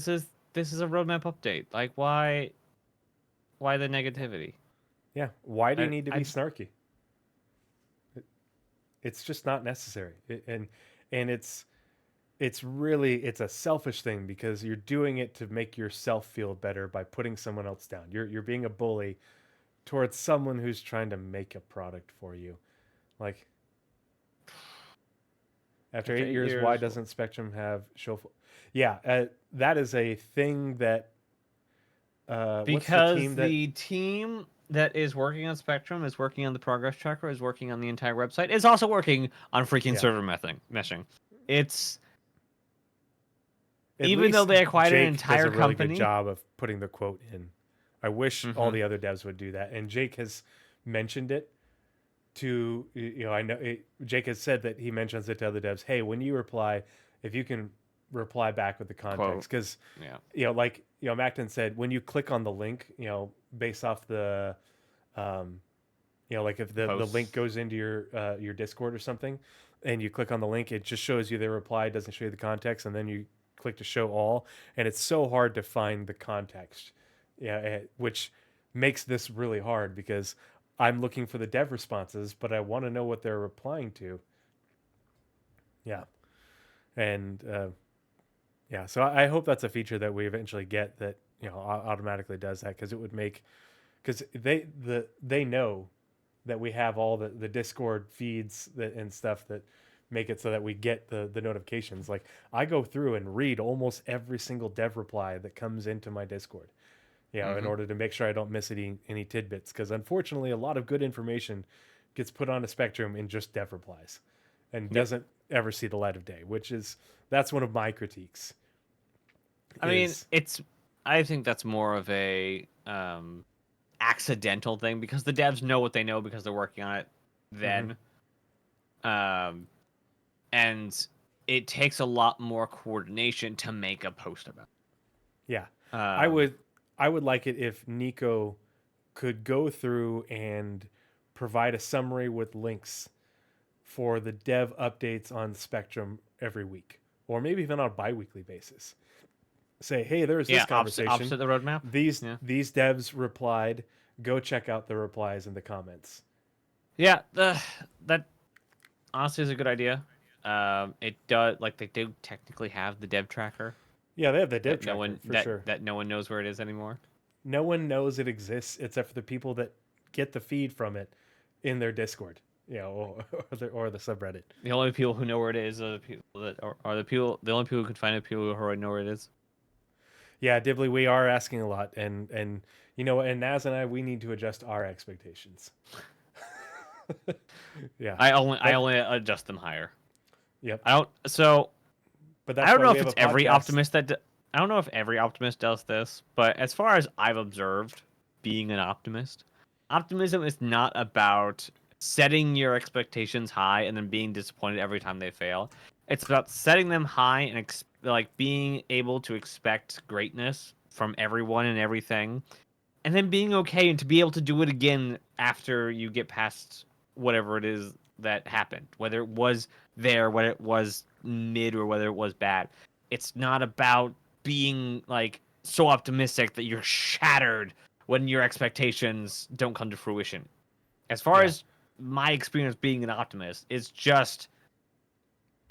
this is a roadmap update. Like why the negativity? Yeah, why do you need to be snarky? It's just not necessary. And it's a selfish thing because you're doing it to make yourself feel better by putting someone else down. You're being a bully towards someone who's trying to make a product for you. Like, after 8 years, why doesn't Spectrum have show? Yeah, that is a thing that because the team that is working on Spectrum is working on the progress tracker, is working on the entire website, is also working on freaking server meshing. It's even though they acquired an entire does a really company. Good job of putting the quote in. I wish all the other devs would do that. And Jake has mentioned it to, I know Jake has said that he mentions it to other devs. Hey, when you reply, if you can reply back with the context, because Macton said, when you click on the link, based off the, like if the link goes into your Discord or something, and you click on the link, it just shows you the reply, it doesn't show you the context, and then you click to show all, and it's so hard to find the context, which makes this really hard because I'm looking for the dev responses, but I want to know what they're replying to. And so I hope that's a feature that we eventually get that automatically does that, because it would make, because they know that we have all the Discord feeds and stuff that make it so that we get the notifications. Like I go through and read almost every single dev reply that comes into my Discord, in order to make sure I don't miss any tidbits. Because unfortunately, a lot of good information gets put on a Spectrum in just dev replies and doesn't ever see the light of day, that's one of my critiques. I think that's more of a accidental thing because the devs know what they know because they're working on it then. And it takes a lot more coordination to make a post about it. Yeah. I would like it if Nico could go through and provide a summary with links for the dev updates on Spectrum every week, or maybe even on a bi-weekly basis. Say, hey, there's this conversation. Opposite the roadmap. These devs replied. Go check out the replies in the comments. Yeah, that honestly is a good idea. It does, like, they do technically have the dev tracker. Yeah, they have the dev tracker sure. That no one knows where it is anymore. No one knows it exists except for the people that get the feed from it in their Discord, or the subreddit. The only people who know where it is are the people that are the people. The only people who can find it, people who already know where it is. Yeah, Dibley, we are asking a lot, and and Naz and I, we need to adjust our expectations. Yeah, I only adjust them higher. Yep. But I don't know if it's every optimist that. I don't know if every optimist does this, but as far as I've observed, being an optimist, optimism is not about setting your expectations high and then being disappointed every time they fail. It's about setting them high and being able to expect greatness from everyone and everything, and then being okay and to be able to do it again after you get past whatever it is that happened, whether it was there, whether it was mid, or whether it was bad. It's not about being like so optimistic that you're shattered when your expectations don't come to fruition. As far as my experience being an optimist, it's just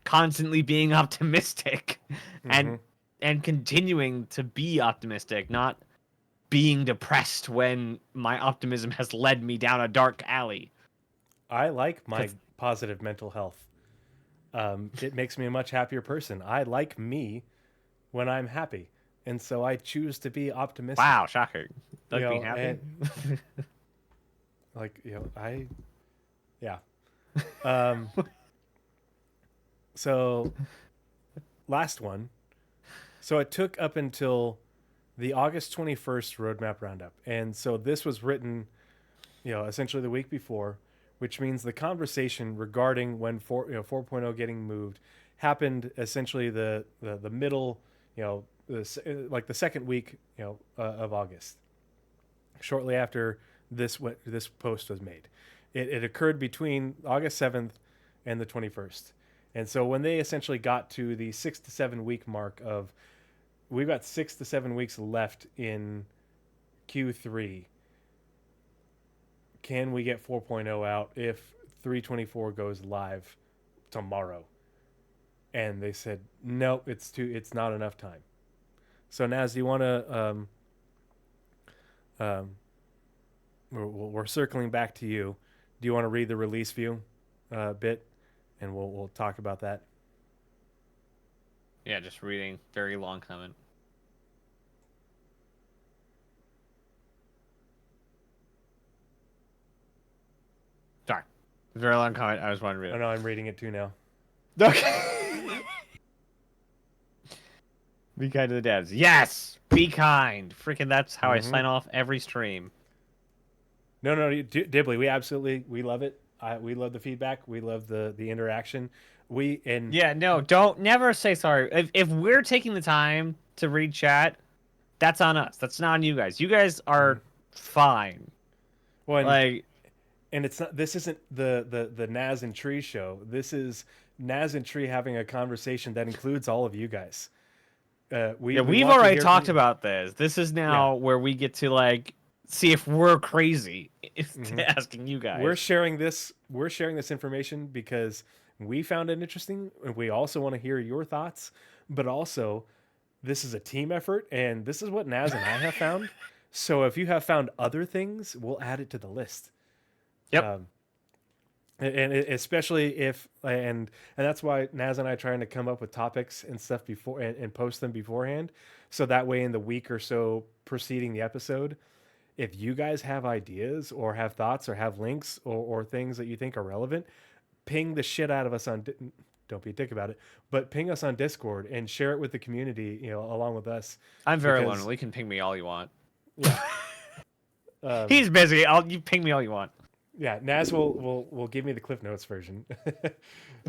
constantly being optimistic and continuing to be optimistic, not being depressed when my optimism has led me down a dark alley. I like my positive mental health. It makes me a much happier person. I like me when I'm happy, and so I choose to be optimistic. Wow, shocking! Like being happy. So last one. So it took up until the August 21st Roadmap Roundup, and so this was written, essentially the week before, which means the conversation regarding when 4.0 getting moved happened essentially the middle, like the second week, of August, shortly after this post was made. It occurred between August 7th and the 21st. And so when they essentially got to the 6 to 7 week mark of, we've got 6 to 7 weeks left in Q3, can we get 4.0 out if 324 goes live tomorrow? And they said, no, it's not enough time. So Naz, do you want to, we're circling back to you. Do you want to read the release view bit? And we'll talk about that. Yeah, just reading. Very long comment. Sorry. Very long comment. I was wondering. I know, I'm reading it too now. Okay. Be kind to the devs. Yes! Be kind. Freaking that's how I sign off every stream. No, Dibley, we love it. We love the feedback. We love the interaction. Don't never say sorry. If we're taking the time to read chat, that's on us. That's not on you guys. You guys are fine. Well, and it's not. This isn't the Naz and Tree show. This is Naz and Tree having a conversation that includes all of you guys. We've already talked about this. This is now where we get to see if we're crazy. Asking you guys. We're sharing this information because we found it interesting, and we also want to hear your thoughts. But also, this is a team effort, and this is what Naz and I have found. So if you have found other things, we'll add it to the list. Yep. Especially if and that's why Naz and I are trying to come up with topics and stuff before and post them beforehand, so that way in the week or so preceding the episode, if you guys have ideas or have thoughts or have links or things that you think are relevant, ping the shit out of us on. Don't be a dick about it, but ping us on Discord and share it with the community, along with us. I'm very because- lonely. You can ping me all you want. Yeah. He's busy. You ping me all you want. Yeah, Naz will give me the Cliff Notes version,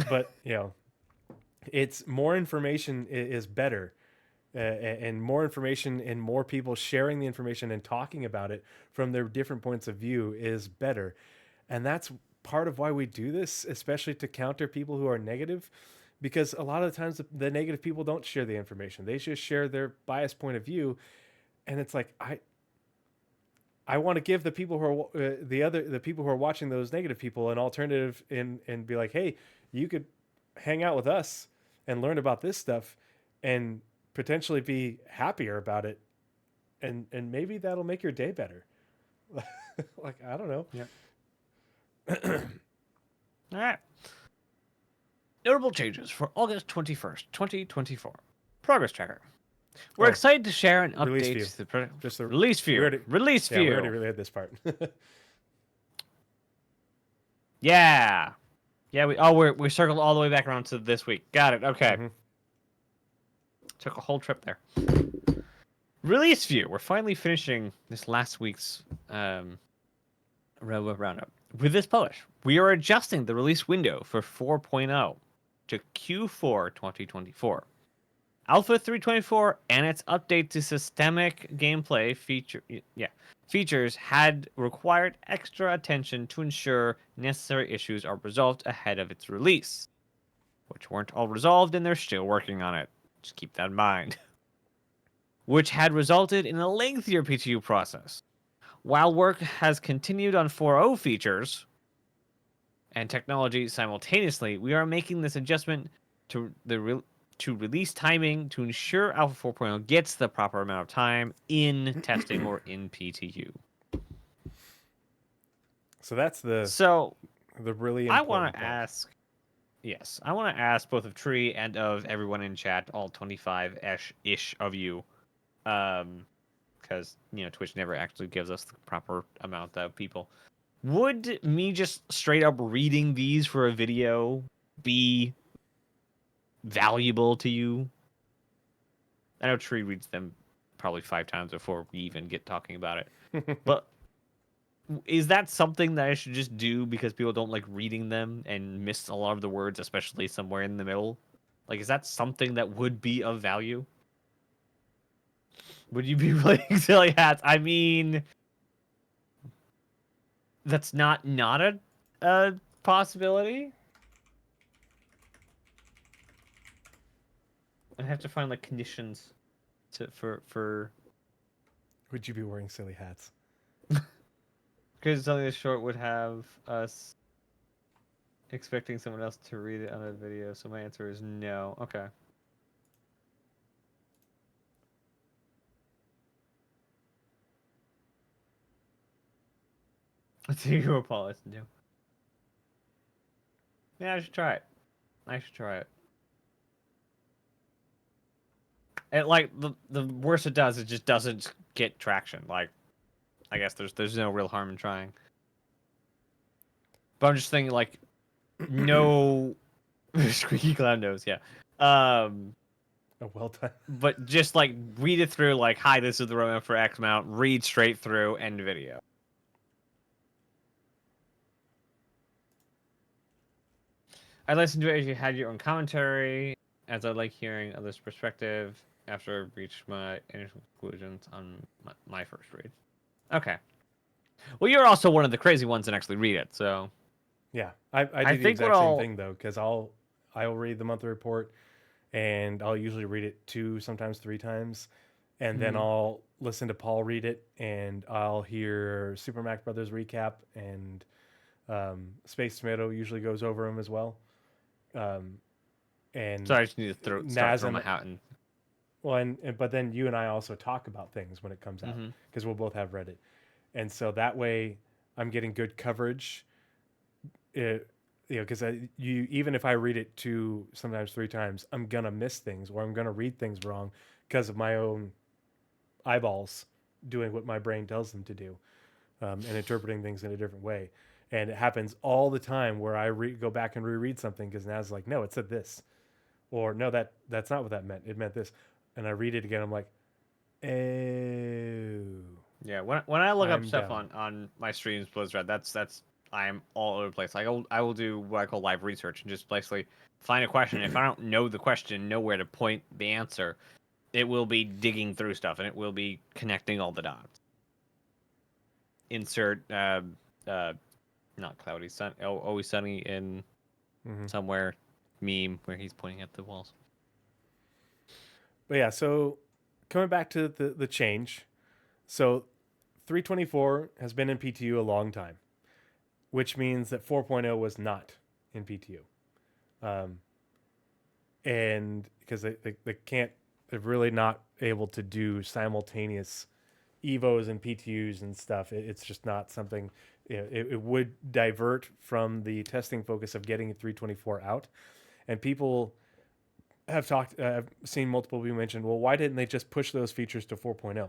but it's more information is better, and more information and more people sharing the information and talking about it from their different points of view is better, and that's part of why we do this, especially to counter people who are negative, because a lot of the times the negative people don't share the information; they just share their biased point of view, and it's like I want to give the people who are the people who are watching those negative people an alternative and be like, hey, you could hang out with us and learn about this stuff and potentially be happier about it, and maybe that'll make your day better. Like, I don't know. Yeah. All right. Notable changes for August 21st, 2024. Progress tracker. We're excited to share an Release update view. to the Just the release view. Release Yeah, view. we already read this part. Yeah. Yeah, we circled all the way back around to this week. Got it. Okay. Mhm. Took a whole trip there. Release view. We're finally finishing this last week's Roadmap Roundup. With this publish, we are adjusting the release window for 4.0 to Q4 2024. Alpha 324 and its update to systemic gameplay features had required extra attention to ensure necessary issues are resolved ahead of its release, which weren't all resolved and they're still working on it. Just keep that in mind. Which had resulted in a lengthier PTU process. While work has continued on 4.0 features and technology simultaneously, we are making this adjustment to release timing to ensure Alpha 4.0 gets the proper amount of time in testing or in PTU. So that's the really I important want to part. ask, yes, I want to ask both of Tree and of everyone in chat, all 25-ish of you, because Twitch never actually gives us the proper amount of people. Would me just straight up reading these for a video be valuable to you? I know Tree reads them probably 5 times before we even get talking about it. But is that something that I should just do because people don't like reading them and miss a lot of the words, especially somewhere in the middle? Like, is that something that would be of value? Would you be playing silly hats? I mean, that's not a possibility. I have to find like conditions for. Would you be wearing silly hats? Because something this short would have us expecting someone else to read it on a video. So my answer is no. Okay. Let's see who Paul listen to. Yeah, I should try it. And like the worse it does, it just doesn't get traction. Like, I guess there's no real harm in trying. But I'm just thinking like, no, squeaky clown nose, yeah. Oh, well done. But just like read it through. Like, hi, this is the roadmap for X amount. Read straight through, end video. I listened to it if you had your own commentary, as I like hearing others' perspective after I reached my initial conclusions on my first read. Okay. Well, you're also one of the crazy ones that actually read it, so... Yeah, I do the think exact same thing, though, because I'll read the monthly report, and I'll usually read it 2, sometimes 3 times, and then I'll listen to Paul read it, and I'll hear Super Mac Brothers recap, and Space Tomato usually goes over them as well. And So I just need to start throwing my hat in. Well, but then you and I also talk about things when it comes out, because we'll both have read it, and so that way I'm getting good coverage. Because even if I read it sometimes 3 times, I'm gonna miss things or I'm gonna read things wrong because of my own eyeballs doing what my brain tells them to do, and interpreting things in a different way. And it happens all the time where I go back and reread something because Naz is like, no, it said this, or no, that's not what that meant. It meant this, and I read it again. I'm like, oh. Yeah, when I look up I'm stuff down. on my streams, Blizzard, that's I am all over the place. Like I will do what I call live research and just basically find a question. If I don't know the question, know where to point the answer, it will be digging through stuff and it will be connecting all the dots. Insert not cloudy sun, always sunny in somewhere meme where he's pointing at the walls. But yeah, so coming back to the change, so 324 has been in PTU a long time, which means that 4.0 was not in PTU. And because they can't, they're really not able to do simultaneous evos and PTUs and stuff. It's just not something, it would divert from the testing focus of getting 324 out. And people have talked, I've seen multiple people mention, well, why didn't they just push those features to 4.0?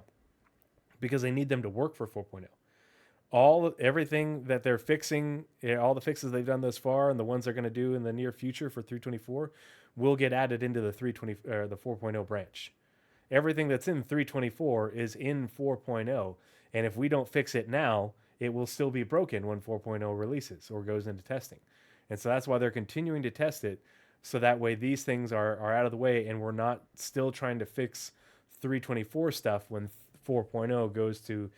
Because they need them to work for 4.0. Everything that they're fixing, all the fixes they've done thus far, and the ones they're going to do in the near future for 324, will get added into the 4.0 branch. Everything that's in 324 is in 4.0, and if we don't fix it now, it will still be broken when 4.0 releases or goes into testing. And so that's why they're continuing to test it, so that way these things are out of the way, and we're not still trying to fix 324 stuff when 4.0 goes to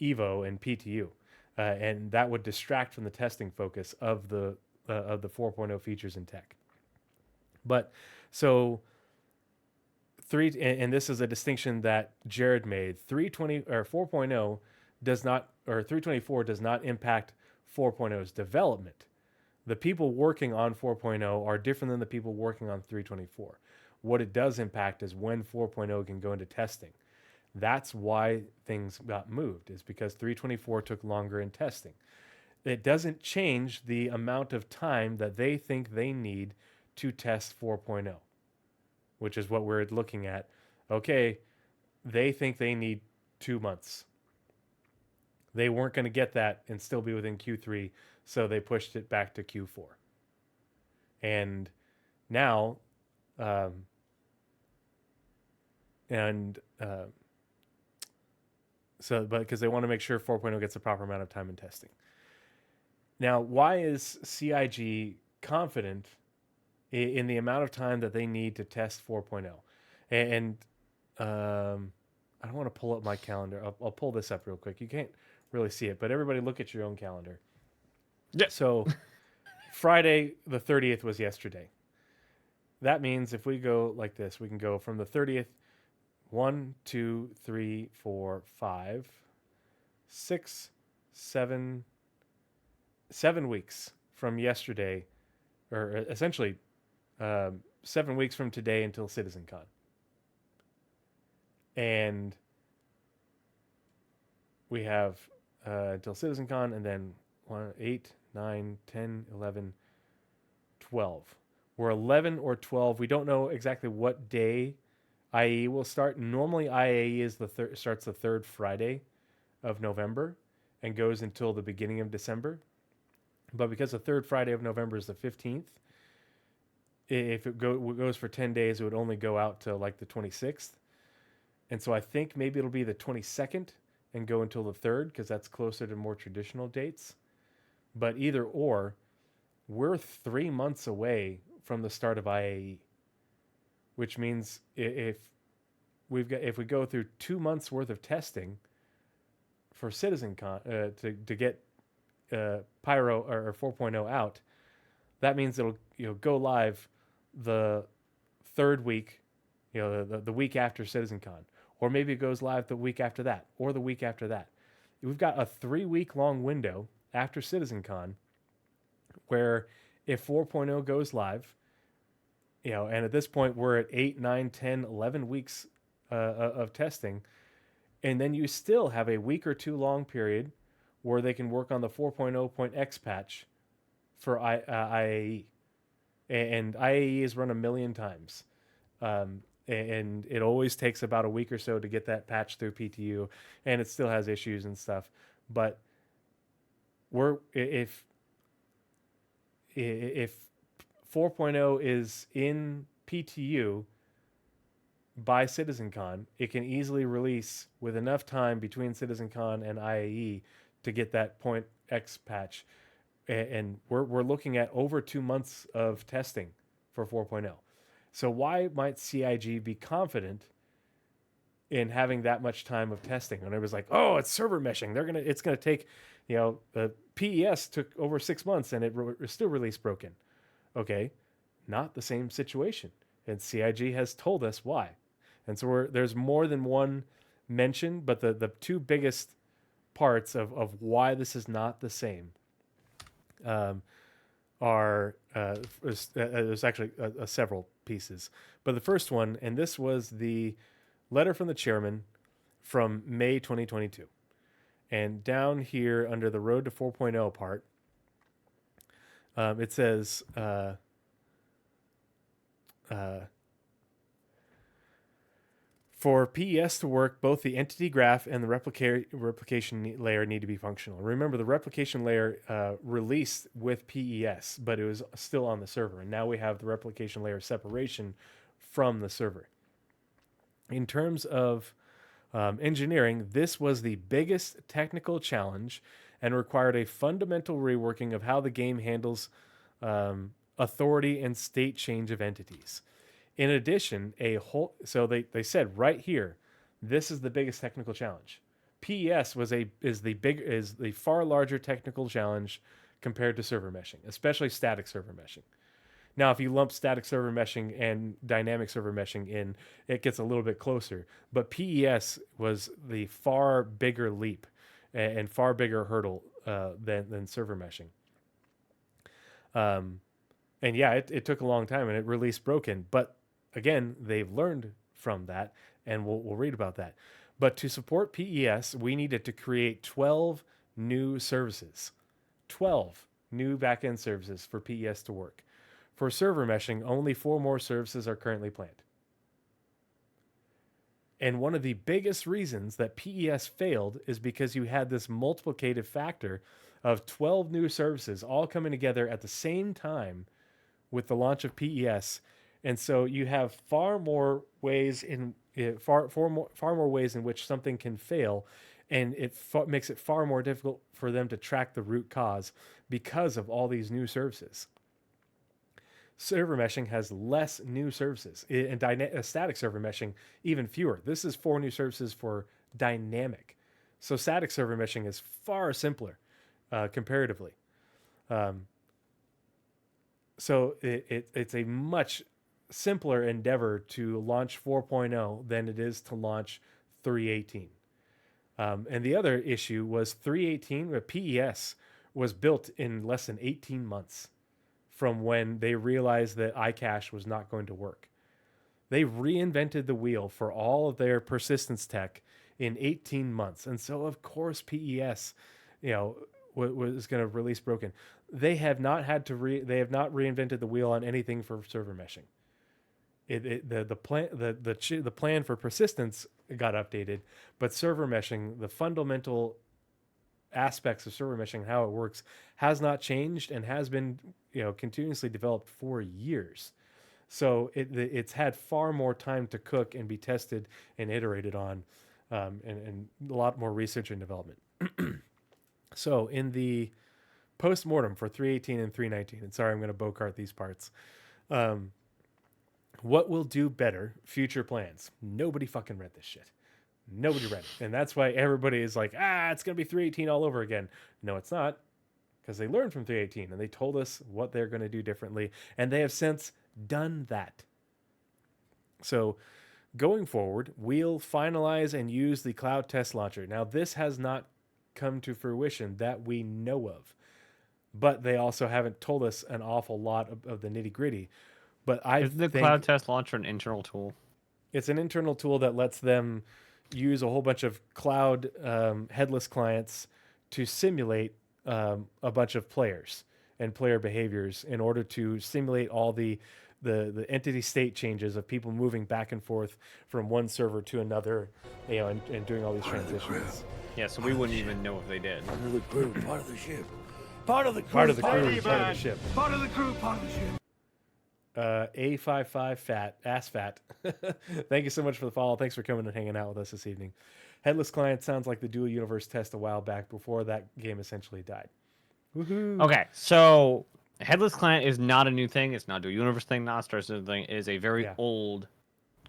Evo and PTU. And that would distract from the testing focus of the 4.0 features in tech. But so and this is a distinction that Jared made. 320 or 4.0 does not, or 324 does not impact 4.0's development. The people working on 4.0 are different than the people working on 324. What it does impact is when 4.0 can go into testing. That's why things got moved, is because 324 took longer in testing. It doesn't change the amount of time that they think they need to test 4.0, which is what we're looking at. Okay, they think they need 2 months. They weren't going to get that and still be within Q3, so they pushed it back to Q4. And now, so, but because they want to make sure 4.0 gets the proper amount of time in testing. Now, why is CIG confident in the amount of time that they need to test 4.0? And I don't want to pull up my calendar. I'll pull this up real quick. You can't really see it, but everybody look at your own calendar. Yeah. So Friday the 30th was yesterday. That means if we go like this, we can go from the 30th, 1, 2, 3, 4, 5, 6, 7 weeks from yesterday, or essentially 7 weeks from today until CitizenCon. And we have until CitizenCon, and then 8, 9, 10, 11, 12. We're 11 or 12. We don't know exactly what day IAE will start. Normally, IAE is starts the third Friday of November and goes until the beginning of December. But because the third Friday of November is the 15th, if it goes for 10 days, it would only go out to like the 26th. And so I think maybe it'll be the 22nd and go until the 3rd, because that's closer to more traditional dates. But either or, we're 3 months away from the start of IAE, which means if we go through 2 months worth of testing for CitizenCon to get Pyro or 4.0 out, that means it'll go live the 3rd week, the week after CitizenCon, or maybe it goes live the week after that, or the week after that. We've got a 3-week long window after CitizenCon where if 4.0 goes live, and at this point we're at 8, 9, 10, 11 weeks of testing, and then you still have a week or two long period where they can work on the 4.0.x patch for IAE. And IAE is run 1 million times. And it always takes about a week or so to get that patch through PTU, and it still has issues and stuff. But if 4.0 is in PTU by CitizenCon, it can easily release with enough time between CitizenCon and IAE to get that .x patch. And we're looking at over 2 months of testing for 4.0. So why might CIG be confident in having that much time of testing? And it was like, oh, it's server meshing. It's gonna take, PES took over 6 months and it still released broken. Okay, not the same situation. And CIG has told us why. And so there's more than one mention, but the two biggest parts of why this is not the same there's actually several pieces. But the first one, and this was the letter from the chairman from May 2022. And down here under the Road to 4.0 part, it says, for PES to work, both the entity graph and the replication layer need to be functional. Remember, the replication layer released with PES, but it was still on the server. And now we have the replication layer separation from the server. In terms of engineering, this was the biggest technical challenge and required a fundamental reworking of how the game handles authority and state change of entities. In addition, so they said right here, this is the biggest technical challenge. PES is the far larger technical challenge compared to server meshing, especially static server meshing. Now, if you lump static server meshing and dynamic server meshing in, it gets a little bit closer. But PES was the far bigger leap and far bigger hurdle than server meshing. And yeah, it took a long time and it released broken, but again, they've learned from that, and we'll read about that. But to support PES, we needed to create 12 new services. 12 new backend services for PES to work. For server meshing, only 4 more services are currently planned. And one of the biggest reasons that PES failed is because you had this multiplicative factor of 12 new services all coming together at the same time with the launch of PES. And so you have far more ways in which something can fail, and it makes it far more difficult for them to track the root cause because of all these new services. Server meshing has less new services, and static server meshing even fewer. This is 4 new services for dynamic. So static server meshing is far simpler comparatively. So it's a much simpler endeavor to launch 4.0 than it is to launch 3.18. And the other issue was 3.18, PES was built in less than 18 months from when they realized that iCache was not going to work. They reinvented the wheel for all of their persistence tech in 18 months. And so, of course, PES, was going to release broken. They have not reinvented the wheel on anything for server meshing. The plan for persistence got updated, but server meshing, the fundamental aspects of server meshing, how it works, has not changed and has been continuously developed for years. So it's had far more time to cook and be tested and iterated on, and a lot more research and development. So in the post-mortem for 3.18 and 3.19, and sorry, I'm going to bogart these parts. What will do better? Future plans. Nobody fucking read this shit. Nobody read it. And that's why everybody is like, it's going to be 3.18 all over again. No, it's not. Because they learned from 3.18 and they told us what they're going to do differently. And they have since done that. So going forward, we'll finalize and use the cloud test launcher. Now, this has not come to fruition that we know of. But they also haven't told us an awful lot of the nitty gritty. But Is the cloud test launcher an internal tool? It's an internal tool that lets them use a whole bunch of cloud headless clients to simulate a bunch of players and player behaviors in order to simulate all the entity state changes of people moving back and forth from one server to another, and doing all these transitions. Yeah, so we wouldn't even know if they did. Part of the crew, part of the ship. Part of the crew, Part of the crew, part of the ship. Part of the crew, part of the ship. A55 Fat, Ass Fat. Thank you so much for the follow. Thanks for coming and hanging out with us this evening. Headless Client sounds like the Dual Universe test a while back before that game essentially died. Woohoo. Okay, so Headless Client is not a new thing. It's not a universe thing, not a Star Citizen thing. It is a very old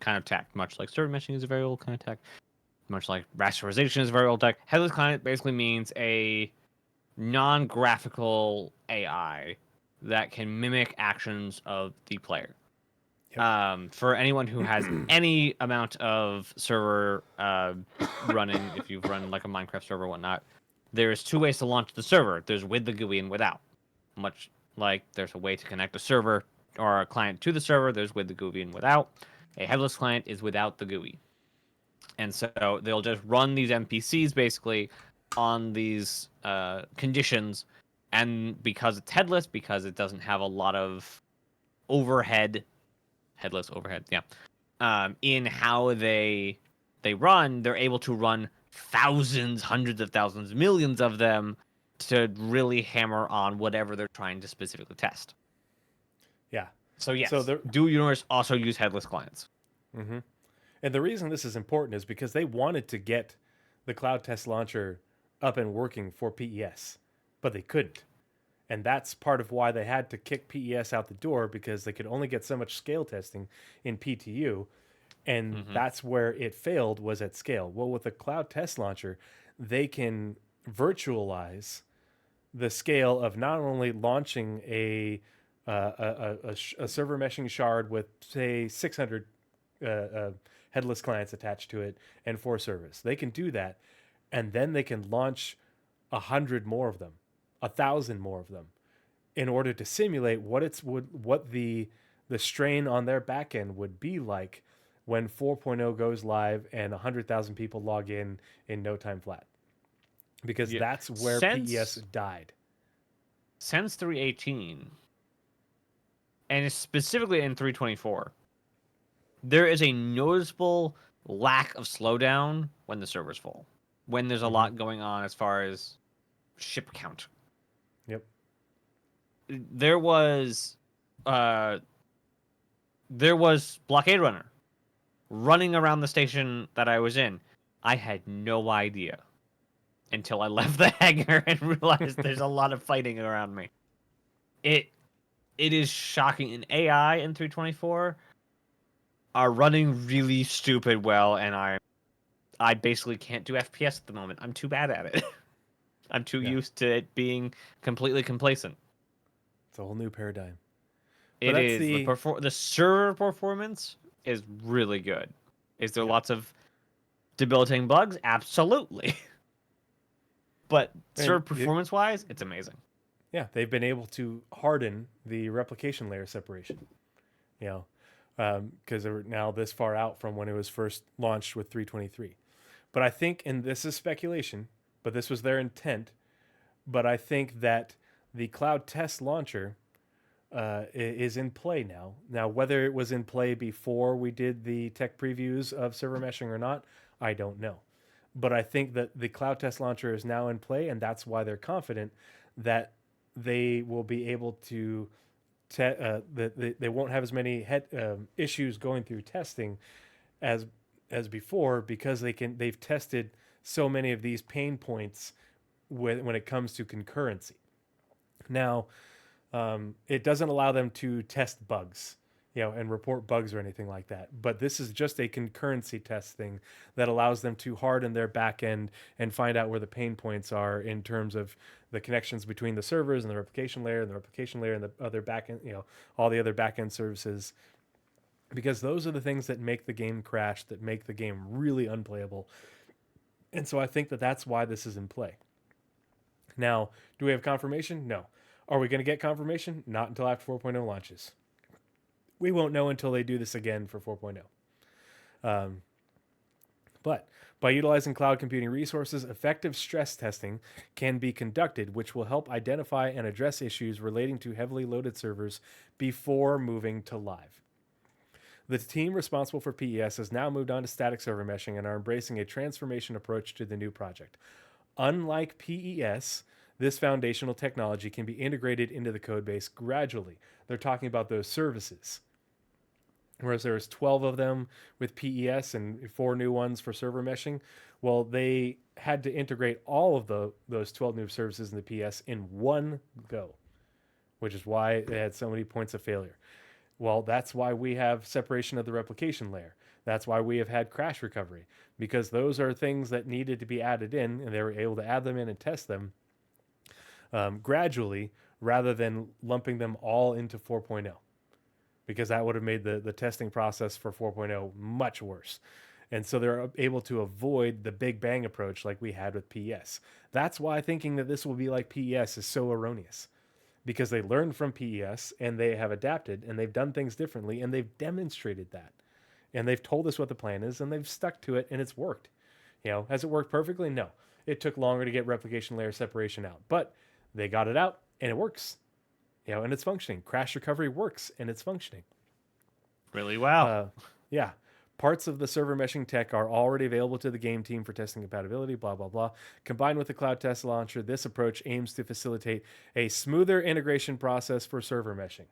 kind of tech, much like server meshing is a very old kind of tech, much like rasterization is a very old tech. Headless Client basically means a non-graphical AI that can mimic actions of the player. Yep. For anyone who has any amount of server running, if you've run like a Minecraft server or whatnot, there's two ways to launch the server. There's with the GUI and without. Much like there's a way to connect a server or a client to the server, there's with the GUI and without. A headless client is without the GUI. And so they'll just run these NPCs basically on these conditions. And because it's headless, because it doesn't have a lot of headless overhead, in how they run, they're able to run thousands, hundreds of thousands, millions of them to really hammer on whatever they're trying to specifically test. Yeah. So yes, Dual Universe also use headless clients. Mm-hmm. And the reason this is important is because they wanted to get the Cloud Test Launcher up and working for PES, but they couldn't. And that's part of why they had to kick PES out the door, because they could only get so much scale testing in PTU. And that's where it failed, was at scale. Well, with the Cloud Test Launcher, they can virtualize the scale of not only launching a server meshing shard with, say, 600 headless clients attached to it and 4 servers. They can do that, and then they can launch 100 more of them, 1,000 more of them, in order to simulate what the strain on their backend would be like when 4.0 goes live and 100,000 people log in no time flat. Because that's where PES died. Since 318, and specifically in 324, there is a noticeable lack of slowdown when the server's full. When there's a lot going on as far as ship count. Yep. There was Blockade Runner running around the station that I was in. I had no idea until I left the hangar and realized there's a lot of fighting around me. It is shocking. And AI in 324 are running really stupid well, and I basically can't do FPS at the moment. I'm too bad at it. I'm too used to it being completely complacent. It's a whole new paradigm. It is. The server performance is really good. Is there lots of debilitating bugs? Absolutely. But server performance-wise, it's amazing. Yeah, they've been able to harden the replication layer separation. Because they're now this far out from when it was first launched with 323. But I think, and this is speculation, but this was their intent, but I think that the Cloud Test Launcher is in play now. Now, whether it was in play before we did the tech previews of server meshing or not, I don't know. But I think that the Cloud Test Launcher is now in play, and that's why they're confident that they will be able to they won't have as many issues going through testing as before, because they've tested so many of these pain points when it comes to concurrency. Now, it doesn't allow them to test bugs, and report bugs or anything like that. But this is just a concurrency test thing that allows them to harden their back end and find out where the pain points are in terms of the connections between the servers and the replication layer and the other backend, all the other backend services. Because those are the things that make the game crash, that make the game really unplayable. And so I think that that's why this is in play. Now, do we have confirmation? No. Are we going to get confirmation? Not until after 4.0 launches. We won't know until they do this again for 4.0. But by utilizing cloud computing resources, effective stress testing can be conducted, which will help identify and address issues relating to heavily loaded servers before moving to live. The team responsible for PES has now moved on to static server meshing and are embracing a transformation approach to the new project. Unlike PES, this foundational technology can be integrated into the codebase gradually. They're talking about those services. Whereas there's 12 of them with PES and 4 new ones for server meshing. Well, they had to integrate all of those 12 new services in the PS in one go, which is why they had so many points of failure. Well, that's why we have separation of the replication layer. That's why we have had crash recovery, because those are things that needed to be added in, and they were able to add them in and test them gradually rather than lumping them all into 4.0, because that would have made the testing process for 4.0 much worse. And so they're able to avoid the big bang approach like we had with PES. That's why thinking that this will be like PES is so erroneous, because they learned from PES and they have adapted and they've done things differently and they've demonstrated that. And they've told us what the plan is and they've stuck to it and it's worked. Has it worked perfectly? No. It took longer to get replication layer separation out, but they got it out and it works. And it's functioning. Crash recovery works and it's functioning. Really well. Yeah. Parts of the server meshing tech are already available to the game team for testing compatibility, blah, blah, blah. Combined with the cloud test launcher, this approach aims to facilitate a smoother integration process for server meshing.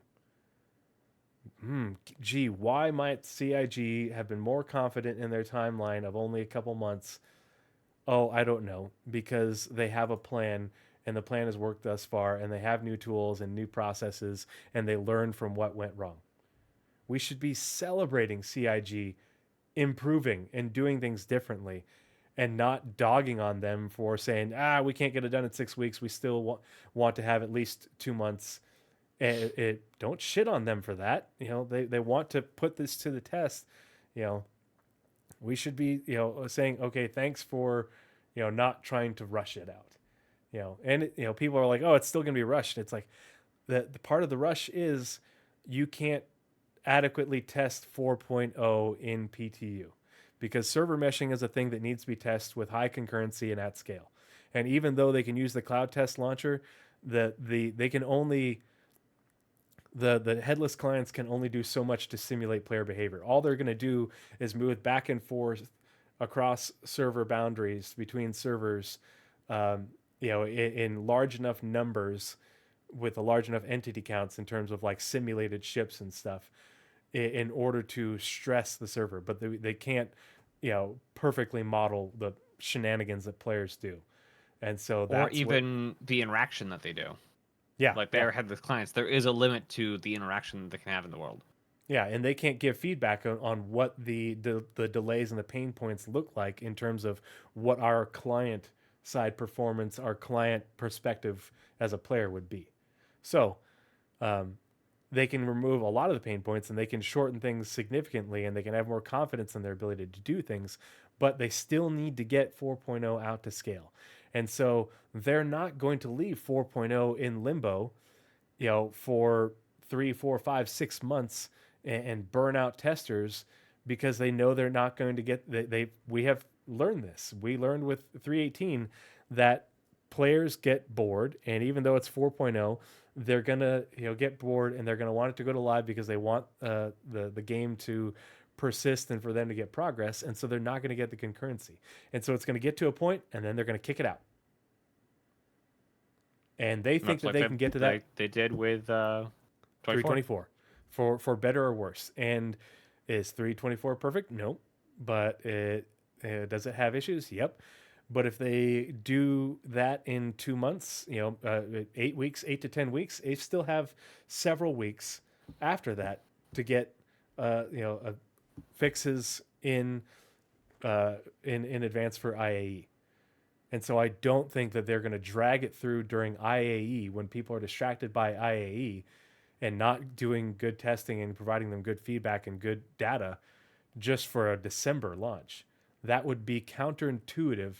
Gee, why might CIG have been more confident in their timeline of only a couple months? Oh, I don't know. Because they have a plan, and the plan has worked thus far, and they have new tools and new processes, and they learned from what went wrong. We should be celebrating CIG improving and doing things differently, and not dogging on them for saying, we can't get it done in 6 weeks. We still want to have at least 2 months. Don't shit on them for that. They want to put this to the test. We should be, saying, okay, thanks for, not trying to rush it out. And people are like, oh, it's still going to be rushed. It's like the part of the rush is you can't adequately test 4.0 in PTU, because server meshing is a thing that needs to be tested with high concurrency and at scale. And even though they can use the cloud test launcher, they can only the headless clients can only do so much to simulate player behavior. All they're going to do is move back and forth across server boundaries between servers, in large enough numbers with a large enough entity counts in terms of like simulated ships and stuff, in order to stress the server. But they can't, perfectly model the shenanigans that players do. And so that's or even the interaction that they do. Yeah. Like they had with clients, there is a limit to the interaction that they can have in the world. Yeah, and they can't give feedback on what the delays and the pain points look like in terms of what our client side performance, our client perspective as a player would be. So they can remove a lot of the pain points and they can shorten things significantly, and they can have more confidence in their ability to do things, but they still need to get 4.0 out to scale. And so they're not going to leave 4.0 in limbo, for 3, 4, 5, 6 months and burn out testers, because they know they're not going to get. We have learned this. We learned with 3.18 that players get bored, and even though it's 4.0, they're gonna get bored, and they're gonna want it to go to live because they want the game to persist and for them to get progress, and so they're not going to get the concurrency, and so it's going to get to a point and then they're going to kick it out, and they think that they can get to that. They did with 324 for better or worse. And is 324 perfect? No. But does it have issues? Yep. But if they do that in 2 months, 8 weeks, 8 to 10 weeks, they still have several weeks after that to get fixes in advance for IAE. And so I don't think that they're going to drag it through during IAE when people are distracted by IAE and not doing good testing and providing them good feedback and good data just for a December launch. That would be counterintuitive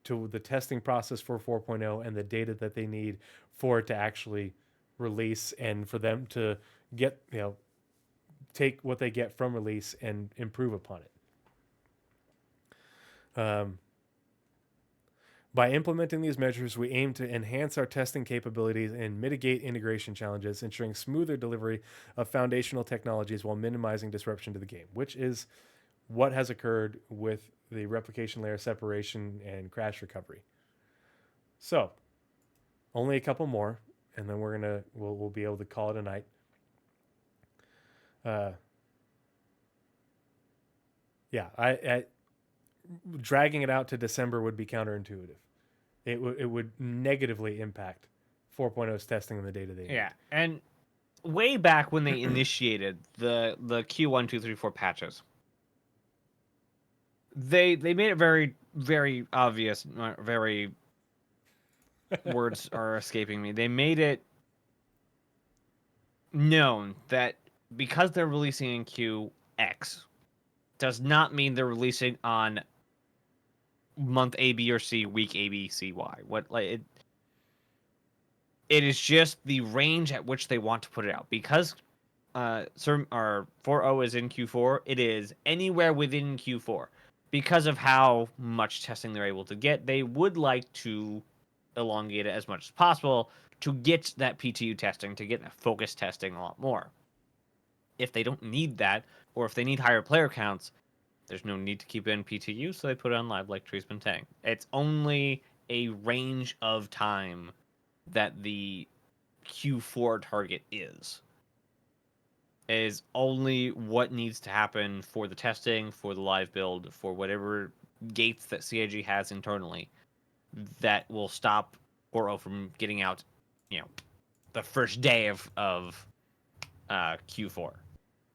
to the testing process for 4.0 and the data that they need for it to actually release, and for them to get, take what they get from release and improve upon it. By implementing these measures, we aim to enhance our testing capabilities and mitigate integration challenges, ensuring smoother delivery of foundational technologies while minimizing disruption to the game, which is what has occurred with the replication layer separation and crash recovery. So, only a couple more, and then we'll be able to call it a night. I dragging it out to December would be counterintuitive. It would negatively impact 4.0's testing in the day-to-day. Yeah, and way back when they initiated the Q1, 2, 3, 4 patches, they made it very, very obvious, very words are escaping me. They made it known that because they're releasing in QX does not mean they're releasing on month A, B, or C, week A, B, C, Y. It is just the range at which they want to put it out. Because 4.0 is in Q4, it is anywhere within Q4. Because of how much testing they're able to get, they would like to elongate it as much as possible to get that PTU testing, to get that focus testing a lot more. If they don't need that, or if they need higher player counts, there's no need to keep it in PTU, so they put it on live, like Tree's been saying. It's only a range of time that the Q4 target is only what needs to happen for the testing, for the live build, for whatever gates that CIG has internally that will stop 4.0 from getting out, the first day of Q4.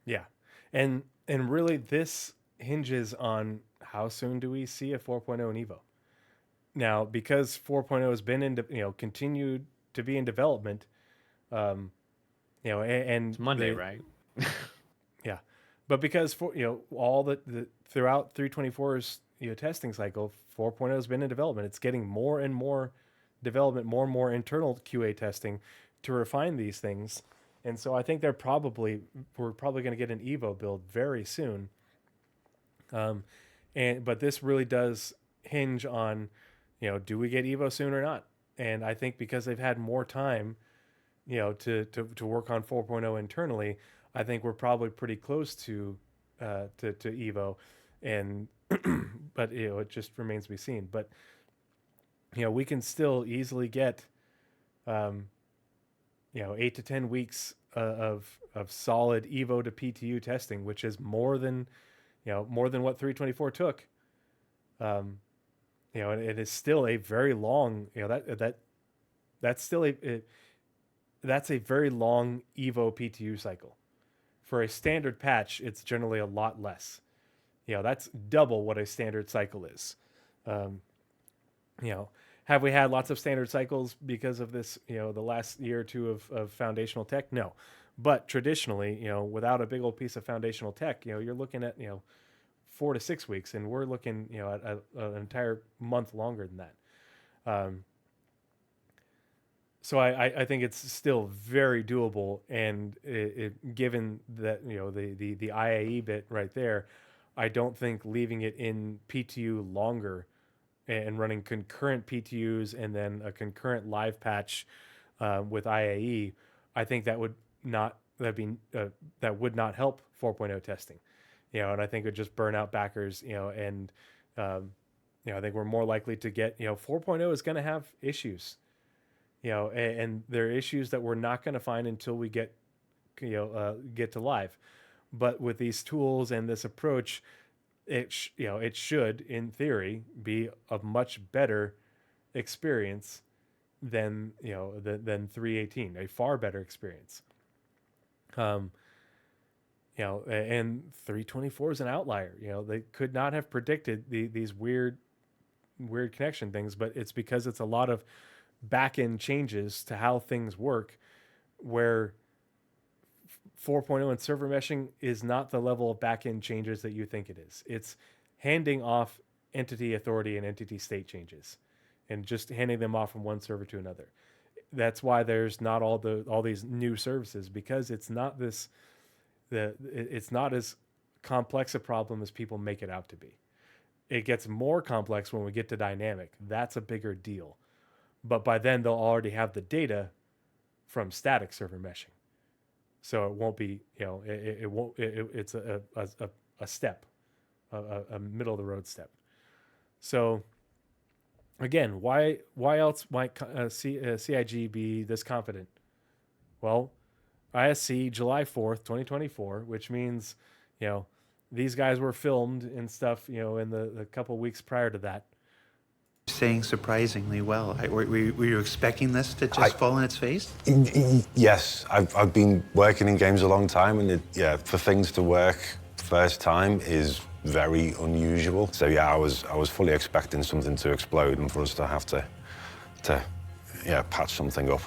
Yeah, and really this hinges on how soon do we see a 4.0 in Evo. Now, because 4.0 has been continued to be in development, and it's Monday, right? Yeah, but because all the throughout 324's testing cycle, 4.0 has been in development. It's getting more and more development, more and more internal QA testing to refine these things, and so I think we're probably going to get an Evo build very soon. But this really does hinge on, do we get Evo soon or not? And I think because they've had more time, to work on 4.0 internally, I think we're probably pretty close to Evo, and but it just remains to be seen. But we can still easily get 8 to 10 weeks of solid Evo to PTU testing, which is more than what 324 took. And it is still a very long, that's still that's a very long Evo PTU cycle. For a standard patch, it's generally a lot less. That's double what a standard cycle is. Have we had lots of standard cycles because of this, the last year or two of foundational tech? No. But traditionally, without a big old piece of foundational tech, you're looking at, 4 to 6 weeks, and we're looking, at an entire month longer than that. So I think it's still very doable, and given that the IAE bit right there, I don't think leaving it in PTU longer and running concurrent PTUs and then a concurrent live patch with IAE, I think that would not help 4.0 testing. And I think it would just burn out backers, and I think we're more likely to get, 4.0 is going to have issues, and there are issues that we're not going to find until we get to live. But with these tools and this approach, it should, in theory, be a much better experience than 318, a far better experience. And 324 is an outlier. They could not have predicted these weird connection things, but it's because it's a lot of back-end changes to how things work, where 4.0 and server meshing is not the level of back-end changes that you think it is. It's handing off entity authority and entity state changes and just handing them off from one server to another. That's why there's not all these new services, because it's not it's not as complex a problem as people make it out to be. It gets more complex when we get to dynamic. That's a bigger deal. But by then they'll already have the data from static server meshing. So it won't be, it's a step, a middle of the road step. So again, why else might CIG be this confident? Well, ISC July 4th, 2024, which means, these guys were filmed and stuff, in the couple weeks prior to that. Saying surprisingly well. Were you expecting this to just fall on its face? Yes, I've been working in games a long time, and for things to work first time is very unusual. So yeah, I was fully expecting something to explode and for us to have to patch something up.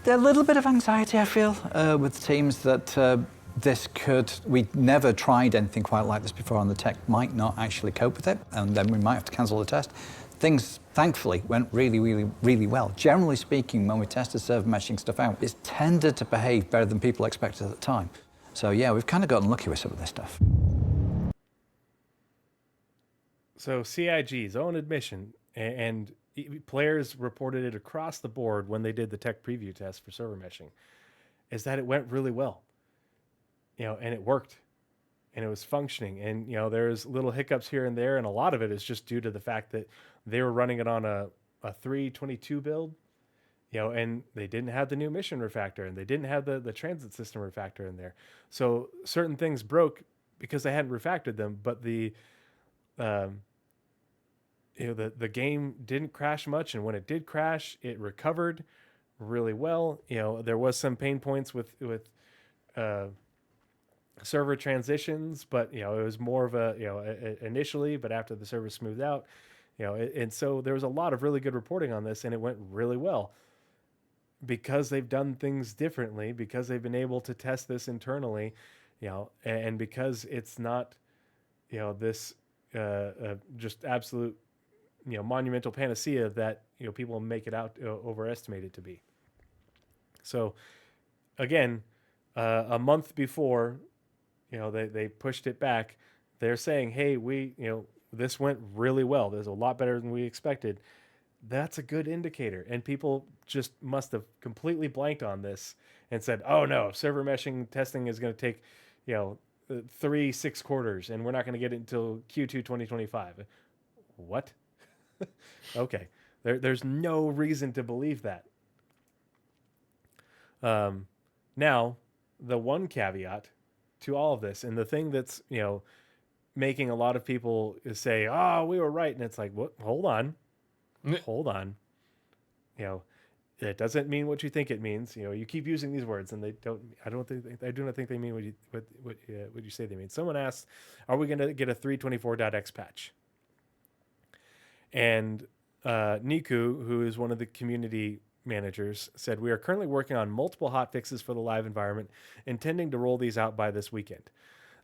A little bit of anxiety, I feel, with teams that we never tried anything quite like this before, and the tech might not actually cope with it, and then we might have to cancel the test. Things, thankfully, went really, really, really well. Generally speaking, when we tested server meshing stuff out, it's tended to behave better than people expected at the time. So yeah, we've kind of gotten lucky with some of this stuff. So CIG's own admission, and players reported it across the board when they did the tech preview test for server meshing, is that it went really well. And it worked. And it was functioning. And, there's little hiccups here and there, and a lot of it is just due to the fact that they were running it on a 3.22 build, and they didn't have the new mission refactor, and they didn't have the transit system refactor in there. So certain things broke because they hadn't refactored them, but the game didn't crash much, and when it did crash, it recovered really well. There was some pain points with server transitions, but it was more of a initially, but after the server smoothed out, and so there was a lot of really good reporting on this, and it went really well because they've done things differently, because they've been able to test this internally, and because it's not this just absolute monumental panacea that people make it out overestimate it to be. So again, a month before they pushed it back, they're saying, hey, this went really well. There's a lot better than we expected. That's a good indicator. And people just must have completely blanked on this and said, oh no, server meshing testing is going to take, 3-6 quarters, and we're not going to get it until Q2 2025. What? Okay. There's no reason to believe that. Now, the one caveat to all of this, and the thing that's, making a lot of people say, oh, we were right. And it's like, what? Hold on. It doesn't mean what you think it means. You keep using these words, and I do not think they mean what you say they mean. Someone asked, are we going to get a 324.x patch? And Niku, who is one of the community managers, said, we are currently working on multiple hotfixes for the live environment, intending to roll these out by this weekend.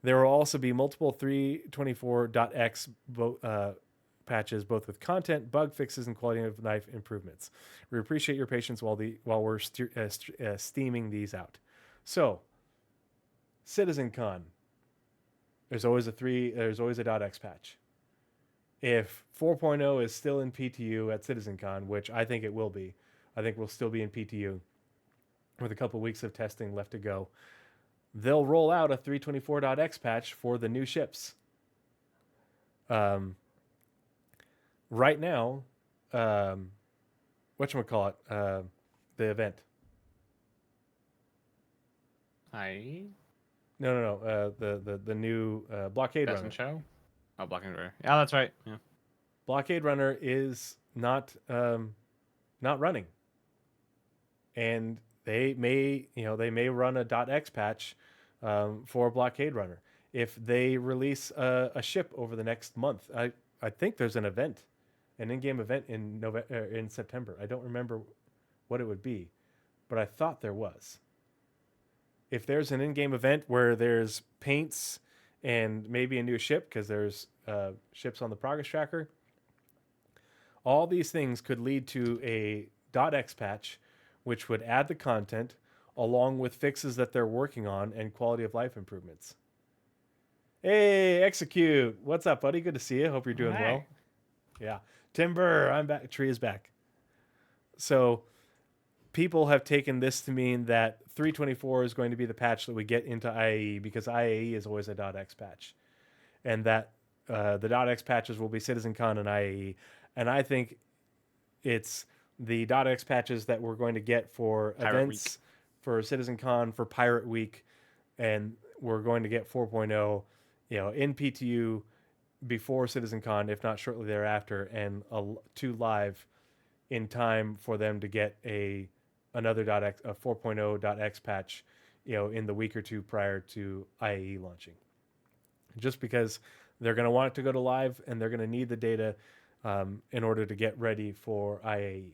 There will also be multiple 324.x patches, both with content, bug fixes, and quality of life improvements. We appreciate your patience while we're steaming these out. So, CitizenCon, there's always a .x patch. If 4.0 is still in PTU at CitizenCon, which I think it will be, I think we'll still be in PTU with a couple weeks of testing left to go, they'll roll out a 324.x patch for the new ships. Right now, whatchamacallit, the event. No. The new Blockade Runner. Show? Oh, Blockade Runner. Yeah, that's right. Yeah. Blockade Runner is not running. And they may run a .x patch for Blockade Runner. If they release a ship over the next month, I think there's an in-game event in September. I don't remember what it would be, but I thought there was. If there's an in-game event where there's paints and maybe a new ship, because there's ships on the progress tracker, all these things could lead to a .x patch, which would add the content along with fixes that they're working on and quality of life improvements. Hey, Execute. What's up, buddy? Good to see you. Hope you're doing Hi. well. Yeah. Timber, I'm back. Tree is back. So people have taken this to mean that 324 is going to be the patch that we get into IAE because IAE is always a .x patch. And that the .x patches will be CitizenCon and IAE. And I think it's the .x patches that we're going to get for Pirate events, for CitizenCon, for Pirate Week, and we're going to get 4.0, in PTU before CitizenCon, if not shortly thereafter, and two live in time for them to get another .x, a 4.0.x patch, in the week or two prior to IAE launching. Just because they're going to want it to go to live and they're going to need the data in order to get ready for IAE.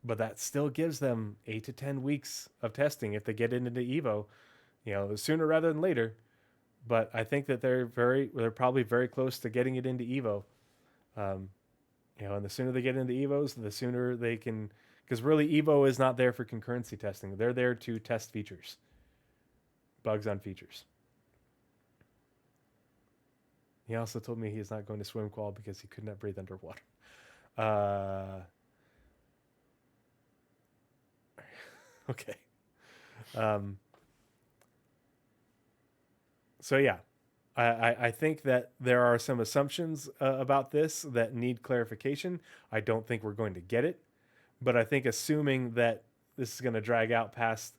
But that still gives them 8 to 10 weeks of testing if they get into Evo, sooner rather than later. But I think that they're probably very close to getting it into Evo. And the sooner they get into Evos, the sooner they can, because really Evo is not there for concurrency testing. They're there to test features, bugs on features. He also told me he's not going to swim qual because he could not breathe underwater. Okay. So yeah, I think that there are some assumptions about this that need clarification. I don't think we're going to get it, but I think assuming that this is going to drag out past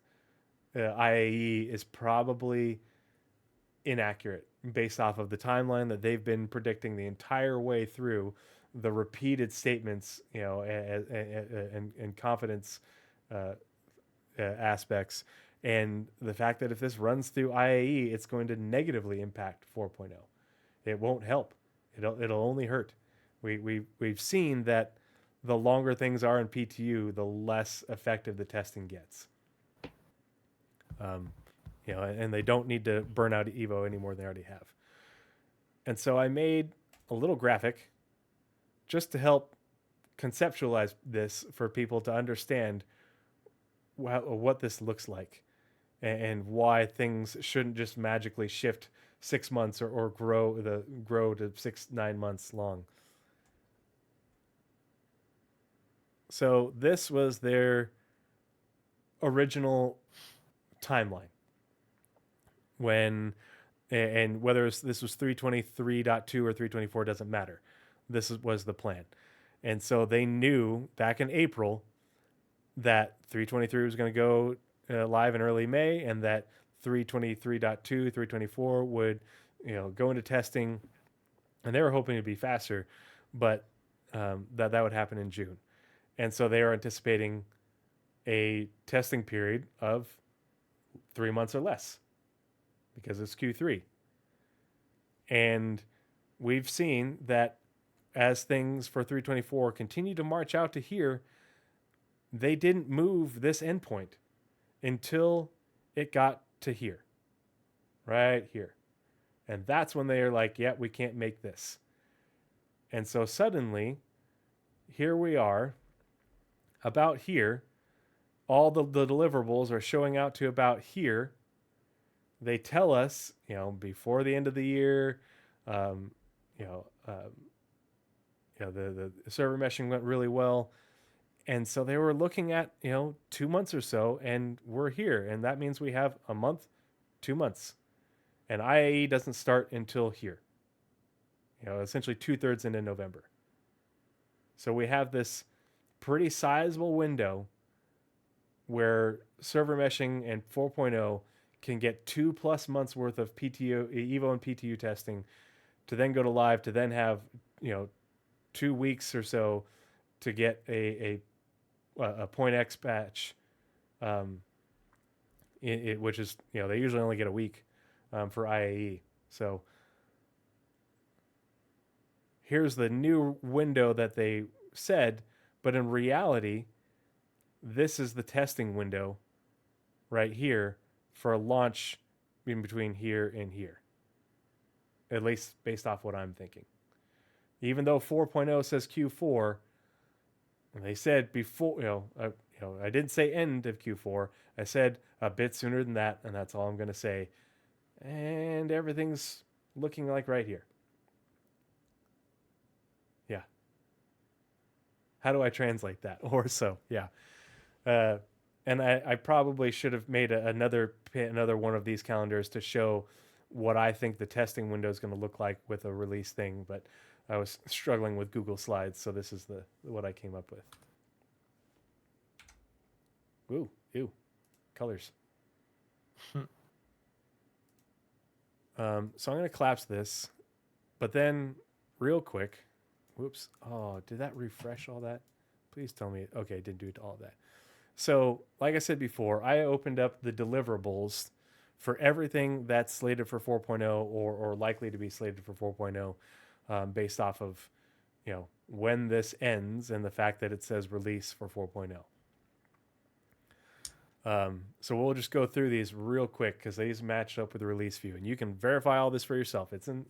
IAE is probably inaccurate based off of the timeline that they've been predicting the entire way through, the repeated statements, and confidence aspects, and the fact that if this runs through IAE, it's going to negatively impact 4.0. It won't help. It'll only hurt. We've seen that the longer things are in PTU, the less effective the testing gets. And they don't need to burn out Evo any more than they already have. And so I made a little graphic just to help conceptualize this for people to understand what this looks like and why things shouldn't just magically shift 6 months or grow to 6-9 months long. So this was their original timeline. And whether this was 323.2 or 324 doesn't matter. This was the plan. And so they knew back in April that 323 was going to go live in early May, and that 323.2, 324 would go into testing, and they were hoping to be faster, but that would happen in June. And so they are anticipating a testing period of 3 months or less because it's Q3. And we've seen that as things for 324 continue to march out to here, they didn't move this endpoint until it got to here, right here. And that's when they are like, yeah, we can't make this. And so suddenly, here we are, about here. All the deliverables are showing out to about here. They tell us, before the end of the year, the server meshing went really well. And so they were looking at, 2 months or so, and we're here. And that means we have a month, 2 months. And IAE doesn't start until here, essentially 2/3 into November. So we have this pretty sizable window where server meshing and 4.0 can get 2+ months worth of PTO, Evo and PTU testing to then go to live, to then have, 2 weeks or so to get a point X patch, which is, they usually only get a week for IAE. So here's the new window that they said, but in reality, this is the testing window right here for a launch in between here and here, at least based off what I'm thinking. Even though 4.0 says Q4, they said before, I didn't say end of Q4. I said a bit sooner than that, and that's all I'm going to say. And everything's looking like right here. Yeah. How do I translate that? Or so, yeah. And I probably should have made another one of these calendars to show what I think the testing window is going to look like with a release thing, but I was struggling with Google Slides, so this is what I came up with. Ooh, ew, colors. So I'm going to collapse this, but then real quick, whoops. Oh, did that refresh all that? Please tell me. Okay, it didn't do all that. So, like I said before, I opened up the deliverables for everything that's slated for 4.0 or likely to be slated for 4.0 based off of, when this ends and the fact that it says release for 4.0. So we'll just go through these real quick because these match up with the release view, and you can verify all this for yourself. It's in,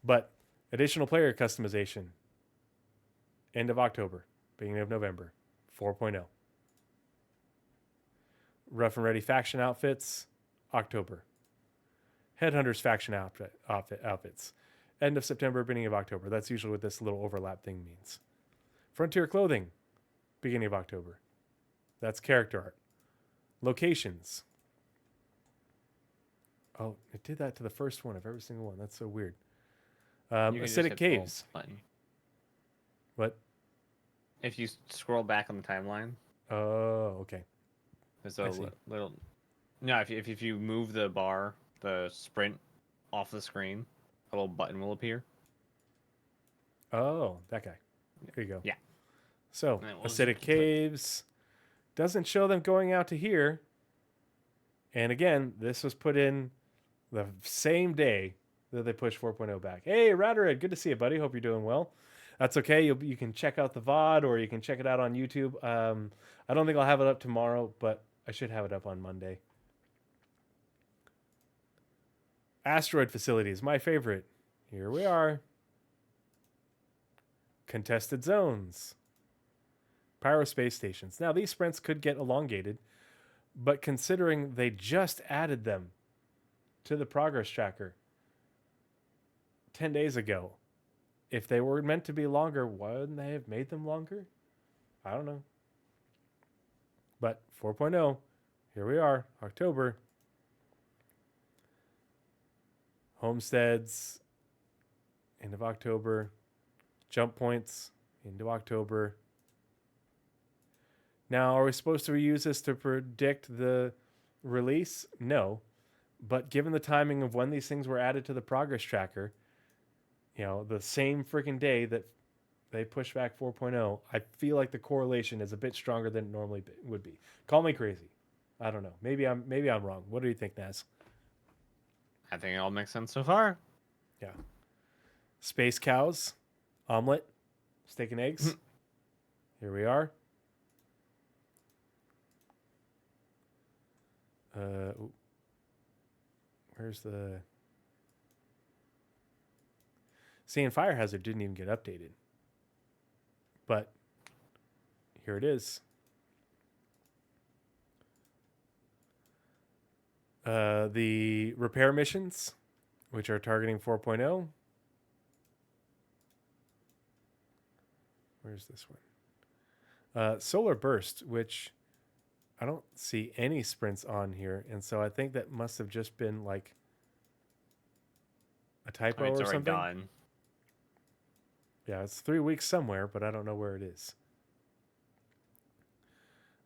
but additional player customization, end of October, beginning of November, 4.0. Rough and Ready faction outfits, October. Headhunters faction outfits, end of September, beginning of October. That's usually what this little overlap thing means. Frontier clothing, beginning of October. That's character art. Locations. Oh, it did that to the first one of every single one. That's so weird. Acidic caves. What? If you scroll back on the timeline. Oh, okay. There's a little. No, if you move the bar, the sprint off the screen, a little button will appear. Oh, that guy. There you go. Yeah. So, acidic caves. Doesn't show them going out to here. And again, this was put in the same day that they pushed 4.0 back. Hey, Rowderhead, good to see you, buddy. Hope you're doing well. That's okay. You can check out the VOD or you can check it out on YouTube. I don't think I'll have it up tomorrow, but I should have it up on Monday. Asteroid facilities, my favorite. Here we are. Contested zones. Pyrospace stations. Now, these sprints could get elongated, but considering they just added them to the progress tracker 10 days ago, if they were meant to be longer, wouldn't they have made them longer? I don't know. But 4.0, here we are, October. Homesteads, end of October. Jump points, into October. Now, are we supposed to use this to predict the release? No. But given the timing of when these things were added to the progress tracker, the same freaking day that they pushed back 4.0, I feel like the correlation is a bit stronger than it normally would be. Call me crazy. I don't know. Maybe I'm wrong. What do you think, Naz? I think it all makes sense so far. Yeah. Space cows, omelet, steak and eggs. Here we are. Where's the... See, and Fire Hazard didn't even get updated. But here it is. The repair missions, which are targeting 4.0. Where's this one? Solar Burst, which I don't see any sprints on here. And so I think that must have just been like a typo or something. Done. Yeah, it's 3 weeks somewhere, but I don't know where it is.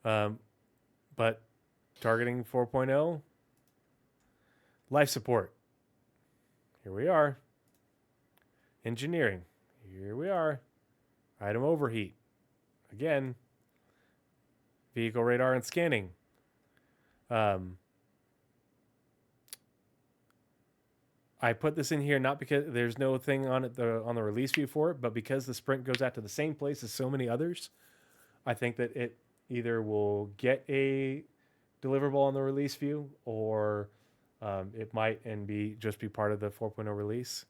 But targeting 4.0. Life support. Here we are. Engineering. Here we are. Item overheat. Again. Vehicle radar and scanning. I put this in here not because there's no thing on it on the release view for it, but because the sprint goes out to the same place as so many others. I think that it either will get a deliverable on the release view, or it might just be part of the 4.0 release.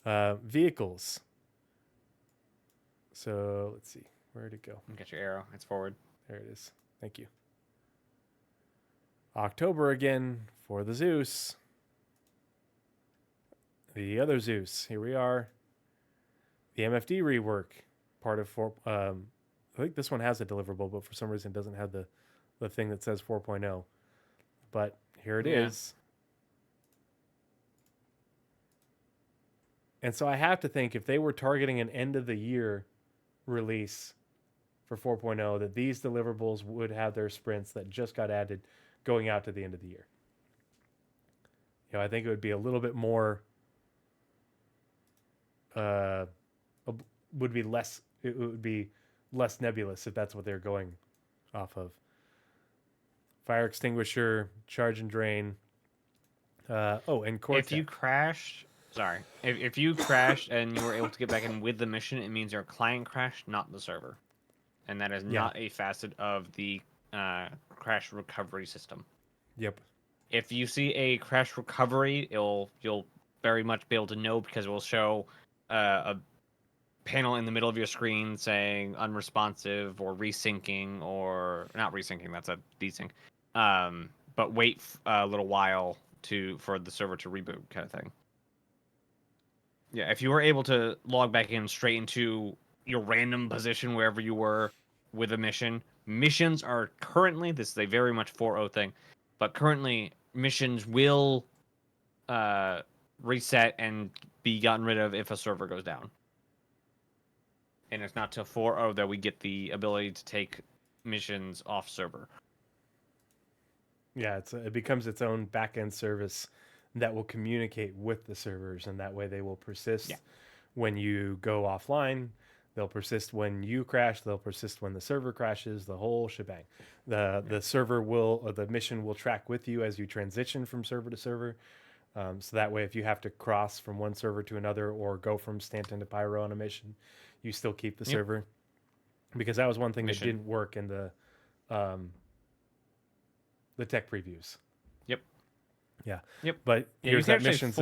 Vehicles. So let's see. Where'd it go? Get your arrow. It's forward. There it is. Thank you. October again for the Zeus. The other Zeus. Here we are. The MFD rework. Part of I think this one has a deliverable, but for some reason it doesn't have the thing that says 4.0. But here it is. And so I have to think if they were targeting an end of the year release for 4.0, that these deliverables would have their sprints that just got added going out to the end of the year. You know, I think it would be a little bit more, it would be less nebulous if that's what they're going off of. Fire extinguisher, charge and drain. And Cortex. If you crashed, if you crashed and you were able to get back in with the mission, it means your client crashed, not the server. And that is not a facet of the crash recovery system. Yep. If you see a crash recovery, you'll very much be able to know because it will show a panel in the middle of your screen saying unresponsive or resyncing, or not resyncing, that's a desync. But wait a little while for the server to reboot, kind of thing. Yeah, if you were able to log back in straight into your random position wherever you were with a mission, missions are currently, this is a very much 4.0 thing, but currently missions will reset and be gotten rid of if a server goes down. And it's not till 4.0 that we get the ability to take missions off server. Yeah, it becomes its own back-end service that will communicate with the servers, and that way they will persist when you go offline. They'll persist when you crash. They'll persist when the server crashes. The whole shebang. The server the mission will track with you as you transition from server to server. So that way, if you have to cross from one server to another or go from Stanton to Pyro on a mission, you still keep the server. Because that was one thing that didn't work in the tech previews. Yep. Yeah. Yep. But here's that mission.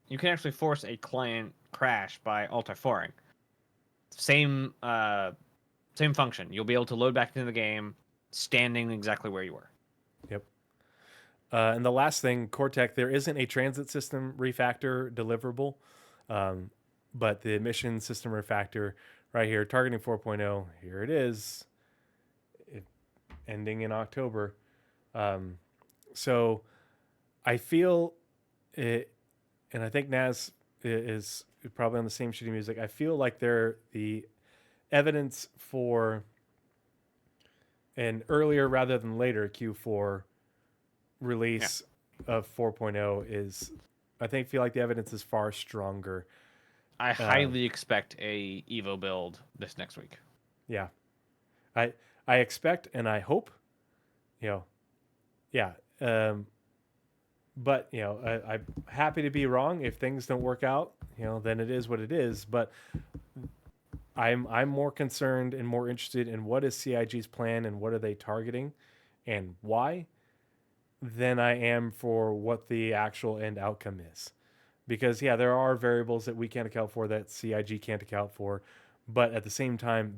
You can actually force a client crash by alt-F4ing. Same function. You'll be able to load back into the game standing exactly where you were. Yep. And the last thing, Cortex, there isn't a transit system refactor deliverable, but the mission system refactor right here, targeting 4.0, here it is, ending in October. So I feel it, and I think Naz is probably on the same shitty music. I feel like the evidence for an earlier rather than later Q4 release of 4.0 is, I feel like the evidence is far stronger. I highly expect a Evo build this next week. Yeah. I expect and I hope, but I'm happy to be wrong. If things don't work out, then it is what it is. But I'm more concerned and more interested in what is CIG's plan and what are they targeting and why than I am for what the actual end outcome is. Because there are variables that we can't account for that CIG can't account for, but at the same time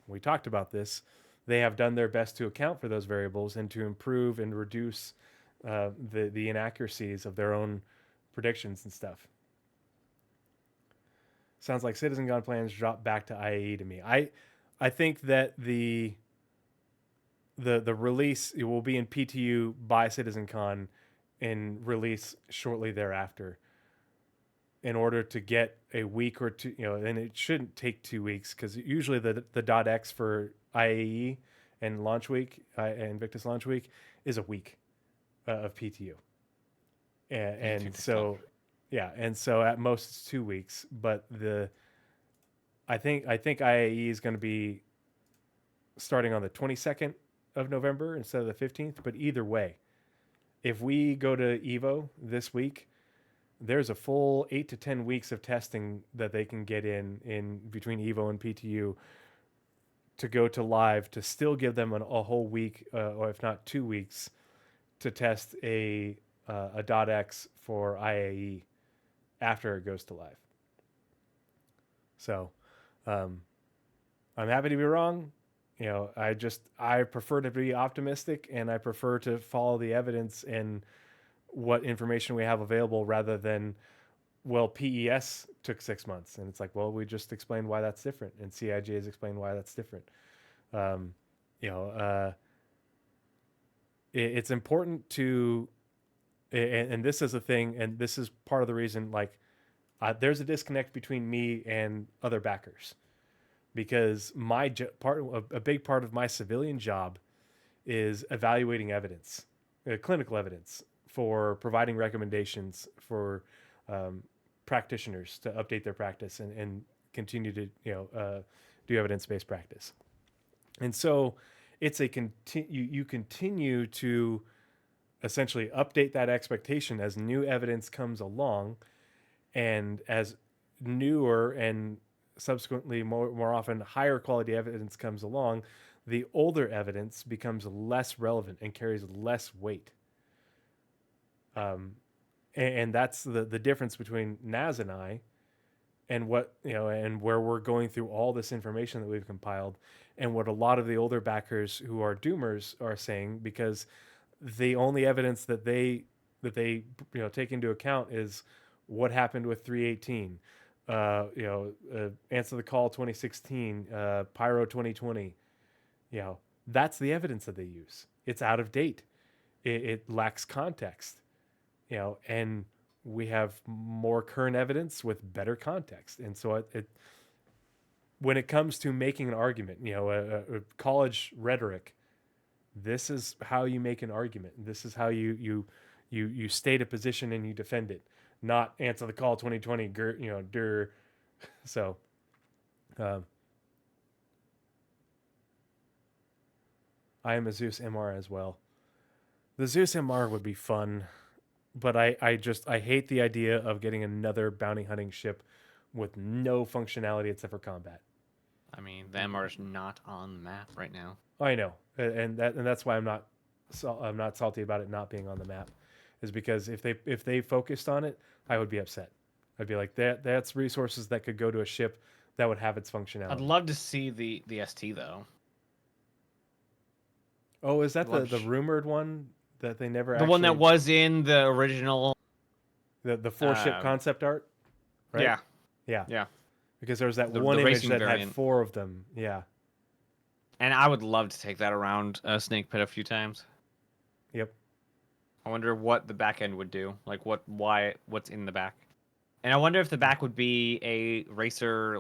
we talked about this, they have done their best to account for those variables and to improve and reduce the inaccuracies of their own predictions and stuff. Sounds like Citizen Gun plans drop back to IAE to me. I think that the release, it will be in PTU by CitizenCon and release shortly thereafter in order to get a week or two, and it shouldn't take 2 weeks because usually the .x for IAE and launch week, Invictus launch week, is a week of PTU. And so, and so at most it's 2 weeks, but I think IAE is going to be starting on the 22nd of November instead of the 15th, but either way, if we go to Evo this week, there's a full 8 to 10 weeks of testing that they can get in between Evo and PTU to go to live to still give them a whole week, or if not 2 weeks, to test a .x for IAE after it goes to live. So I'm happy to be wrong. I prefer to be optimistic, and I prefer to follow the evidence and what information we have available rather than, well, PES took 6 months, and it's like, well, we just explained why that's different, and CIG has explained why that's different. You know, it's important to, and this is a thing, and this is part of the reason, like, there's a disconnect between me and other backers, because a big part of my civilian job is evaluating evidence, clinical evidence, for providing recommendations for practitioners to update their practice and continue to do evidence-based practice. And so it's you continue to essentially update that expectation as new evidence comes along, and as newer and subsequently more often higher quality evidence comes along, the older evidence becomes less relevant and carries less weight. And that's the difference between Naz and I, and what, and where we're going through all this information that we've compiled, and what a lot of the older backers who are doomers are saying, because the only evidence that they take into account is what happened with 318, Answer the Call 2016, Pyro 2020. That's the evidence that they use. It's out of date. It lacks context. And we have more current evidence with better context. And so when it comes to making an argument, a college rhetoric, this is how you make an argument. This is how you state a position and you defend it, not Answer the Call 2020, So, I am a Zeus MR as well. The Zeus MR would be fun, but I hate the idea of getting another bounty hunting ship with no functionality except for combat. I mean, the MR is not on the map right now. I know, and that's why I'm not salty about it not being on the map, is because if they focused on it, I would be upset. I'd be like, that's resources that could go to a ship that would have its functionality. I'd love to see the ST though. Oh, is that the rumored one that they never? The one that was in the original. The 4-ship concept art, right? Yeah. Because there was that one image that had 4 of them. Yeah. And I would love to take that around Snake Pit a few times. Yep. I wonder what the back end would do. Like what's in the back. And I wonder if the back would be a racer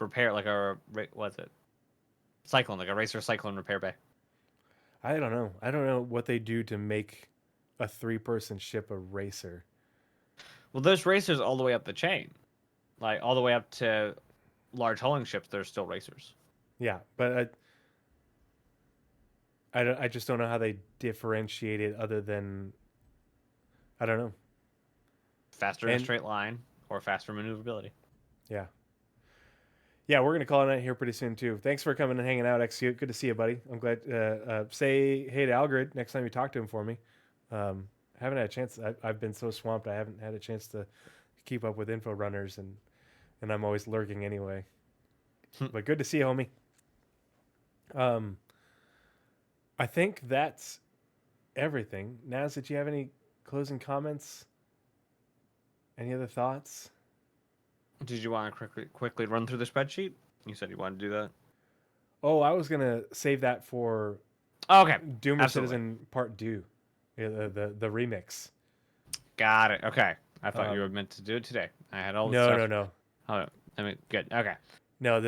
repair, like what's it? Cyclone, like a racer cyclone repair bay. I don't know. I don't know what they do to make a 3-person ship a racer. Well, there's racers all the way up the chain. Like all the way up to large hulling ships, there's still racers. Yeah, but I just don't know how they differentiate it other than, I don't know. Faster in a straight line or faster maneuverability. Yeah. Yeah, we're going to call it a night here pretty soon, too. Thanks for coming and hanging out, Execute. Good to see you, buddy. I'm glad. Say hey to Algrid next time you talk to him for me. Haven't had a chance. I've been so swamped, I haven't had a chance to keep up with info runners, and I'm always lurking anyway. But good to see you, homie. I think that's everything. Naz, did you have any closing comments? Any other thoughts? Did you want to quickly run through the spreadsheet? You said you wanted to do that. Oh, I was gonna save that for okay. Doomer Citizen Part 2, the remix. Got it. Okay, I thought you were meant to do it today. I had all the stuff. No. Oh, I mean, good. Okay. No,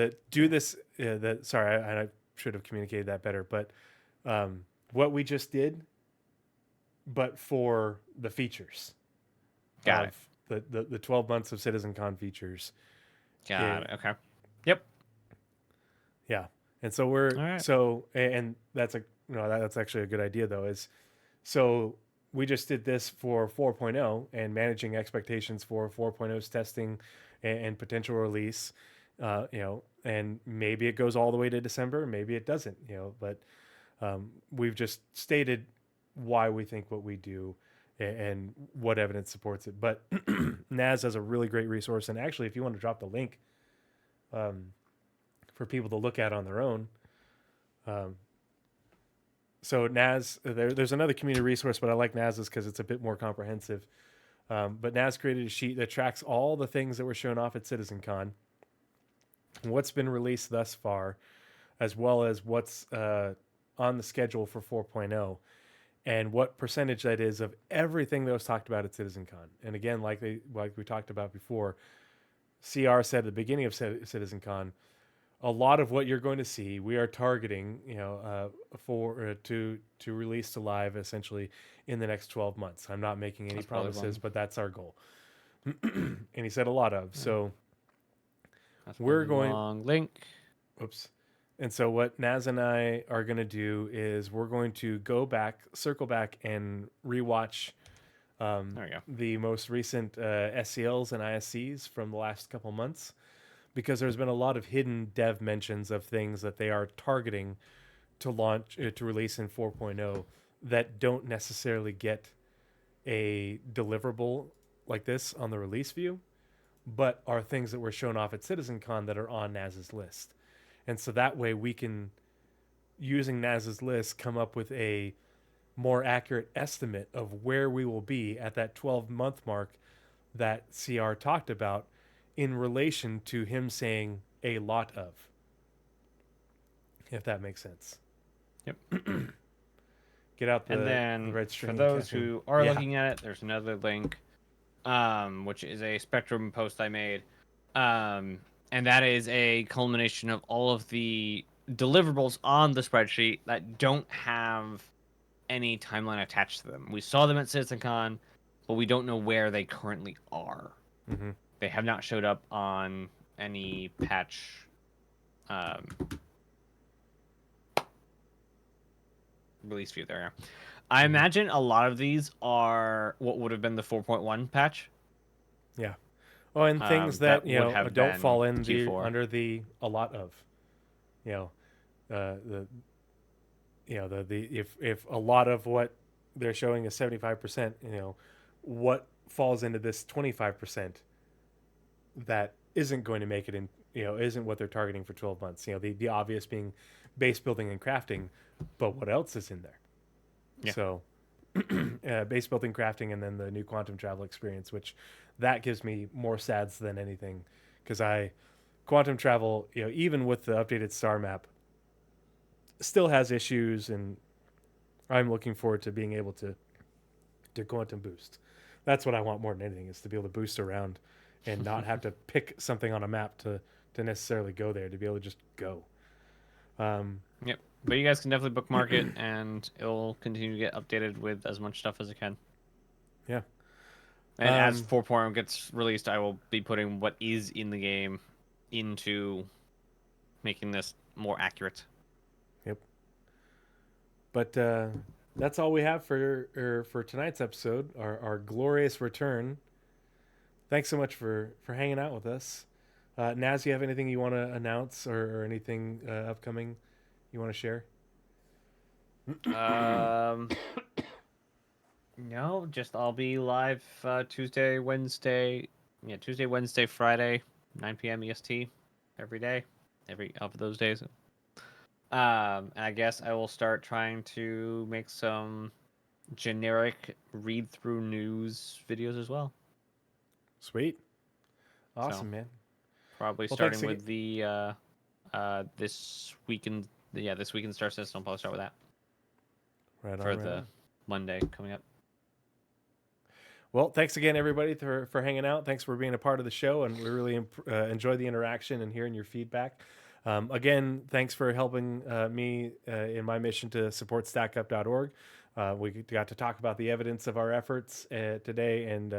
sorry, I should have communicated that better. But what we just did, but for the features. Got it. The 12 months of CitizenCon features. Got it. Okay. Yep. Yeah. And so and that's that's actually a good idea though, so we just did this for 4.0 and managing expectations for 4.0's testing and potential release, and maybe it goes all the way to December, maybe it doesn't, but we've just stated why we think what we do and what evidence supports it. But Naz has a really great resource, and actually if you want to drop the link for people to look at on their own. So Naz, there's another community resource, but I like Naz's because it's a bit more comprehensive. But Naz created a sheet that tracks all the things that were shown off at CitizenCon, what's been released thus far, as well as what's on the schedule for 4.0, and what percentage that is of everything that was talked about at CitizenCon. And again, like we talked about before, CR said at the beginning of CitizenCon, a lot of what you're going to see, we are targeting, for to release to live essentially in the next 12 months. I'm not making any promises, but that's our goal. And he said a lot of. So we're going long link. Oops. And so what Naz and I are going to do is we're going to circle back and rewatch There we go. the most recent SCLs and ISCs from the last couple months, because there's been a lot of hidden dev mentions of things that they are targeting to launch, to release in 4.0 that don't necessarily get a deliverable like this on the release view, but are things that were shown off at CitizenCon that are on Naz's list. And so that way we can, using Naz's list, come up with a more accurate estimate of where we will be at that 12-month mark that CR talked about in relation to him saying a lot of, if that makes sense. Yep. Get out the, And then the red for string. those Catherine. who are Yeah. looking at it, there's another link, which is a Spectrum post I made. And that is a culmination of all of the deliverables on the spreadsheet that don't have any timeline attached to them. We saw them at CitizenCon, but we don't know where they currently are. Mm-hmm. They have not showed up on any patch release view there. I imagine a lot of these are what would have been the 4.1 patch. Yeah. Oh, and things that that you would know have don't been fall in the Q4. under the a lot of, you know, the if a lot of what they're showing is 75%, you know, what falls into this 25% that isn't going to make it in, you know, isn't what they're targeting for 12 months. You know, the obvious being base building and crafting, but what else is in there? Yeah. So base building, crafting, and then the new quantum travel experience, which that gives me more sads than anything, because quantum travel, you know, even with the updated star map, still has issues, and I'm looking forward to being able to quantum boost. That's what I want more than anything, is to be able to boost around and not have to pick something on a map to necessarily go there, to be able to just go. Yep. But you guys can definitely bookmark it, and it'll continue to get updated with as much stuff as it can. Yeah. And as 4.0 gets released, I will be putting what is in the game into making this more accurate. Yep. But that's all we have for tonight's episode, our glorious return. Thanks so much for hanging out with us. Naz, you have anything you want to announce, or anything upcoming you want to share? No, just I'll be live Tuesday, Wednesday, Friday, 9 p.m. EST every day, every of those days. And I guess I will start trying to make some generic read-through news videos as well. Sweet. Awesome, So, man. Probably Well, starting thanks with the this weekend. Yeah, this weekend Star Citizen. I'll probably start with that Right for on, the on. Monday coming up. Well, thanks again, everybody, for hanging out. Thanks for being a part of the show, and we really enjoy the interaction and hearing your feedback. Again, thanks for helping me in my mission to support stackup.org. We got to talk about the evidence of our efforts today, and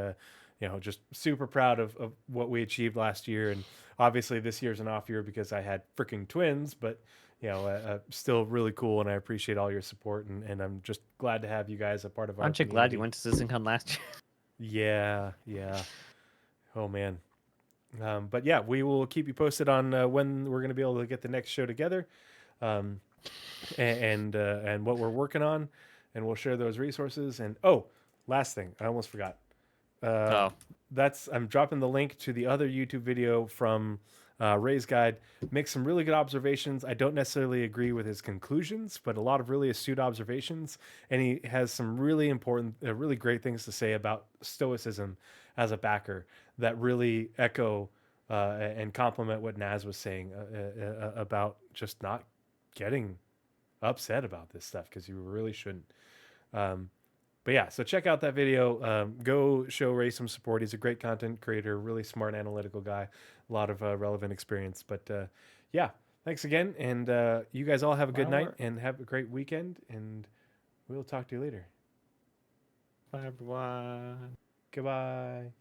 you know, just super proud of what we achieved last year. And obviously this year's an off year because I had freaking twins, but you know, still really cool, and I appreciate all your support, and I'm just glad to have you guys a part of our Aren't you glad you went to CitizenCon last year? Yeah. Oh man. But yeah, we will keep you posted on when we're going to be able to get the next show together, and what we're working on, and we'll share those resources. And last thing, I almost forgot. I'm dropping the link to the other YouTube video from Ray's guide makes some really good observations. I don't necessarily agree with his conclusions, but a lot of really astute observations. And he has some really important, really great things to say about stoicism as a backer that really echo and complement what Naz was saying about just not getting upset about this stuff, because you really shouldn't. But yeah, so check out that video. Go show Ray some support. He's a great content creator, really smart, analytical guy, a lot of relevant experience. But yeah, thanks again. And you guys all have a good night and have a great weekend. And we'll talk to you later. Bye, everyone. Goodbye.